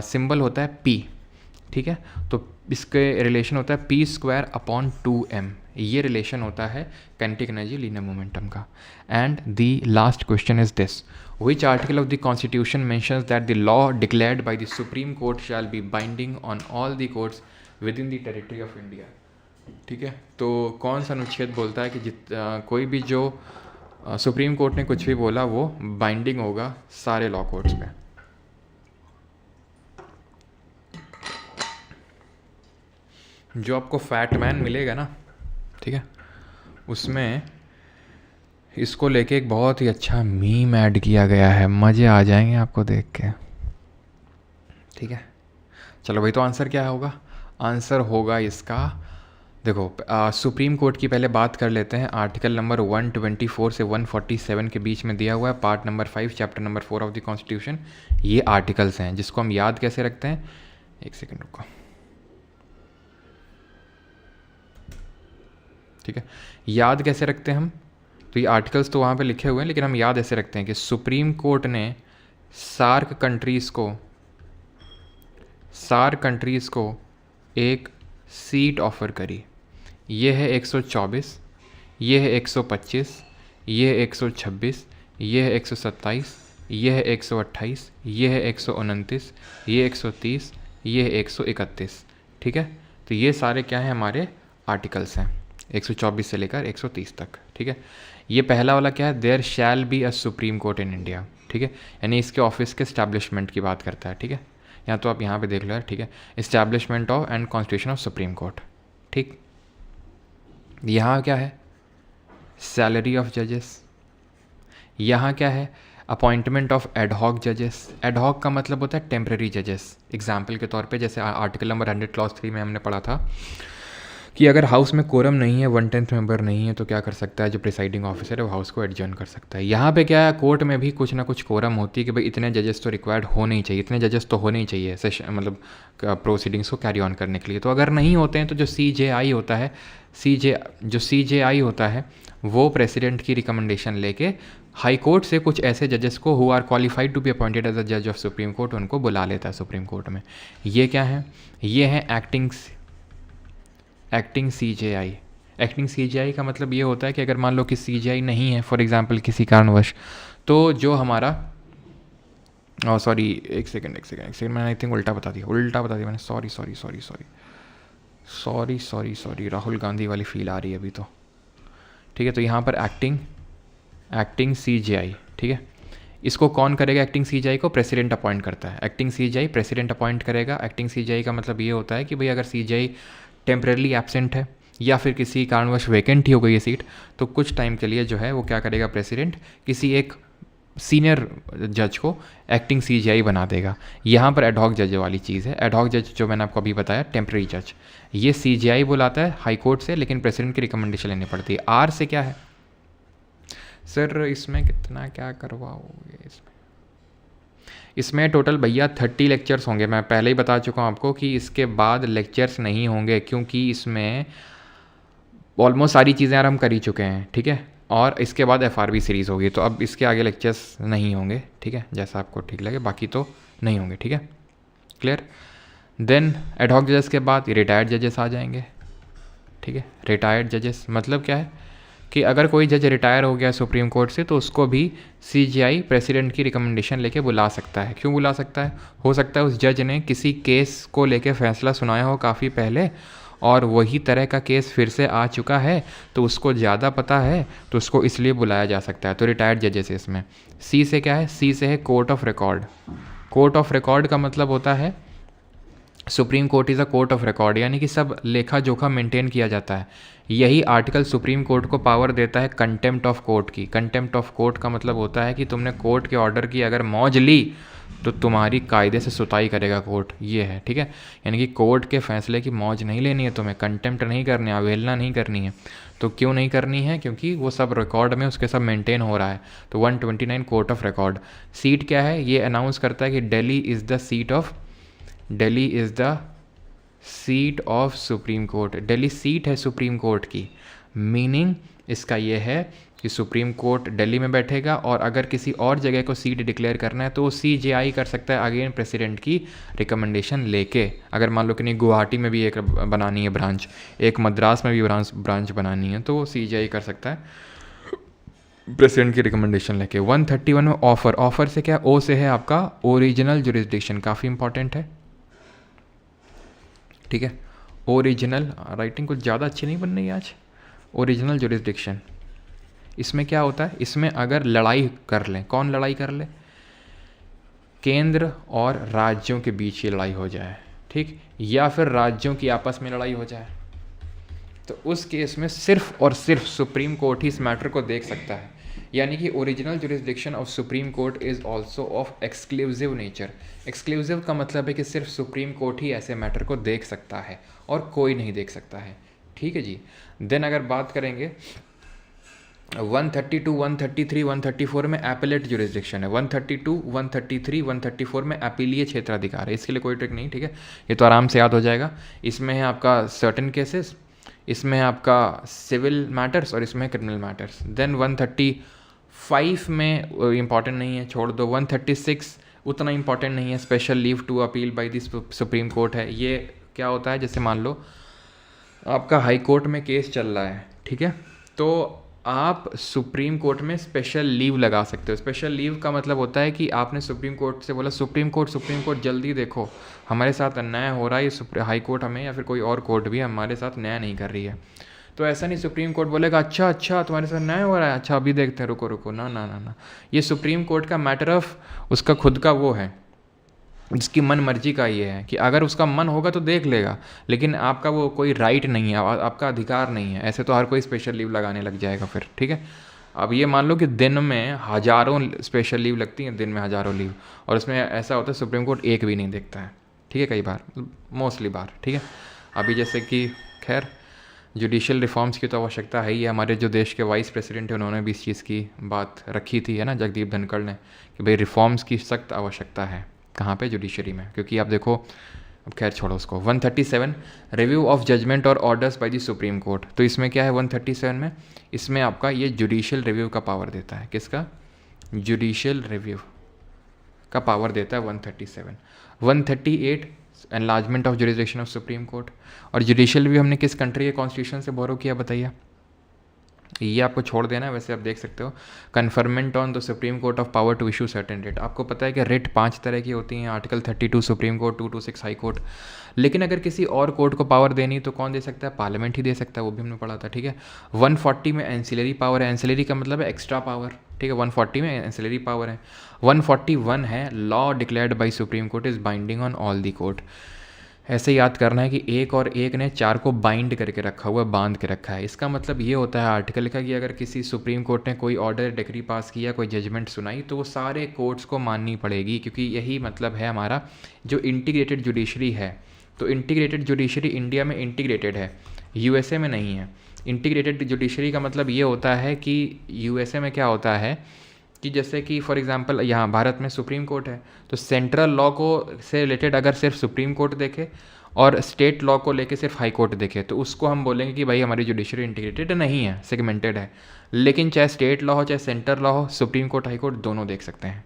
सिंबल होता है p। ठीक है, तो इसके रिलेशन होता है p²/2m। ये रिलेशन होता है काइनेटिक एनर्जी लीनियर मोमेंटम का। And the last question is this, which article of the constitution mentions that the law declared by the Supreme court shall be binding on all the courts with in the territory of India. ठीक है, तो कौन सा अनुच्छेद बोलता है कि कोई भी जो सुप्रीम कोर्ट ने कुछ भी बोला वो बाइंडिंग होगा सारे लॉ कोर्ट्स पे? जो आपको फैट मैन मिलेगा ना, ठीक है, उसमें इसको लेके एक बहुत ही अच्छा मीम ऐड किया गया है, मज़े आ जाएंगे आपको देख के। ठीक है, चलो भाई, तो आंसर क्या होगा? आंसर होगा इसका, देखो, सुप्रीम कोर्ट की पहले बात कर लेते हैं। आर्टिकल नंबर 124 से 147 के बीच में दिया हुआ है, part number 5 chapter number 4 of the constitution. ये आर्टिकल्स हैं जिसको हम याद कैसे रखते हैं? एक सेकंड रुको। ठीक है, याद कैसे रखते हैं हम? तो ये आर्टिकल्स तो वहाँ पे लिखे हुए हैं, लेकिन हम याद ऐसे रखते हैं कि सुप्रीम कोर्ट ने सार्क कंट्रीज़ को एक सीट ऑफ़र करी। ये है 124, ये है 125, ये है 126, ये है 127, ये है 128, ये है 129, ये 130, ये है 131। ठीक है, तो ये सारे क्या हैं? हमारे आर्टिकल्स हैं 124 से लेकर 130 तक। ठीक है, ये पहला वाला क्या है? There shall be a Supreme Court in India. ठीक है, यानी इसके ऑफिस के इस्टेब्लिशमेंट की बात करता है। ठीक है, या तो आप यहाँ पे देख लो यार। ठीक है, establishment of and constitution of Supreme court. ठीक, यहाँ क्या है? सैलरी ऑफ जजेस। यहाँ क्या है? अपॉइंटमेंट ऑफ एडहॉक जजेस। एडहॉक का मतलब होता है टेम्पररी जजेस। एग्जाम्पल के तौर पे जैसे आर्टिकल नंबर 100 क्लॉज 3 में हमने पढ़ा था कि अगर हाउस में कोरम नहीं है, 1/10 मेंबर नहीं है, तो क्या कर सकता है? जो प्रिसाइडिंग ऑफिसर है वो हाउस को एडजर्न कर सकता है। यहाँ पे क्या है? कोर्ट में भी कुछ ना कुछ कोरम होती है कि भाई इतने जजेस तो रिक्वायर्ड होने ही चाहिए, इतने जजेस तो होने ही चाहिए सेशन, मतलब प्रोसीडिंग्स को कैरी ऑन करने के लिए। तो अगर नहीं होते हैं तो जो CJI होता है, CJI होता है वो प्रेसिडेंट की रिकमेंडेशन लेके हाई कोर्ट से कुछ ऐसे जजेस को who are qualified to be appointed as a जज ऑफ सुप्रीम कोर्ट, उनको बुला लेता है सुप्रीम कोर्ट में। ये क्या है? ये है एक्टिंग CJI। एक्टिंग CJI का मतलब ये होता है कि अगर मान लो कि CJI नहीं है फॉर एग्जांपल किसी कारणवश, तो जो हमारा सॉरी एक सेकंड मैंने आई थिंक उल्टा बता दिया मैंने। सॉरी राहुल गांधी वाली फील आ रही है अभी तो। ठीक है, तो यहाँ पर एक्टिंग CJI। ठीक है, इसको कौन करेगा? एक्टिंग CJI को प्रेसिडेंट अपॉइंट करता है। एक्टिंग CJI प्रेसिडेंट अपॉइंट करेगा। एक्टिंग CJI का मतलब ये होता है कि भाई अगर CJI टेम्परेली एब्सेंट है या फिर किसी कारणवश वैकेंट ही हो गई है सीट, तो कुछ टाइम के लिए जो है वो क्या करेगा? प्रेसिडेंट किसी एक सीनियर जज को एक्टिंग CJI बना देगा। यहाँ पर एडहॉक जज वाली चीज़ है। एडहॉक जज जो मैंने आपको अभी बताया टेम्पररी जज, ये CJI बुलाता है हाई कोर्ट से, लेकिन प्रेसिडेंट की रिकमेंडेशन लेनी पड़ती है। R से क्या है? सर इसमें कितना क्या करवाओगे? इसमें टोटल भैया 30 लेक्चर्स होंगे। मैं पहले ही बता चुका हूँ आपको कि इसके बाद लेक्चर्स नहीं होंगे, क्योंकि इसमें ऑलमोस्ट सारी चीज़ें यार हम कर ही चुके हैं, ठीक है। और इसके बाद FRB सीरीज़ होगी, तो अब इसके आगे लेक्चर्स नहीं होंगे, ठीक है, जैसा आपको ठीक लगे, बाकी तो नहीं होंगे, ठीक है, क्लियर। देन एडहॉक जजेस के बाद रिटायर्ड जजेस आ जाएंगे, ठीक है। रिटायर्ड जजेस मतलब क्या है कि अगर कोई जज रिटायर हो गया सुप्रीम कोर्ट से, तो उसको भी CJI प्रेसिडेंट की रिकमेंडेशन लेके बुला सकता है। क्यों बुला सकता है? हो सकता है उस जज ने किसी केस को लेके फैसला सुनाया हो काफ़ी पहले, और वही तरह का केस फिर से आ चुका है, तो उसको ज़्यादा पता है, तो उसको इसलिए बुलाया जा सकता है। तो रिटायर्ड जजेस है इसमें। C से क्या है? C से है court of record. Court of record का मतलब होता है supreme court is a court of record, यानी कि सब लेखा जोखा मेंटेन किया जाता है। यही आर्टिकल सुप्रीम कोर्ट को पावर देता है कंटेम्प्ट ऑफ कोर्ट की। कंटेम्प्ट ऑफ कोर्ट का मतलब होता है कि तुमने कोर्ट के ऑर्डर की अगर मौज ली तो तुम्हारी कायदे से सुताई करेगा कोर्ट, ये है, ठीक है। यानी कि कोर्ट के फैसले की मौज नहीं लेनी है तुम्हें, कंटेम्प्ट नहीं करनी है, अवहेलना नहीं करनी है। तो क्यों नहीं करनी है? क्योंकि वो सब रिकॉर्ड में उसके सब मेंटेन हो रहा है। तो 129 कोर्ट ऑफ रिकॉर्ड। सीट क्या है? ये अनाउंस करता है कि Delhi is the seat of Supreme court. Delhi seat है सुप्रीम कोर्ट की। मीनिंग इसका ये है कि सुप्रीम कोर्ट दिल्ली में बैठेगा, और अगर किसी और जगह को सीट डिक्लेयर करना है तो वो CJI कर सकता है अगेन प्रेसिडेंट की रिकमेंडेशन लेके। अगर मान लो कि नहीं गुवाहाटी में भी एक बनानी है ब्रांच, एक मद्रास में भी ब्रांच बनानी है, तो वो CJI कर सकता है प्रेसिडेंट की रिकमेंडेशन लेके। 131 में ऑफर से क्या? O से है आपका ओरिजिनल जुरिस्डिक्शन, काफ़ी इंपॉर्टेंट है, ठीक है। ओरिजिनल, राइटिंग कुछ ज़्यादा अच्छी नहीं बन रही आज। ओरिजिनल जुरिस्डिक्शन, इसमें क्या होता है? इसमें अगर लड़ाई कर लें, कौन लड़ाई कर ले? केंद्र और राज्यों के बीच ये लड़ाई हो जाए, ठीक, या फिर राज्यों की आपस में लड़ाई हो जाए, तो उस केस में सिर्फ और सिर्फ सुप्रीम कोर्ट ही इस मैटर को देख सकता है। यानी कि original jurisdiction of Supreme court is also of exclusive nature. Exclusive का मतलब है कि सिर्फ सुप्रीम कोर्ट ही ऐसे मैटर को देख सकता है और कोई नहीं देख सकता है, ठीक है जी। देन अगर बात करेंगे 132, 133, 134 में एपेलेट जुरिस्डिक्शन है। 132, 133, 134 में अपीलीय क्षेत्राधिकार है। इसके लिए कोई ट्रिक नहीं, ठीक है, ये तो आराम से याद हो जाएगा। इसमें है आपका सर्टेन केसेस, इसमें है आपका सिविल मैटर्स, और इसमें है क्रिमिनल मैटर्स। देन 135 में इंपॉर्टेंट नहीं है, छोड़ दो। 136 उतना इंपॉर्टेंट नहीं है, special leave to appeal by the Supreme Court है। ये क्या होता है? जैसे मान लो आपका हाई कोर्ट में केस चल रहा है, ठीक है, तो आप सुप्रीम कोर्ट में स्पेशल लीव लगा सकते हो। स्पेशल लीव का मतलब होता है कि आपने सुप्रीम कोर्ट से बोला, सुप्रीम कोर्ट जल्दी देखो, हमारे साथ अन्याय हो रहा है, ये हाई कोर्ट हमें या फिर कोई और कोर्ट भी हमारे साथ न्याय नहीं कर रही है। तो ऐसा नहीं सुप्रीम कोर्ट बोलेगा अच्छा तुम्हारे साथ न्याय हो रहा है, अच्छा अभी देखते हैं, रुको, ना। ये सुप्रीम कोर्ट का मैटर ऑफ उसका खुद का वो है, जिसकी मन मर्जी का ये है कि अगर उसका मन होगा तो देख लेगा, लेकिन आपका वो कोई राइट नहीं है, आपका अधिकार नहीं है। ऐसे तो हर कोई स्पेशल लीव लगाने लग जाएगा फिर, ठीक है। अब ये मान लो कि दिन में हज़ारों स्पेशल लीव लगती हैं, दिन में हज़ारों लीव, और उसमें ऐसा होता है सुप्रीम कोर्ट एक भी नहीं देखता है, ठीक है, कई बार, मोस्टली बार, ठीक है। अभी जैसे कि खैर जुडिशियल रिफॉर्म्स की तो आवश्यकता है ही। हमारे जो देश के वाइस प्रेसिडेंट हैं उन्होंने भी इस चीज़ की बात रखी थी, है ना, जगदीप धनखड़ ने, कि भाई रिफॉर्म्स की सख्त आवश्यकता है। कहाँ पे? जुडिशरी में। क्योंकि आप देखो, अब खैर छोड़ो उसको। 137 रिव्यू ऑफ जजमेंट और orders bye the Supreme court. तो इसमें क्या है 137 में? इसमें आपका ये जुडिशियल रिव्यू का पावर देता है। किसका? जुडिशियल रिव्यू का पावर देता है 137। 138 enlargement of jurisdiction of Supreme court. और जुडिशियल रिव्यू हमने किस कंट्री के कॉन्स्टिट्यूशन से बोरो किया बताइए? ये आपको छोड़ देना है, वैसे आप देख सकते हो। Conferment on the Supreme Court of power to issue certain writ. आपको पता है कि रिट 5 तरह की होती हैं, article 32 supreme court, 226 high court. लेकिन अगर किसी और कोर्ट को पावर देनी तो कौन दे सकता है? पार्लियामेंट ही दे सकता है, वो भी हमने पढ़ा था, ठीक है। 140 में एंसिलरी पावर है। एंसिलरी का मतलब है एक्स्ट्रा पावर, ठीक है। 140 में एंसिलरी पावर है। 141 है law declared by supreme court is binding on all the court. ऐसे याद करना है कि एक और एक ने 4 को बाइंड करके रखा हुआ है, बांध के रखा है। इसका मतलब ये होता है आर्टिकल का कि अगर किसी सुप्रीम कोर्ट ने कोई ऑर्डर डिक्री पास किया, कोई जजमेंट सुनाई, तो वो सारे कोर्ट्स को माननी पड़ेगी, क्योंकि यही मतलब है हमारा जो इंटीग्रेटेड जुडिशरी है। तो इंटीग्रेटेड जुडिशरी इंडिया में इंटीग्रेटेड है, यूएसए में नहीं है। इंटीग्रेटेड जुडिशरी का मतलब ये होता है कि यूएसए में क्या होता है कि जैसे कि फॉर एग्जांपल यहाँ भारत में सुप्रीम कोर्ट है, तो सेंट्रल लॉ को से रिलेटेड अगर सिर्फ सुप्रीम कोर्ट देखे और स्टेट लॉ को लेके सिर्फ हाई कोर्ट देखे, तो उसको हम बोलेंगे कि भाई हमारी जुडिशरी इंटीग्रेटेड नहीं है, सेगमेंटेड है। लेकिन चाहे स्टेट लॉ हो चाहे सेंट्रल लॉ हो, सुप्रीम कोर्ट हाई कोर्ट दोनों देख सकते हैं,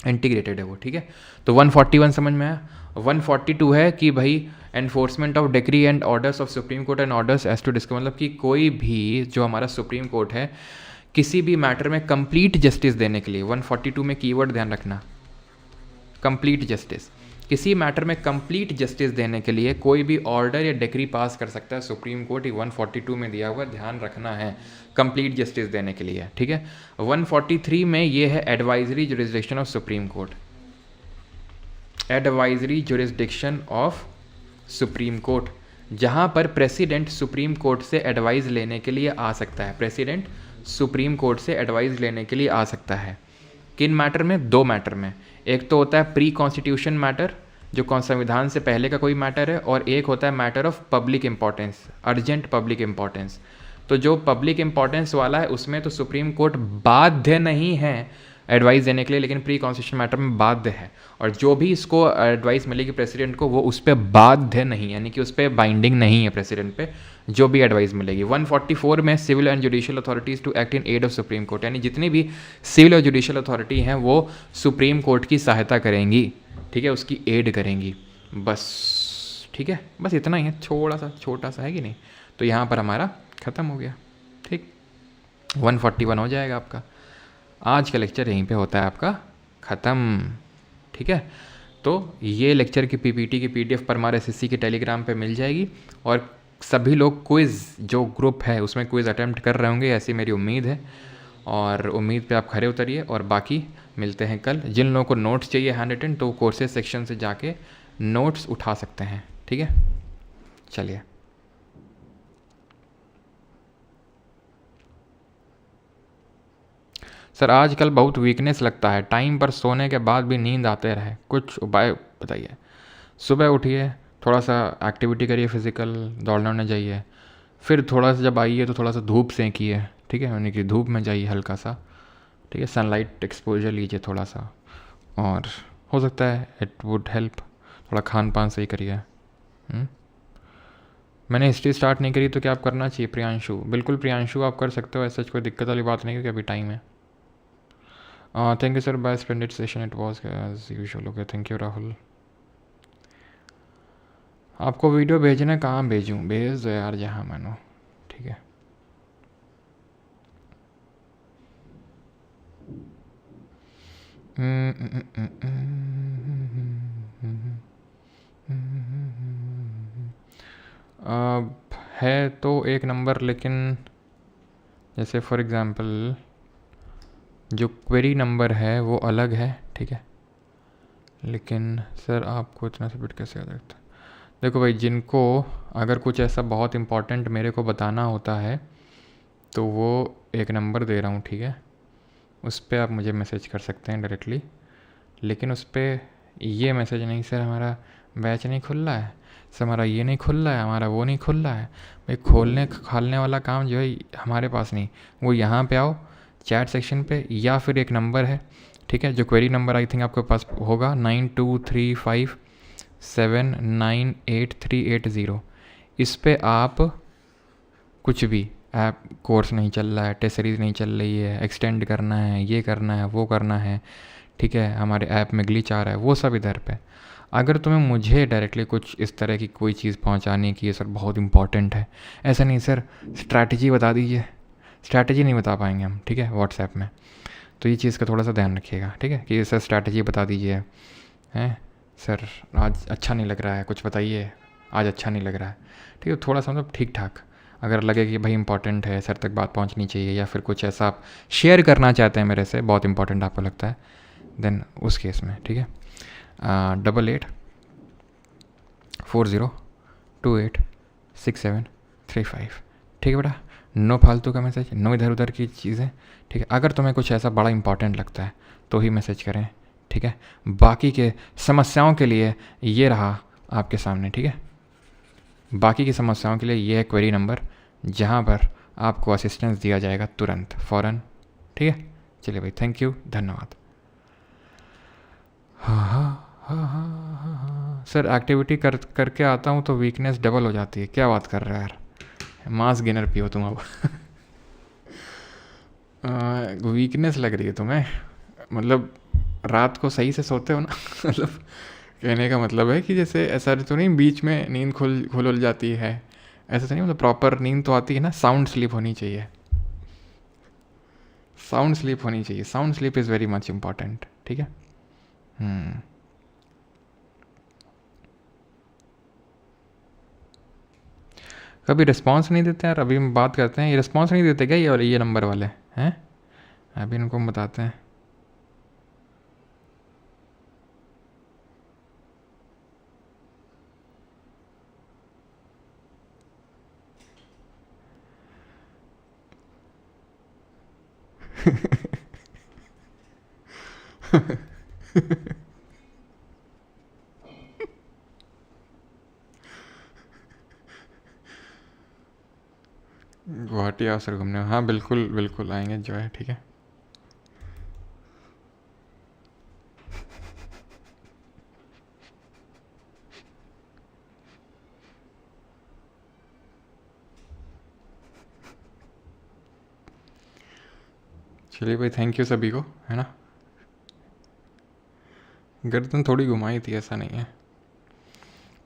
इंटीग्रेटेड है वो, ठीक है। तो 141 समझ में आया। 142 है कि भाई enforcement of decree and orders of Supreme Court and orders as to disc, मतलब कि कोई भी जो हमारा सुप्रीम कोर्ट है किसी भी मैटर में कंप्लीट जस्टिस देने के लिए, 142 में कीवर्ड ध्यान रखना, कंप्लीट जस्टिस, किसी मैटर में कंप्लीट जस्टिस देने के लिए कोई भी ऑर्डर या डिक्री पास कर सकता है सुप्रीम कोर्ट, 142 में दिया हुआ, ध्यान रखना है, कंप्लीट जस्टिस देने के लिए, ठीक है। 143 में ये है advisory jurisdiction of Supreme court, advisory jurisdiction of Supreme court, जहाँ पर प्रेसिडेंट सुप्रीम कोर्ट से एडवाइस लेने के लिए आ सकता है, प्रेसिडेंट सुप्रीम कोर्ट से एडवाइस लेने के लिए आ सकता है। किन मैटर में? दो मैटर में, एक तो होता है प्री कॉन्स्टिट्यूशन मैटर जो संविधान से पहले का कोई मैटर है, और एक होता है matter of public importance, urgent public importance. तो जो पब्लिक इंपॉर्टेंस वाला है उसमें तो सुप्रीम कोर्ट बाध्य नहीं है एडवाइस देने के लिए, लेकिन प्री कॉन्स्टिट्यूशन मैटर में बाध्य है, और जो भी इसको एडवाइस मिलेगी प्रेसिडेंट को वो उस पर बाध्य नहीं, यानी कि उस पर बाइंडिंग नहीं है प्रेसिडेंट पे, जो भी एडवाइस मिलेगी। 144 में civil and judicial authorities to act in aid of Supreme Court, यानी जितनी भी सिविल और जुडिशियल अथॉरिटी हैं वो सुप्रीम कोर्ट की सहायता करेंगी, ठीक है, उसकी एड करेंगी, बस, ठीक है, बस इतना ही है, छोटा सा है कि नहीं। तो यहाँ पर हमारा ख़त्म हो गया, ठीक, 141 हो जाएगा आपका। आज का लेक्चर यहीं पे होता है आपका ख़त्म, ठीक है। तो ये लेक्चर की पीपीटी की पीडीएफ पर हमारे एसएससी के टेलीग्राम पे मिल जाएगी, और सभी लोग क्विज़ जो ग्रुप है उसमें क्विज़ अटेम्प्ट कर रहे होंगे, ऐसी मेरी उम्मीद है, और उम्मीद पे आप खरे उतरिए। और बाकी मिलते हैं कल। जिन लोगों को नोट्स चाहिए हैंड रिटन, तो कोर्सेज सेक्शन से जाके नोट्स उठा सकते हैं, ठीक है। चलिए, सर आजकल बहुत वीकनेस लगता है, टाइम पर सोने के बाद भी नींद आते रहे, कुछ उपाय बताइए। सुबह उठिए, थोड़ा सा एक्टिविटी करिए, फिजिकल दौड़ने जाइए, फिर थोड़ा सा जब आइए तो थोड़ा सा धूप सेंकिए, ठीक है, यानी कि धूप में जाइए हल्का सा, ठीक है, सनलाइट एक्सपोजर लीजिए थोड़ा सा, और हो सकता है इट वुड हेल्प। थोड़ा खान पान सही करिए। मैंने हिस्ट्री स्टार्ट नहीं करी तो क्या आप करना चाहिए? प्रियांशु, बिल्कुल प्रियांशु आप कर सकते हो, ऐसा कोई दिक्कत वाली बात नहीं, क्योंकि अभी टाइम है। Thank you sir, bye splendid session it was as usual. Okay, thank you Rahul. आपको वीडियो भेजना, कहाँ भेजूँ? भेज दो यार जहाँ मानो, ठीक है। है तो एक नंबर, लेकिन जैसे फॉर एग्ज़ाम्पल जो क्वेरी नंबर है वो अलग है, ठीक है, लेकिन सर आपको इतना सबमिट कैसे याद रखता है? देखो भाई, जिनको अगर कुछ ऐसा बहुत इम्पोर्टेंट मेरे को बताना होता है तो वो एक नंबर दे रहा हूँ, ठीक है, उस पर आप मुझे मैसेज कर सकते हैं डायरेक्टली, लेकिन उस पर ये मैसेज नहीं, सर हमारा बैच नहीं खुल रहा है, सर हमारा ये नहीं खुल रहा है, हमारा वो नहीं खुल रहा है। भाई खोलने खालने वाला काम जो है हमारे पास नहीं, वो यहाँ पे आओ चैट सेक्शन पे, या फिर एक नंबर है, ठीक है, जो क्वेरी नंबर आई थिंक आपके पास होगा 9235798380। इस पे आप कुछ भी, ऐप कोर्स नहीं चल रहा है, टेस्ट सीरीज़ नहीं चल रही है, एक्सटेंड करना है, ये करना है, वो करना है, ठीक है, हमारे ऐप में ग्लिच आ रहा है, वो सब इधर पे। अगर तुम्हें मुझे डायरेक्टली कुछ इस तरह की कोई चीज़ पहुंचानी कि ये सर बहुत इंपॉर्टेंट है, ऐसा नहीं सर, स्ट्रैटेजी बता दीजिए, स्ट्रैटेजी नहीं बता पाएंगे हम, ठीक है, व्हाट्सएप में। तो ये चीज़ का थोड़ा सा ध्यान रखिएगा, ठीक है, कि सर स्ट्रैटेजी बता दीजिए, हैं सर आज अच्छा नहीं लग रहा है, कुछ बताइए, आज अच्छा नहीं लग रहा है, ठीक है, थोड़ा सा मतलब ठीक ठाक। अगर लगे कि भाई इंपॉर्टेंट है, सर तक बात पहुंचनी चाहिए, या फिर कुछ ऐसा आप शेयर करना चाहते हैं मेरे से, बहुत इंपॉर्टेंट आपको लगता है, देन उस केस में, ठीक है, 8840286735, ठीक है बेटा, नो फालतू का मैसेज, नो इधर उधर की चीज़ें, ठीक है। अगर तुम्हें कुछ ऐसा बड़ा इंपॉर्टेंट लगता है तो ही मैसेज करें, ठीक है। बाकी के समस्याओं के लिए ये रहा आपके सामने, ठीक है, बाकी की समस्याओं के लिए ये है क्वेरी नंबर, जहाँ पर आपको असिस्टेंस दिया जाएगा तुरंत, फ़ौरन, ठीक है। चलिए भाई, थैंक यू, धन्यवाद। हाँ, सर एक्टिविटी करके आता हूँ तो वीकनेस डबल हो जाती है। क्या बात कर रहे हो यार, मास गेनर पियो तुम अब। वीकनेस लग रही है तुम्हें, मतलब रात को सही से सोते हो ना? मतलब कहने का मतलब है कि जैसे ऐसा तो नहीं बीच में नींद खुल जाती है, ऐसा तो नहीं, मतलब प्रॉपर नींद तो आती है ना, साउंड स्लीप होनी चाहिए, साउंड स्लीप होनी चाहिए, sound sleep is very much important, ठीक है। कभी रिस्पॉन्स नहीं देते यार, अभी हम बात करते हैं, ये रिस्पॉन्स नहीं देते क्या ये, और ये नंबर वाले हैं, अभी इनको हम बताते हैं। गुवाहाटी आओ सर घूमने, हाँ बिल्कुल बिल्कुल आएंगे, जो है ठीक है। चलिए भाई, थैंक यू सभी को, है ना। गर्दन थोड़ी घुमाई थी, ऐसा नहीं है।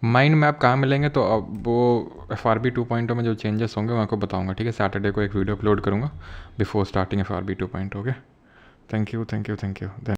माइंड मैप कहाँ मिलेंगे, तो अब वो FRB 2.0 में जो चेंजेस होंगे मैं आपको बताऊंगा, ठीक है। सैटरडे को एक वीडियो अपलोड करूँगा before starting FRB 2.0, okay. Thank you, thank you, thank you.